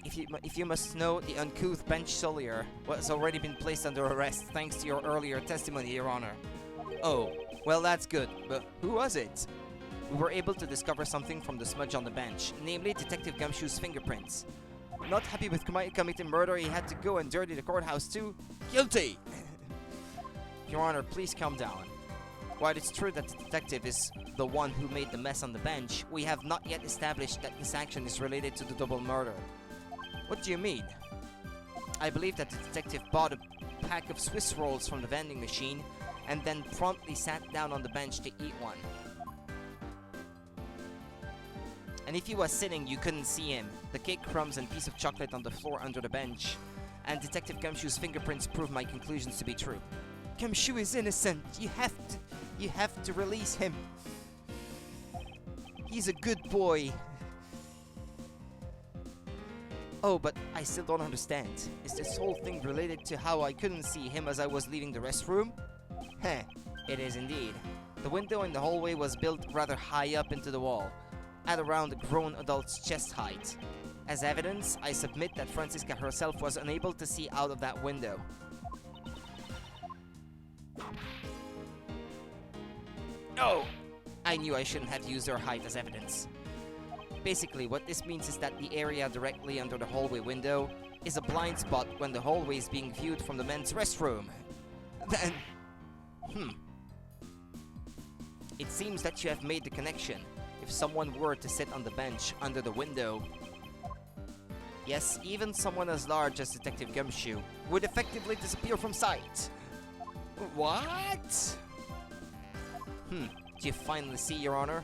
If you must know, the uncouth bench sullier has already been placed under arrest thanks to your earlier testimony, Your Honor. Oh, well that's good, but who was it? We were able to discover something from the smudge on the bench, namely Detective Gumshoe's fingerprints. Not happy with committing murder, he had to go and dirty the courthouse too. Guilty! Your Honor, please calm down. While it's true that the detective is the one who made the mess on the bench, we have not yet established that this action is related to the double murder. What do you mean? I believe that the detective bought a pack of Swiss rolls from the vending machine and then promptly sat down on the bench to eat one. And if he was sitting, you couldn't see him. The cake crumbs and piece of chocolate on the floor under the bench. And Detective Gumshoe's fingerprints prove my conclusions to be true. Gumshoe is innocent. You have to release him. He's a good boy. Oh, but I still don't understand. Is this whole thing related to how I couldn't see him as I was leaving the restroom? Heh, it is indeed. The window in the hallway was built rather high up into the wall, at around a grown adult's chest height. As evidence, I submit that Franziska herself was unable to see out of that window. Oh! I knew I shouldn't have used her height as evidence. Basically, what this means is that the area directly under the hallway window is a blind spot when the hallway is being viewed from the men's restroom. Then... It seems that you have made the connection. If someone were to sit on the bench under the window... Yes, even someone as large as Detective Gumshoe would effectively disappear from sight. What? Do you finally see, Your Honor?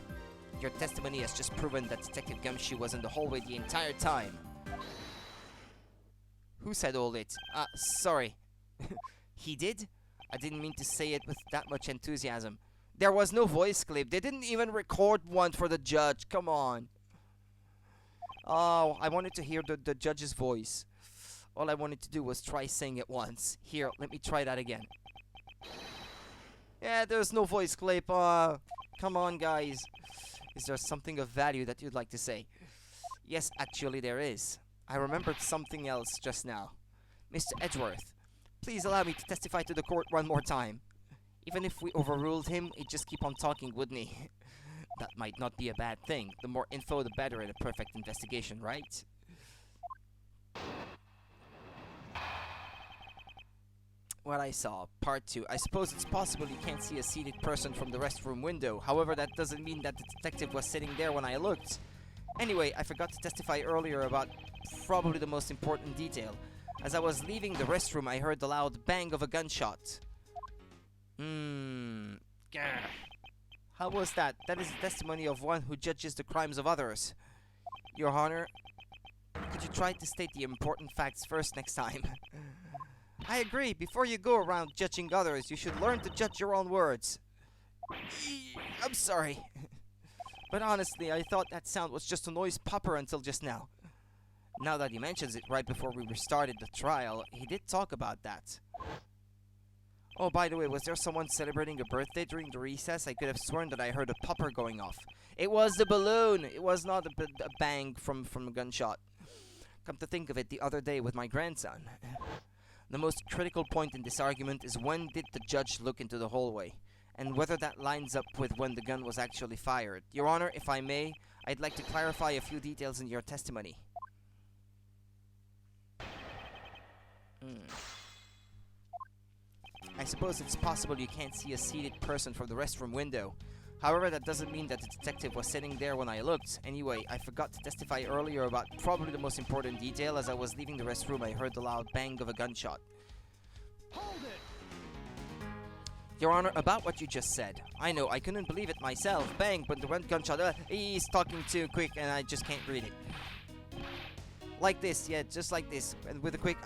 Your testimony has just proven that Detective Gumshoe was in the hallway the entire time. Who said all it? Sorry. He did? I didn't mean to say it with that much enthusiasm. There was no voice clip. They didn't even record one for the judge. Come on. Oh, I wanted to hear the judge's voice. All I wanted to do was try saying it once. Here, let me try that again. Yeah, there's no voice clip. Come on, guys. Is there something of value that you'd like to say? Yes, actually there is. I remembered something else just now. Mr. Edgeworth, please allow me to testify to the court one more time. Even if we overruled him, he'd just keep on talking, wouldn't he? That might not be a bad thing. The more info, the better in a perfect investigation, right? What I saw. Part 2. I suppose it's possible you can't see a seated person from the restroom window. However, that doesn't mean that the detective was sitting there when I looked. Anyway, I forgot to testify earlier about probably the most important detail. As I was leaving the restroom, I heard the loud bang of a gunshot. How was that? That is the testimony of one who judges the crimes of others. Your Honor, could you try to state the important facts first next time? I agree. Before you go around judging others, you should learn to judge your own words. I'm sorry. But honestly, I thought that sound was just a noise popper until just now. Now that he mentions it right before we restarted the trial, he did talk about that. Oh, by the way, was there someone celebrating a birthday during the recess? I could have sworn that I heard a popper going off. It was the balloon! It was not a bang from a gunshot. Come to think of it, the other day with my grandson. The most critical point in this argument is when did the judge look into the hallway, and whether that lines up with when the gun was actually fired. Your Honor, if I may, I'd like to clarify a few details in your testimony. I suppose it's possible you can't see a seated person from the restroom window. However, that doesn't mean that the detective was sitting there when I looked. Anyway, I forgot to testify earlier about probably the most important detail. As I was leaving the restroom, I heard the loud bang of a gunshot. Hold it! Your Honor, about what you just said. I know, I couldn't believe it myself. Bang, but the one gunshot. He's talking too quick and I just can't read it. Like this, yeah, just like this. And with a quick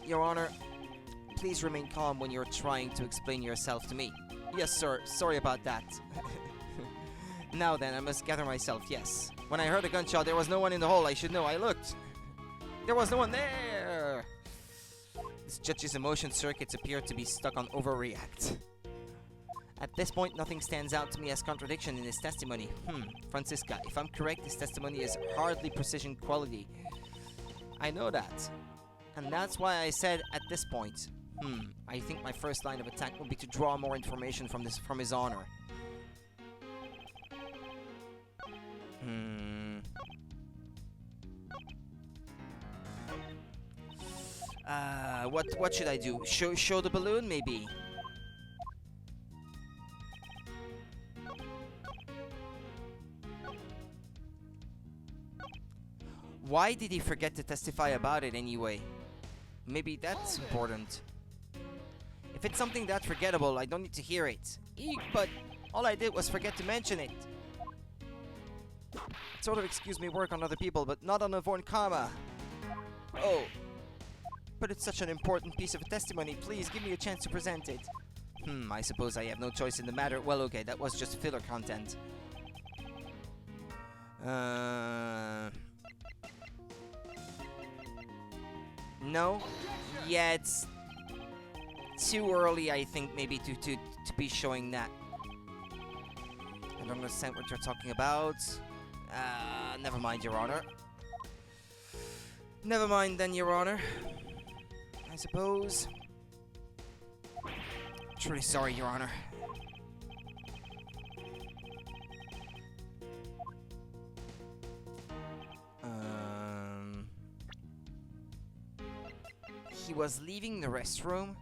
Your Honor, please remain calm when you're trying to explain yourself to me. Yes, sir. Sorry about that. Now then, I must gather myself, yes. When I heard a gunshot, there was no one in the hall. I should know. I looked. There was no one there! This judge's emotion circuits appear to be stuck on overreact. At this point, nothing stands out to me as contradiction in his testimony. Franziska, if I'm correct, his testimony is hardly precision quality. I know that. And that's why I said at this point, I think my first line of attack will be to draw more information from his honor. What should I do? Show the balloon, maybe? Why did he forget to testify about it anyway? Maybe that's important. If it's something that forgettable, I don't need to hear it. Eek, but all I did was forget to mention it. It sort of excuse me work on other people, but not on Yvonne Kama. Oh. But it's such an important piece of testimony. Please give me a chance to present it. I suppose I have no choice in the matter. Well, okay, that was just filler content. No? Yeah, it's... too early, I think, maybe to be showing that. I don't understand what you're talking about. Never mind, Your Honor. Never mind then, Your Honor. I suppose. Truly sorry, Your Honor. He was leaving the restroom.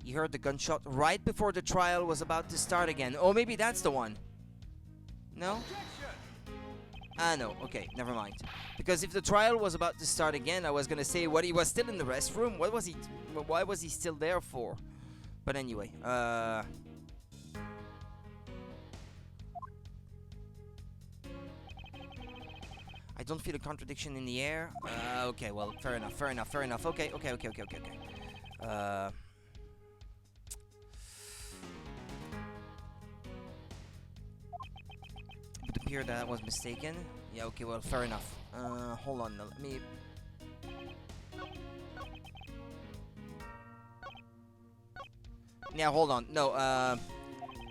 He heard the gunshot right before the trial was about to start again. Oh, maybe that's the one. No? No. Okay, never mind. Because if the trial was about to start again, I was gonna say what he was still in the restroom. What was he? Why was he still there for? But anyway, I don't feel a contradiction in the air. Okay, well, fair enough. Okay. It would appear that I was mistaken. Yeah, okay, well, fair enough. Hold on, let me... Yeah, hold on. No,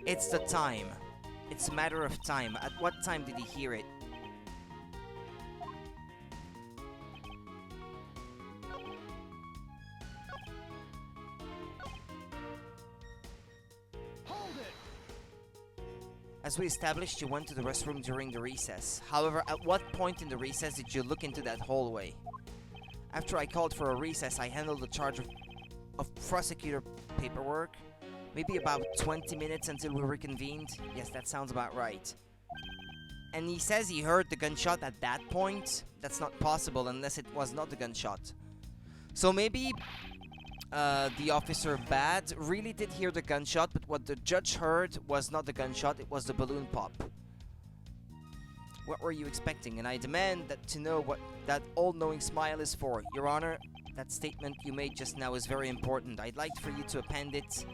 it's the time. It's a matter of time. At what time did he hear it? As we established, you went to the restroom during the recess. However, at what point in the recess did you look into that hallway? After I called for a recess, I handled the charge of prosecutor paperwork. Maybe about 20 minutes until we reconvened. Yes, that sounds about right. And he says he heard the gunshot at that point. That's not possible unless it was not the gunshot. So maybe the officer Bad really did hear the gunshot, but what the judge heard was not the gunshot, it was the balloon pop. What were you expecting? And I demand to know what that all-knowing smile is for. Your Honor, that statement you made just now is very important. I'd like for you to append it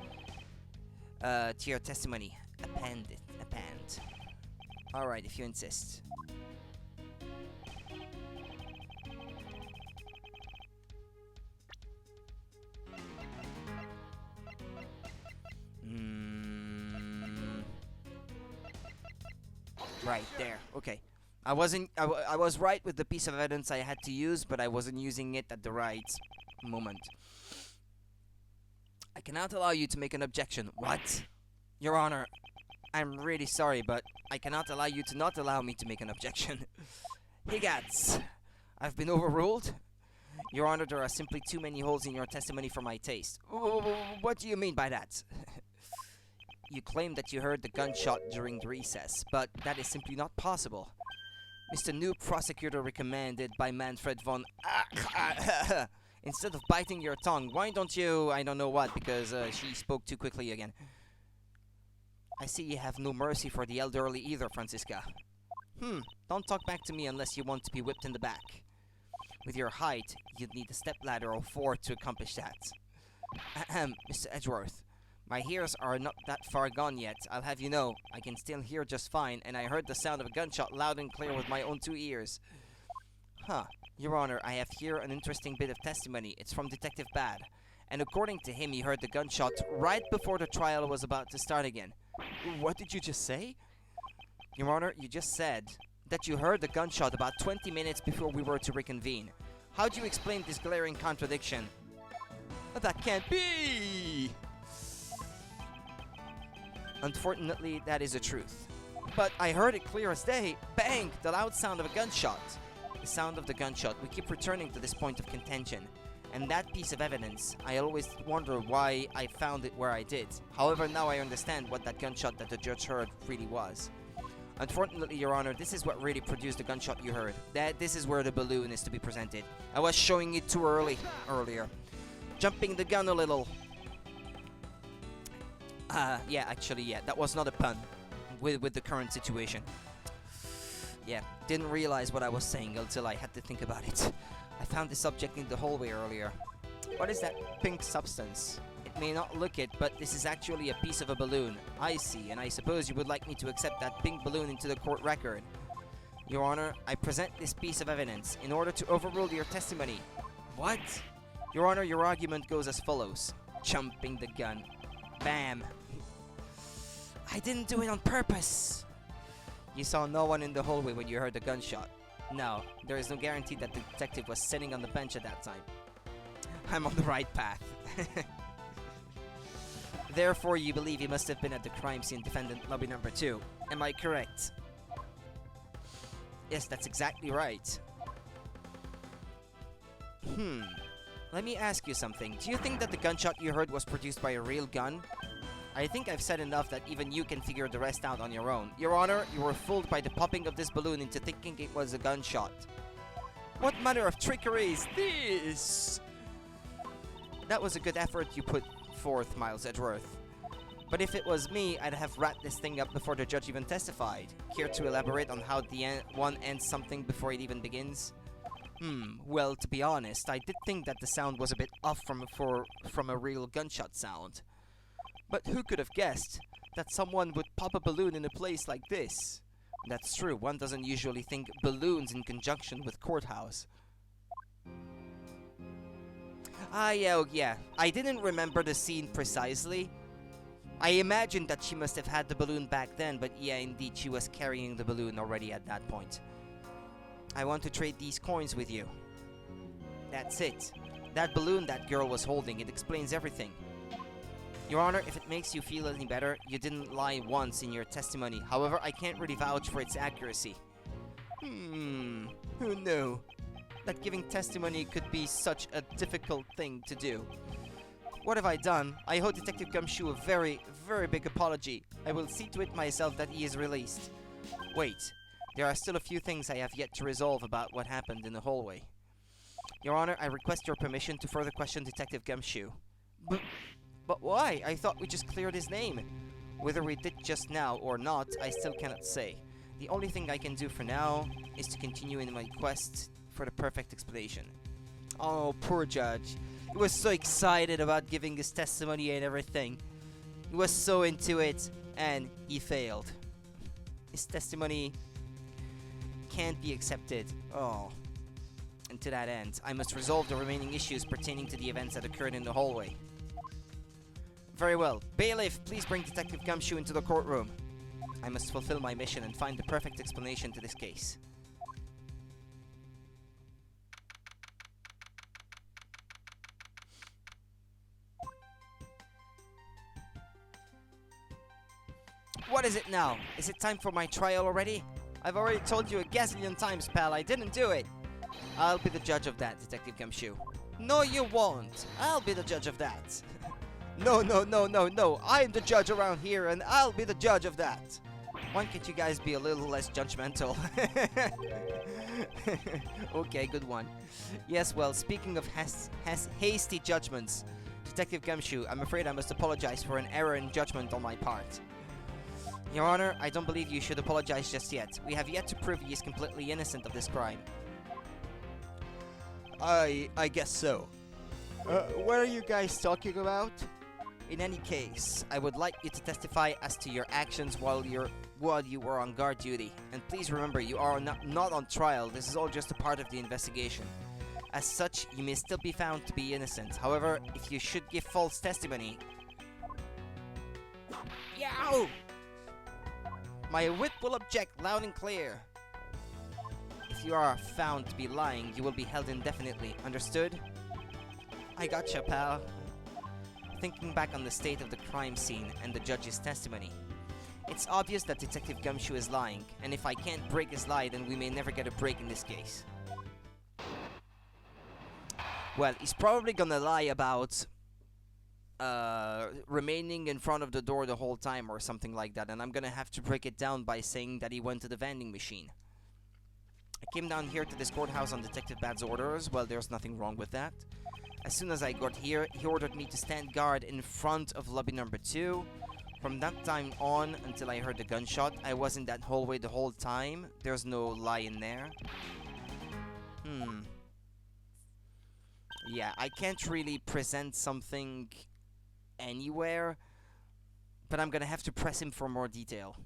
to your testimony. Append it. Append. Alright, if you insist. Right there. Okay. I was right with the piece of evidence I had to use, but I wasn't using it at the right moment. I cannot allow you to make an objection. What? Your Honor, I'm really sorry, but I cannot allow you to not allow me to make an objection. Higgats, I've been overruled. Your Honor, there are simply too many holes in your testimony for my taste. What do you mean by that? You claim that you heard the gunshot during the recess, but that is simply not possible. Mr. New Prosecutor recommended by Manfred von... Instead of biting your tongue, why don't you... I don't know what, because she spoke too quickly again. I see you have no mercy for the elderly either, Francisca. Don't talk back to me unless you want to be whipped in the back. With your height, you'd need a stepladder or 4 to accomplish that. Mr. Edgeworth. My ears are not that far gone yet, I'll have you know. I can still hear just fine, and I heard the sound of a gunshot loud and clear with my own 2 ears. Your Honor, I have here an interesting bit of testimony. It's from Detective Bad. And according to him, he heard the gunshot right before the trial was about to start again. What did you just say? Your Honor, you just said that you heard the gunshot about 20 minutes before we were to reconvene. How do you explain this glaring contradiction? That can't be! Unfortunately, that is the truth. But I heard it clear as day. Bang! The loud sound of a gunshot. The sound of the gunshot. We keep returning to this point of contention. And that piece of evidence, I always wonder why I found it where I did. However, now I understand what that gunshot that the judge heard really was. Unfortunately, Your Honor, this is what really produced the gunshot you heard. This is where the balloon is to be presented. I was showing it too early earlier. Jumping the gun a little. Yeah, that was not a pun with the current situation. Yeah, didn't realize what I was saying until I had to think about it. I found this object in the hallway earlier. What is that pink substance? It may not look it, but this is actually a piece of a balloon. I see, and I suppose you would like me to accept that pink balloon into the court record. Your Honor, I present this piece of evidence in order to overrule your testimony. What? Your Honor, your argument goes as follows. Jumping the gun. Bam. I didn't do it on purpose. You saw no one in the hallway when you heard the gunshot. No, there is no guarantee that the detective was sitting on the bench at that time. I'm on the right path. Therefore, you believe he must have been at the crime scene, defendant lobby number 2. Am I correct? Yes, that's exactly right. Let me ask you something. Do you think that the gunshot you heard was produced by a real gun? I think I've said enough that even you can figure the rest out on your own. Your Honor, you were fooled by the popping of this balloon into thinking it was a gunshot. What manner of trickery is this? That was a good effort you put forth, Miles Edgeworth. But if it was me, I'd have wrapped this thing up before the judge even testified. Care to elaborate on how one ends something before it even begins? Well, to be honest, I did think that the sound was a bit off from a real gunshot sound. But who could have guessed that someone would pop a balloon in a place like this? That's true, one doesn't usually think balloons in conjunction with courthouse. Yeah. I didn't remember the scene precisely. I imagined that she must have had the balloon back then, but yeah, indeed, she was carrying the balloon already at that point. I want to trade these coins with you. That's it. That balloon that girl was holding, it explains everything. Your Honor, if it makes you feel any better, you didn't lie once in your testimony. However, I can't really vouch for its accuracy. Who knew that giving testimony could be such a difficult thing to do? What have I done? I owe Detective Gumshoe a very, very big apology. I will see to it myself that he is released. Wait, there are still a few things I have yet to resolve about what happened in the hallway. Your Honor, I request your permission to further question Detective Gumshoe. But why? I thought we just cleared his name. Whether we did just now or not, I still cannot say. The only thing I can do for now is to continue in my quest for the perfect explanation. Oh, poor judge. He was so excited about giving his testimony and everything. He was so into it, and he failed. His testimony can't be accepted. Oh. And to that end, I must resolve the remaining issues pertaining to the events that occurred in the hallway. Very well. Bailiff, please bring Detective Gumshoe into the courtroom. I must fulfill my mission and find the perfect explanation to this case. What is it now? Is it time for my trial already? I've already told you a gazillion times, pal, I didn't do it. I'll be the judge of that, Detective Gumshoe. No, you won't. I'll be the judge of that. No. I'm the judge around here, and I'll be the judge of that. Why can't you guys be a little less judgmental? Okay, good one. Yes, well, speaking of hasty judgments, Detective Gumshoe, I'm afraid I must apologize for an error in judgment on my part. Your Honor, I don't believe you should apologize just yet. We have yet to prove he is completely innocent of this crime. I guess so. What are you guys talking about? In any case, I would like you to testify as to your actions while you were on guard duty. And please remember, you are not on trial. This is all just a part of the investigation. As such, you may still be found to be innocent. However, if you should give false testimony... Yow! My wit will object loud and clear. If you are found to be lying, you will be held indefinitely. Understood? I gotcha, pal. Thinking back on the state of the crime scene and the judge's testimony, it's obvious that Detective Gumshoe is lying, and if I can't break his lie, then we may never get a break in this case. Well, he's probably gonna lie about remaining in front of the door the whole time or something like that, and I'm gonna have to break it down by saying that he went to the vending machine. I came down here to this courthouse on Detective Bad's orders. Well, there's nothing wrong with that. As soon as I got here, he ordered me to stand guard in front of lobby number 2. From that time on, until I heard the gunshot, I was in that hallway the whole time. There's no lie in there. Yeah, I can't really present something anywhere, but I'm gonna have to press him for more detail.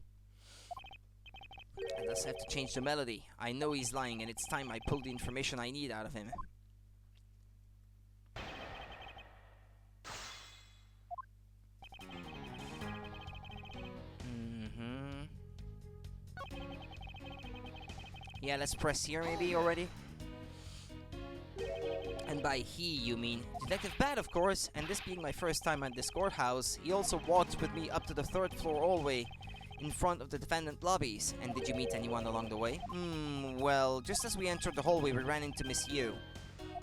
does have to change the melody. I know he's lying, and it's time I pull the information I need out of him. Yeah, let's press here maybe already. And by he, you mean Detective Bat, of course. And this being my first time at this courthouse, he also walked with me up to the 3rd floor hallway in front of the defendant lobbies. And did you meet anyone along the way? Well, just as we entered the hallway, we ran into Miss Yu.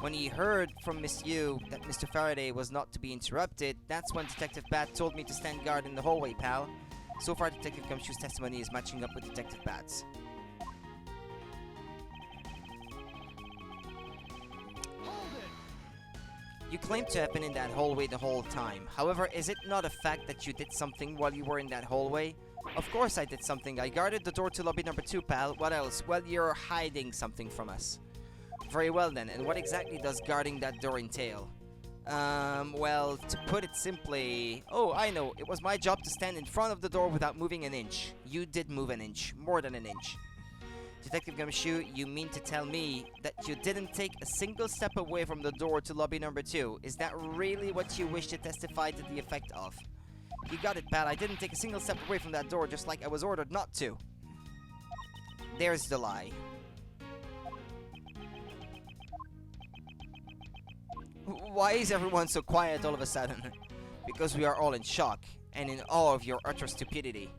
When he heard from Miss Yu that Mr. Faraday was not to be interrupted, that's when Detective Bat told me to stand guard in the hallway, pal. So far, Detective Gumshoe's testimony is matching up with Detective Bat's. You claim to have been in that hallway the whole time. However, is it not a fact that you did something while you were in that hallway? Of course I did something. I guarded the door to lobby number 2, pal. What else? Well, you're hiding something from us. Very well then, and what exactly does guarding that door entail? Well, to put it simply... Oh, I know. It was my job to stand in front of the door without moving an inch. You did move an inch. More than an inch. Detective Gumshoe, you mean to tell me that you didn't take a single step away from the door to lobby number 2? Is that really what you wish to testify to the effect of? You got it, pal. I didn't take a single step away from that door, just like I was ordered not to. There's the lie. Why is everyone so quiet all of a sudden? Because we are all in shock, and in awe of your utter stupidity.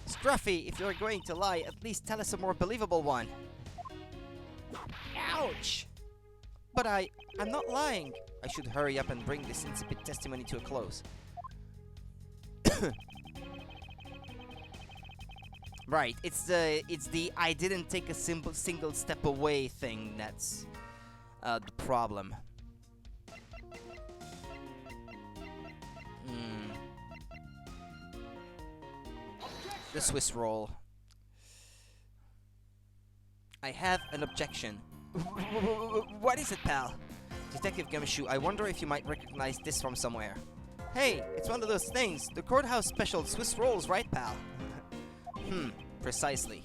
Scruffy, if you're going to lie, at least tell us a more believable one. Ouch! But I'm not lying. I should hurry up and bring this insipid testimony to a close. Right, it's the I didn't take a single step away thing that's the problem. The Swiss roll. I have an objection. What is it, pal? Detective Gumshoe, I wonder if you might recognize this from somewhere. Hey, it's one of those things. The courthouse special Swiss rolls, right, pal? Precisely.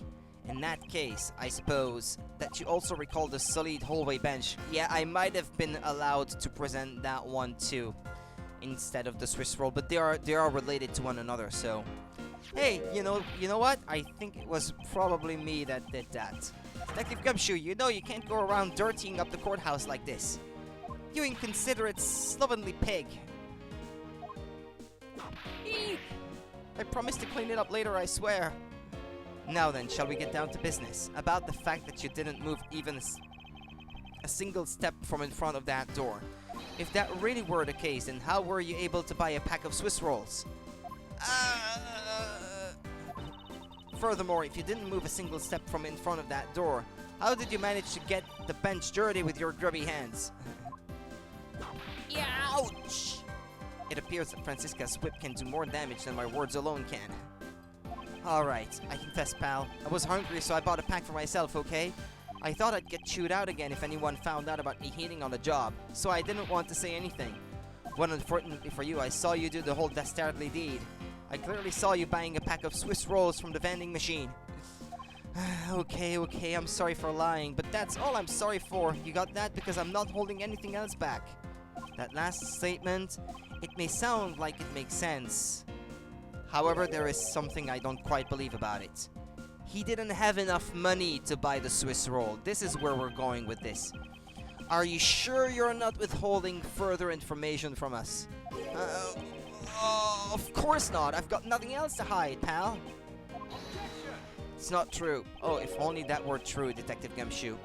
In that case, I suppose that you also recall the sullied hallway bench. Yeah, I might have been allowed to present that one too, instead of the Swiss roll, but they are related to one another, so... Hey, you know what? I think it was probably me that did that. Detective Gumshoe, you know you can't go around dirtying up the courthouse like this. You inconsiderate, slovenly pig. Eek! I promise to clean it up later, I swear. Now then, shall we get down to business? About the fact that you didn't move even a single step from in front of that door. If that really were the case, then how were you able to buy a pack of Swiss rolls? Furthermore, if you didn't move a single step from in front of that door, how did you manage to get the bench dirty with your grubby hands? Ouch! It appears that Francisca's whip can do more damage than my words alone can. Alright, I confess, pal. I was hungry, so I bought a pack for myself, okay? I thought I'd get chewed out again if anyone found out about me hating on the job, so I didn't want to say anything. But unfortunately for you, I saw you do the whole dastardly deed. I clearly saw you buying a pack of Swiss rolls from the vending machine. Okay, I'm sorry for lying, but that's all I'm sorry for. You got that because I'm not holding anything else back. That last statement, it may sound like it makes sense. However, there is something I don't quite believe about it. He didn't have enough money to buy the Swiss roll. This is where we're going with this. Are you sure you're not withholding further information from us? Of course not. I've got nothing else to hide, pal. It's not true. Oh, if only that were true, Detective Gumshoe.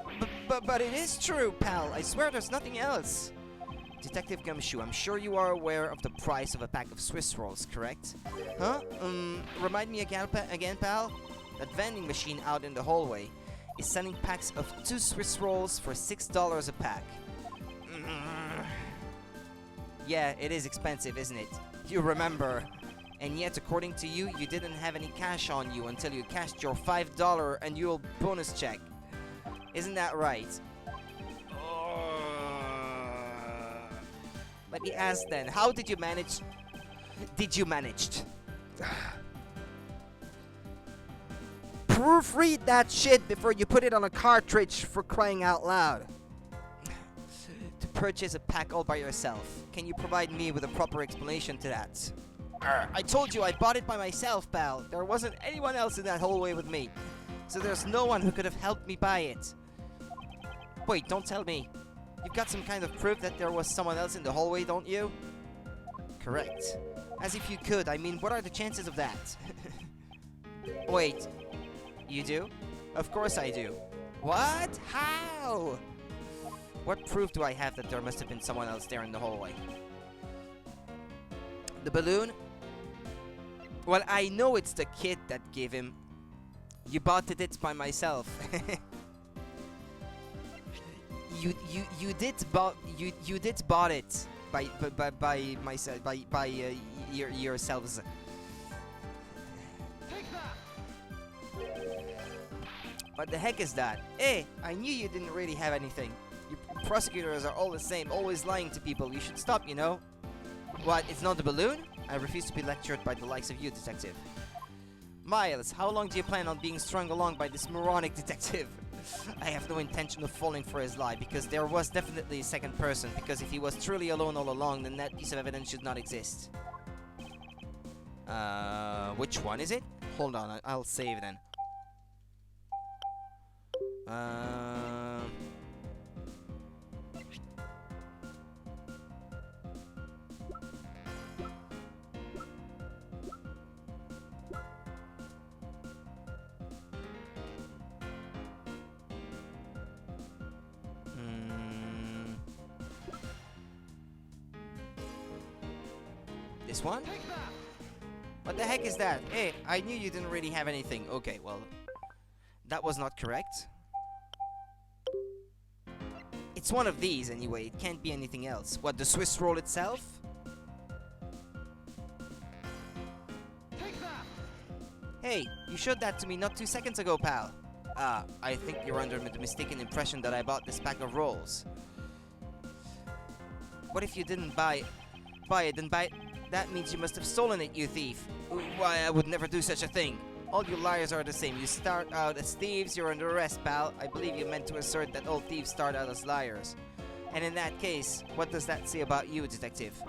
But it is true, pal. I swear there's nothing else. Detective Gumshoe, I'm sure you are aware of the price of a pack of Swiss rolls, correct? Huh? Remind me again, pal? That vending machine out in the hallway is selling packs of 2 Swiss rolls for $6 a pack. Yeah, it is expensive, isn't it? You remember. And yet, according to you, you didn't have any cash on you until you cashed your $5 annual bonus check. Isn't that right? Let me ask then, how did you manage... Did you manage... proofread that shit before you put it on a cartridge, for crying out loud. To purchase a pack all by yourself. Can you provide me with a proper explanation to that? I told you I bought it by myself, pal. There wasn't anyone else in that hallway with me. So there's no one who could have helped me buy it. Wait, don't tell me. You've got some kind of proof that there was someone else in the hallway, don't you? Correct. As if you could. I mean, what are the chances of that? Wait. You do? Of course I do. What? How? What proof do I have that there must have been someone else there in the hallway? The balloon? Well, I know it's the kid that gave him. You bought it by myself. you did bought it by myself by yourselves. Take that. What the heck is that? Hey, I knew you didn't really have anything. You prosecutors are all the same, always lying to people. You should stop, you know. What? It's not the balloon? I refuse to be lectured by the likes of you, detective. Miles, how long do you plan on being strung along by this moronic detective? I have no intention of falling for his lie, because there was definitely a second person, because if he was truly alone all along, then that piece of evidence should not exist. Which one is it? Hold on, I'll save then. This one? Take that. What the heck is that? Hey, I knew you didn't really have anything. Okay, well, that was not correct. It's one of these anyway. It can't be anything else. What, the Swiss roll itself? Take that. Hey, you showed that to me not 2 seconds ago, pal. Ah, I think you're under the mistaken impression that I bought this pack of rolls. What if you didn't buy it, then buy it? That means you must have stolen it, you thief. Why, I would never do such a thing. All you liars are the same. You start out as thieves, you're under arrest, pal. I believe you meant to assert that all thieves start out as liars. And in that case, what does that say about you, detective?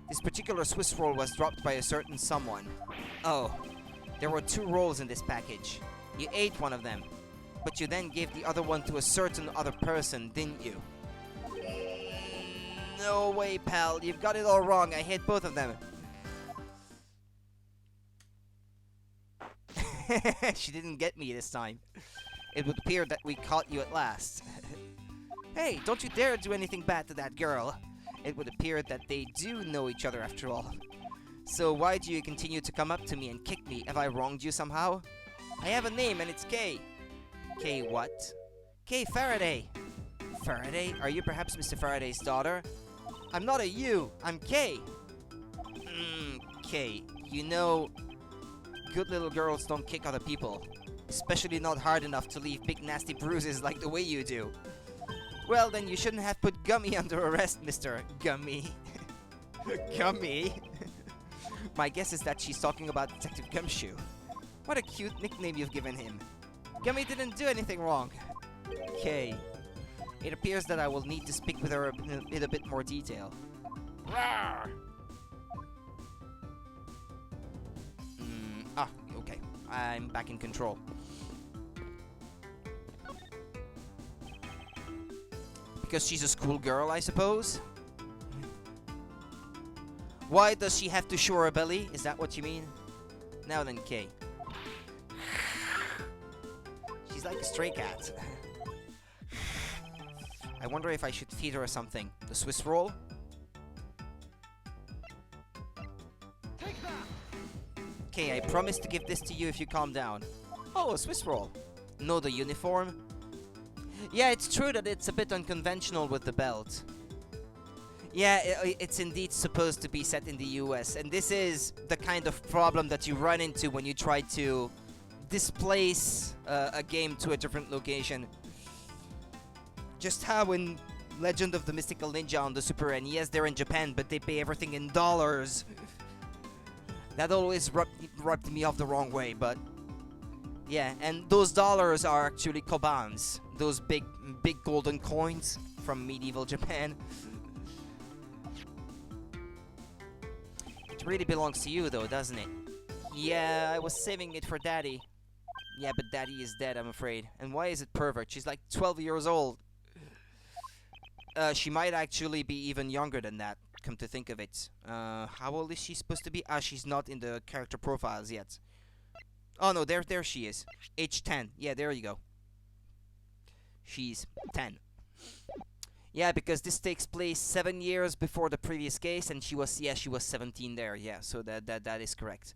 This particular Swiss roll was dropped by a certain someone. Oh, there were 2 rolls in this package. You ate one of them, but you then gave the other one to a certain other person, didn't you? No way, pal. You've got it all wrong. I hate both of them. She didn't get me this time. It would appear that we caught you at last. Hey, don't you dare do anything bad to that girl. It would appear that they do know each other after all. So why do you continue to come up to me and kick me? Have I wronged you somehow? I have a name and it's Kay. Kay what? Kay Faraday. Faraday? Are you perhaps Mr. Faraday's daughter? I'm not a you. I'm Kay. Kay, you know, good little girls don't kick other people. Especially not hard enough to leave big nasty bruises like the way you do. Well, then you shouldn't have put Gummy under arrest, Mr. Gummy. Gummy? My guess is that she's talking about Detective Gumshoe. What a cute nickname you've given him. Gummy didn't do anything wrong. Kay. It appears that I will need to speak with her in a bit more detail. Rawr! Okay. I'm back in control. Because she's a schoolgirl, I suppose? Why does she have to show her belly? Is that what you mean? Now then, Kay. She's like a stray cat. I wonder if I should feed her something. The Swiss roll? Take that. Okay, I promise to give this to you if you calm down. Oh, a Swiss roll. No, the uniform? Yeah, it's true that it's a bit unconventional with the belt. Yeah, it's indeed supposed to be set in the US, and this is the kind of problem that you run into when you try to displace a game to a different location. Just how in Legend of the Mystical Ninja on the Super NES, they're in Japan, but they pay everything in dollars. That always rubbed me off the wrong way, but Yeah, and those dollars are actually kobans. Those big golden coins from medieval Japan. It really belongs to you though, doesn't it? Yeah, I was saving it for Daddy. Yeah, but Daddy is dead, I'm afraid. And why is it pervert? She's like 12 years old. She might actually be even younger than that, come to think of it. How old is she supposed to be? Ah, she's not in the character profiles yet. Oh no, there she is. Age 10. Yeah, there you go. She's 10. Yeah, because this takes place 7 years before the previous case, and she was 17 there. Yeah, so that is correct.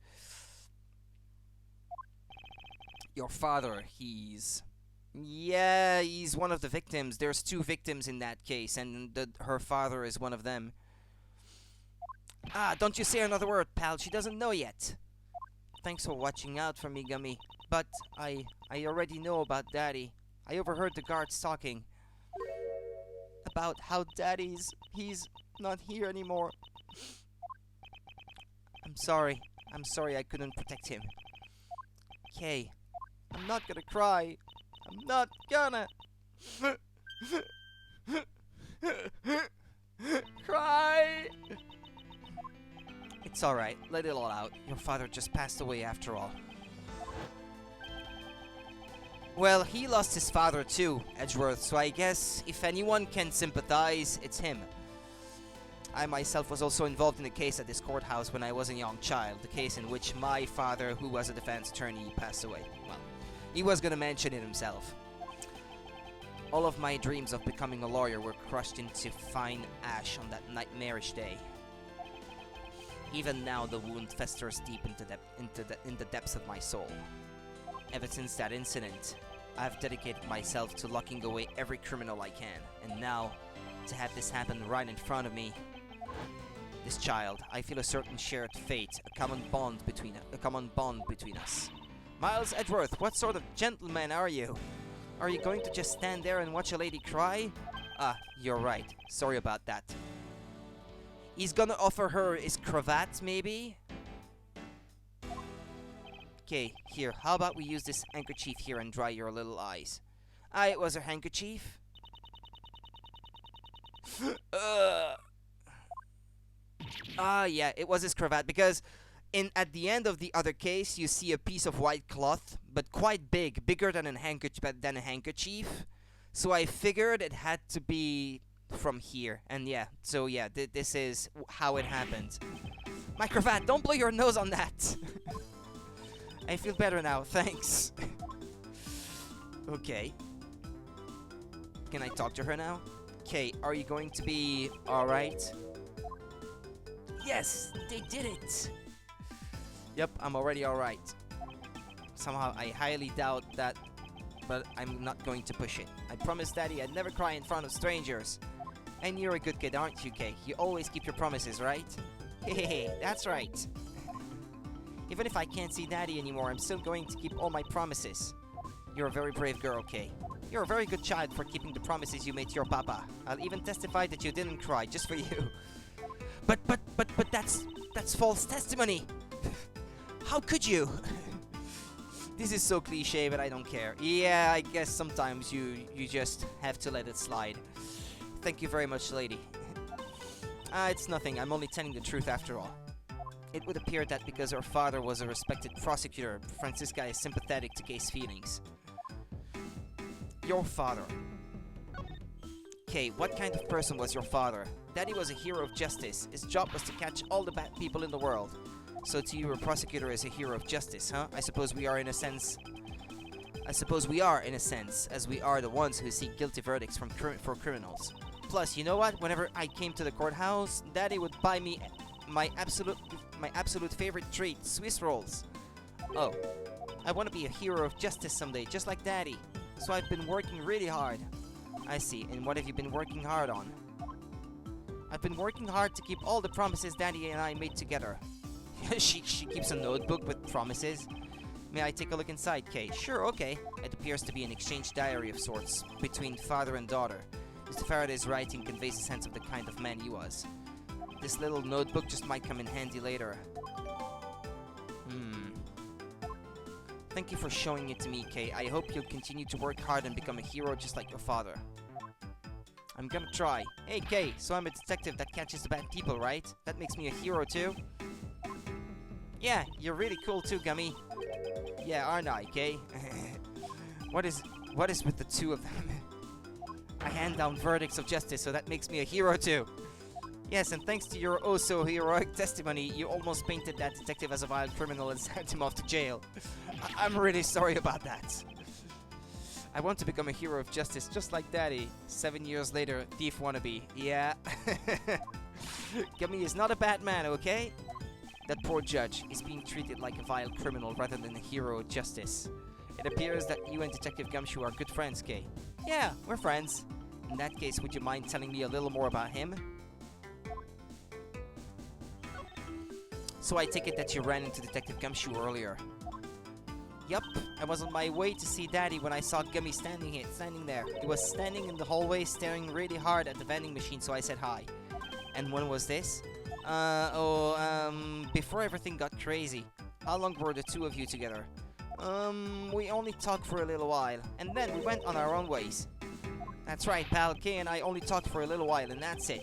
Your father, he's one of the victims. There's 2 victims in that case, and her father is one of them. Ah, don't you say another word, pal. She doesn't know yet. Thanks for watching out for me, Gummy. But I already know about Daddy. I overheard the guards talking about how he's not here anymore. I'm sorry I couldn't protect him. Okay, I'm not gonna cry. I'm not gonna cry. It's alright, let it all out. Your father just passed away after all. Well, he lost his father too, Edgeworth, so I guess if anyone can sympathize, it's him. I myself was also involved in a case at this courthouse when I was a young child, the case in which my father, who was a defense attorney, passed away. Well, he was gonna mention it himself. All of my dreams of becoming a lawyer were crushed into fine ash on that nightmarish day. Even now, the wound festers deep in the depths of my soul. Ever since that incident, I've dedicated myself to locking away every criminal I can, and now, to have this happen right in front of me, this child, I feel a certain shared fate, a common bond between us. Miles Edgeworth, what sort of gentleman are you? Are you going to just stand there and watch a lady cry? Ah, you're right. Sorry about that. He's gonna offer her his cravat, maybe? Okay, here, how about we use this handkerchief here and dry your little eyes? Ah, it was her handkerchief? Yeah, it was his cravat, because at the end of the other case, you see a piece of white cloth, but quite big, bigger than a handkerchief. So I figured it had to be from here, and yeah, so yeah, this is how it happened. My cravat, don't blow your nose on that! I feel better now, thanks. Okay. Can I talk to her now? Okay, are you going to be alright? Yes, they did it! Yep, I'm already alright. Somehow, I highly doubt that, but I'm not going to push it. I promised Daddy I'd never cry in front of strangers. And you're a good kid, aren't you, Kay? You always keep your promises, right? Hehehe, that's right. Even if I can't see Daddy anymore, I'm still going to keep all my promises. You're a very brave girl, Kay. You're a very good child for keeping the promises you made to your papa. I'll even testify that you didn't cry, just for you. But that's false testimony! How could you? This is so cliche, but I don't care. Yeah, I guess sometimes you just have to let it slide. Thank you very much, lady. It's nothing. I'm only telling the truth after all. It would appear that because her father was a respected prosecutor, Francisca is sympathetic to Kay's feelings. Your father. Kay, what kind of person was your father? Daddy was a hero of justice. His job was to catch all the bad people in the world. So to you, a prosecutor is a hero of justice, huh? I suppose we are in a sense, as we are the ones who seek guilty verdicts for criminals. Plus, you know what? Whenever I came to the courthouse, Daddy would buy me my absolute favorite treat, Swiss rolls. Oh, I want to be a hero of justice someday, just like Daddy. So I've been working really hard. I see. And what have you been working hard on? I've been working hard to keep all the promises Daddy and I made together. she keeps a notebook with promises. May I take a look inside, Kay? Sure, okay. It appears to be an exchange diary of sorts between father and daughter. Mr. Faraday's writing conveys a sense of the kind of man he was. This little notebook just might come in handy later. Thank you for showing it to me, Kay. I hope you'll continue to work hard and become a hero just like your father. I'm gonna try. Hey, Kay, so I'm a detective that catches the bad people, right? That makes me a hero, too? Yeah, you're really cool, too, Gummy. Yeah, aren't I, Kay? What is with the two of them? I hand down verdicts of justice, so that makes me a hero, too. Yes, and thanks to your oh-so-heroic testimony, you almost painted that detective as a violent criminal and sent him off to jail. I'm really sorry about that. I want to become a hero of justice just like Daddy. 7 years later, thief wannabe. Yeah. Gummy is not a bad man, okay? That poor judge is being treated like a vile criminal rather than a hero of justice. It appears that you and Detective Gumshoe are good friends, Kay. Yeah, we're friends. In that case, would you mind telling me a little more about him? So I take it that you ran into Detective Gumshoe earlier. Yup, I was on my way to see Daddy when I saw Gummy standing there. He was standing in the hallway staring really hard at the vending machine, so I said hi. And when was this? Before everything got crazy. How long were the two of you together? We only talked for a little while, and then we went on our own ways. That's right, pal. Kay and I only talked for a little while, and that's it.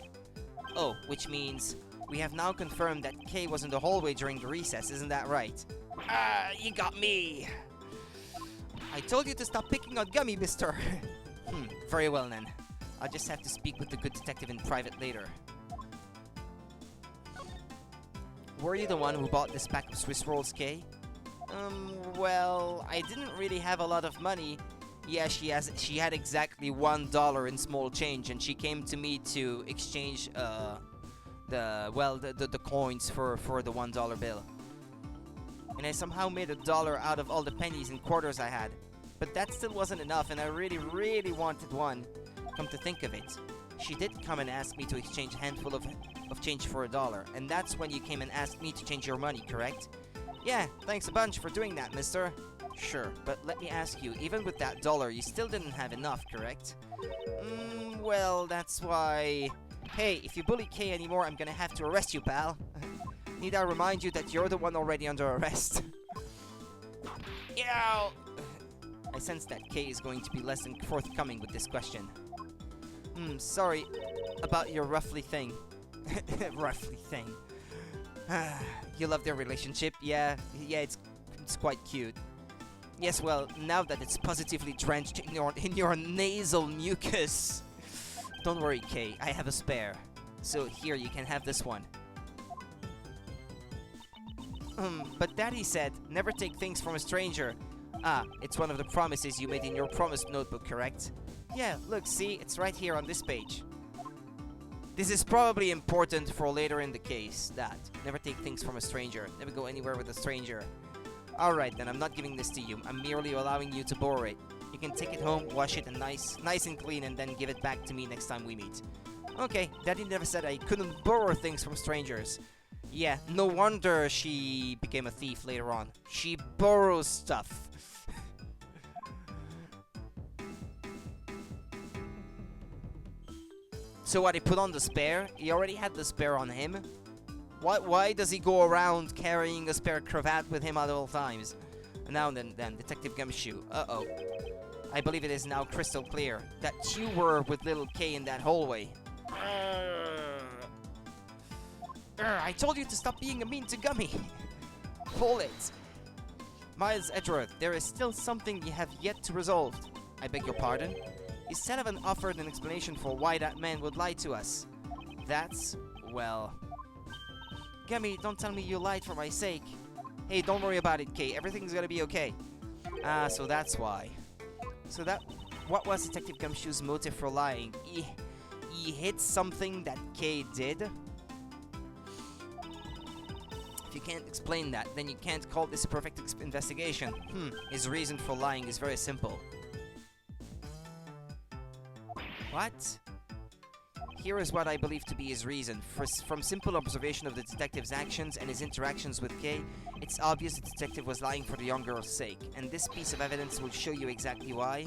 Oh, which means we have now confirmed that Kay was in the hallway during the recess, isn't that right? You got me! I told you to stop picking on Gummy, mister! Very well then. I'll just have to speak with the good detective in private later. Were you the one who bought this pack of Swiss rolls, Kay? Well, I didn't really have a lot of money. Yeah, she had exactly $1 in small change, and she came to me to exchange, the coins for the $1 bill. And I somehow made $1 out of all the pennies and quarters I had. But that still wasn't enough, and I really, really wanted one. Come to think of it, she did come and ask me to exchange a handful of change for $1, and that's when you came and asked me to change your money, correct? Yeah, thanks a bunch for doing that, mister. Sure, but let me ask you, even with that $1, you still didn't have enough, correct? Well, that's why... Hey, if you bully Kay anymore, I'm gonna have to arrest you, pal. Need I remind you that you're the one already under arrest? Yow! I sense that Kay is going to be less than forthcoming with this question. Sorry about your roughly thing. Roughly thing. You love their relationship? Yeah, it's quite cute. Yes, well, now that it's positively drenched in your nasal mucus. Don't worry, Kay, I have a spare. So here, you can have this one. But Daddy said, never take things from a stranger. Ah, it's one of the promises you made in your promise notebook, correct? Yeah, look, see, it's right here on this page. This is probably important for later in the case, that. Never take things from a stranger. Never go anywhere with a stranger. Alright then, I'm not giving this to you. I'm merely allowing you to borrow it. You can take it home, wash it, and nice and clean, and then give it back to me next time we meet. Okay, Daddy never said I couldn't borrow things from strangers. Yeah, no wonder she became a thief later on. She borrows stuff. So what, he put on the spare? He already had the spare on him? Why does he go around carrying a spare cravat with him at all times? Now then, Detective Gumshoe. Uh-oh. I believe it is now crystal clear that you were with little Kay in that hallway. I told you to stop being mean to Gummy. Hold it. Miles Edgeworth, there is still something you have yet to resolve. I beg your pardon? You still haven't offered an explanation for why that man would lie to us. That's, well... Gummy, don't tell me you lied for my sake. Hey, don't worry about it, Kay. Everything's gonna be okay. Ah, so that's why. What was Detective Gumshoe's motive for lying? He hid something that Kay did? If you can't explain that, then you can't call this a perfect investigation. His reason for lying is very simple. What? Here is what I believe to be his reason. From simple observation of the detective's actions and his interactions with Kay, it's obvious the detective was lying for the young girl's sake, and this piece of evidence will show you exactly why.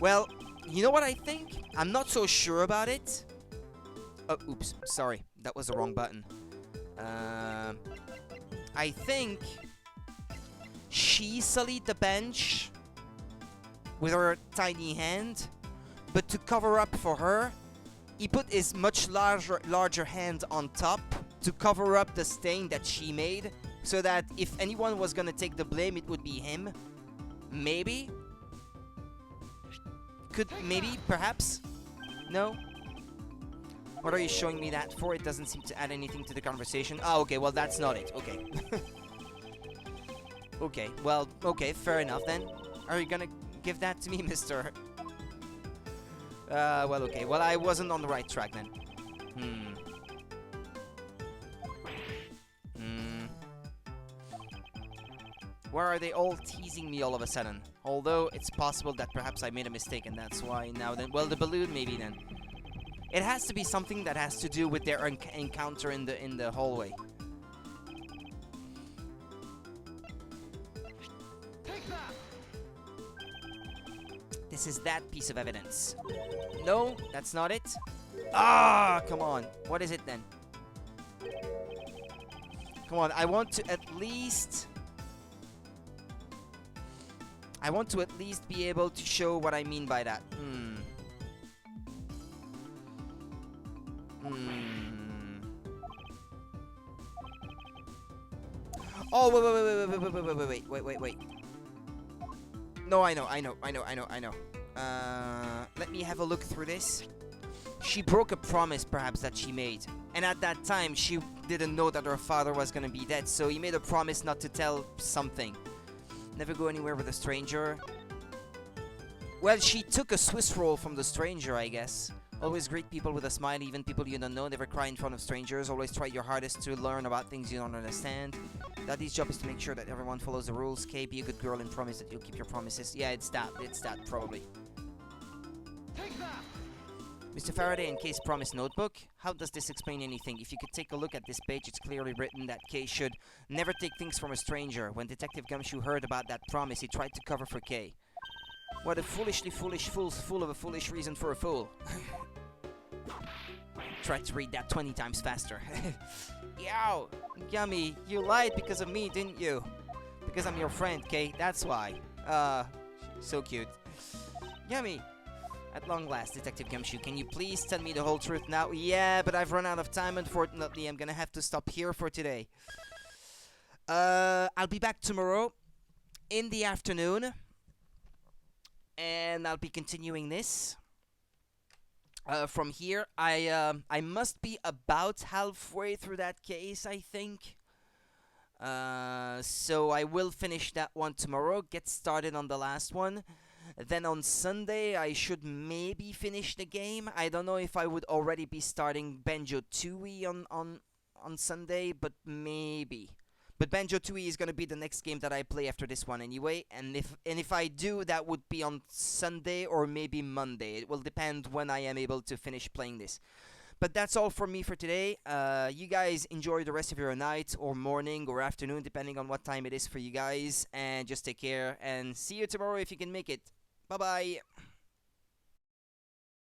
Well, you know what I think? I'm not so sure about it. Oh, oops, sorry, that was the wrong button. I think She sullied the bench with her tiny hand, but to cover up for her, he put his much larger hand on top to cover up the stain that she made, so that if anyone was gonna take the blame, it would be him. Maybe? Maybe? Perhaps? No? What are you showing me that for? It doesn't seem to add anything to the conversation. Oh, okay, well, that's not it. Okay. Okay, well, okay, fair enough then. Are you gonna give that to me, mister? Well, okay. Well, I wasn't on the right track then. Why are they all teasing me all of a sudden? Although, it's possible that perhaps I made a mistake and that's why now then... Well, the balloon maybe then. It has to be something that has to do with their encounter in the hallway. Take that. This is that piece of evidence. No, that's not it. Ah, come on. What is it then? Come on, I want to at least be able to show what I mean by that. Oh, wait. No, I know. Let me have a look through this. She broke a promise, perhaps, that she made. And at that time, she didn't know that her father was gonna be dead, so he made a promise not to tell something. Never go anywhere with a stranger. Well, she took a Swiss roll from the stranger, I guess. Always greet people with a smile, even people you don't know. Never cry in front of strangers. Always try your hardest to learn about things you don't understand. Daddy's job is to make sure that everyone follows the rules. Kay, be a good girl and promise that you'll keep your promises. Yeah, it's that, probably. Take that. Mr. Faraday and Kay's promise notebook. How does this explain anything? If you could take a look at this page, it's clearly written that Kay should never take things from a stranger. When Detective Gumshoe heard about that promise, he tried to cover for Kay. What a foolishly foolish fool's full of a foolish reason for a fool. Try to read that 20 times faster. Yow! Yummy, you lied because of me, didn't you? Because I'm your friend, Kay, that's why. So cute. Yummy! At long last, Detective Gumshoe, can you please tell me the whole truth now? Yeah, but I've run out of time, unfortunately. I'm gonna have to stop here for today. I'll be back tomorrow in the afternoon. And I'll be continuing this. From here, I must be about halfway through that case, I think. So I will finish that one tomorrow, get started on the last one. Then on Sunday, I should maybe finish the game. I don't know if I would already be starting Banjo-Tooie on Sunday, but maybe. But Banjo-Tooie is going to be the next game that I play after this one anyway. And if I do, that would be on Sunday or maybe Monday. It will depend when I am able to finish playing this. But that's all from me for today. You guys enjoy the rest of your night or morning or afternoon, depending on what time it is for you guys. And just take care and see you tomorrow if you can make it. Bye-bye.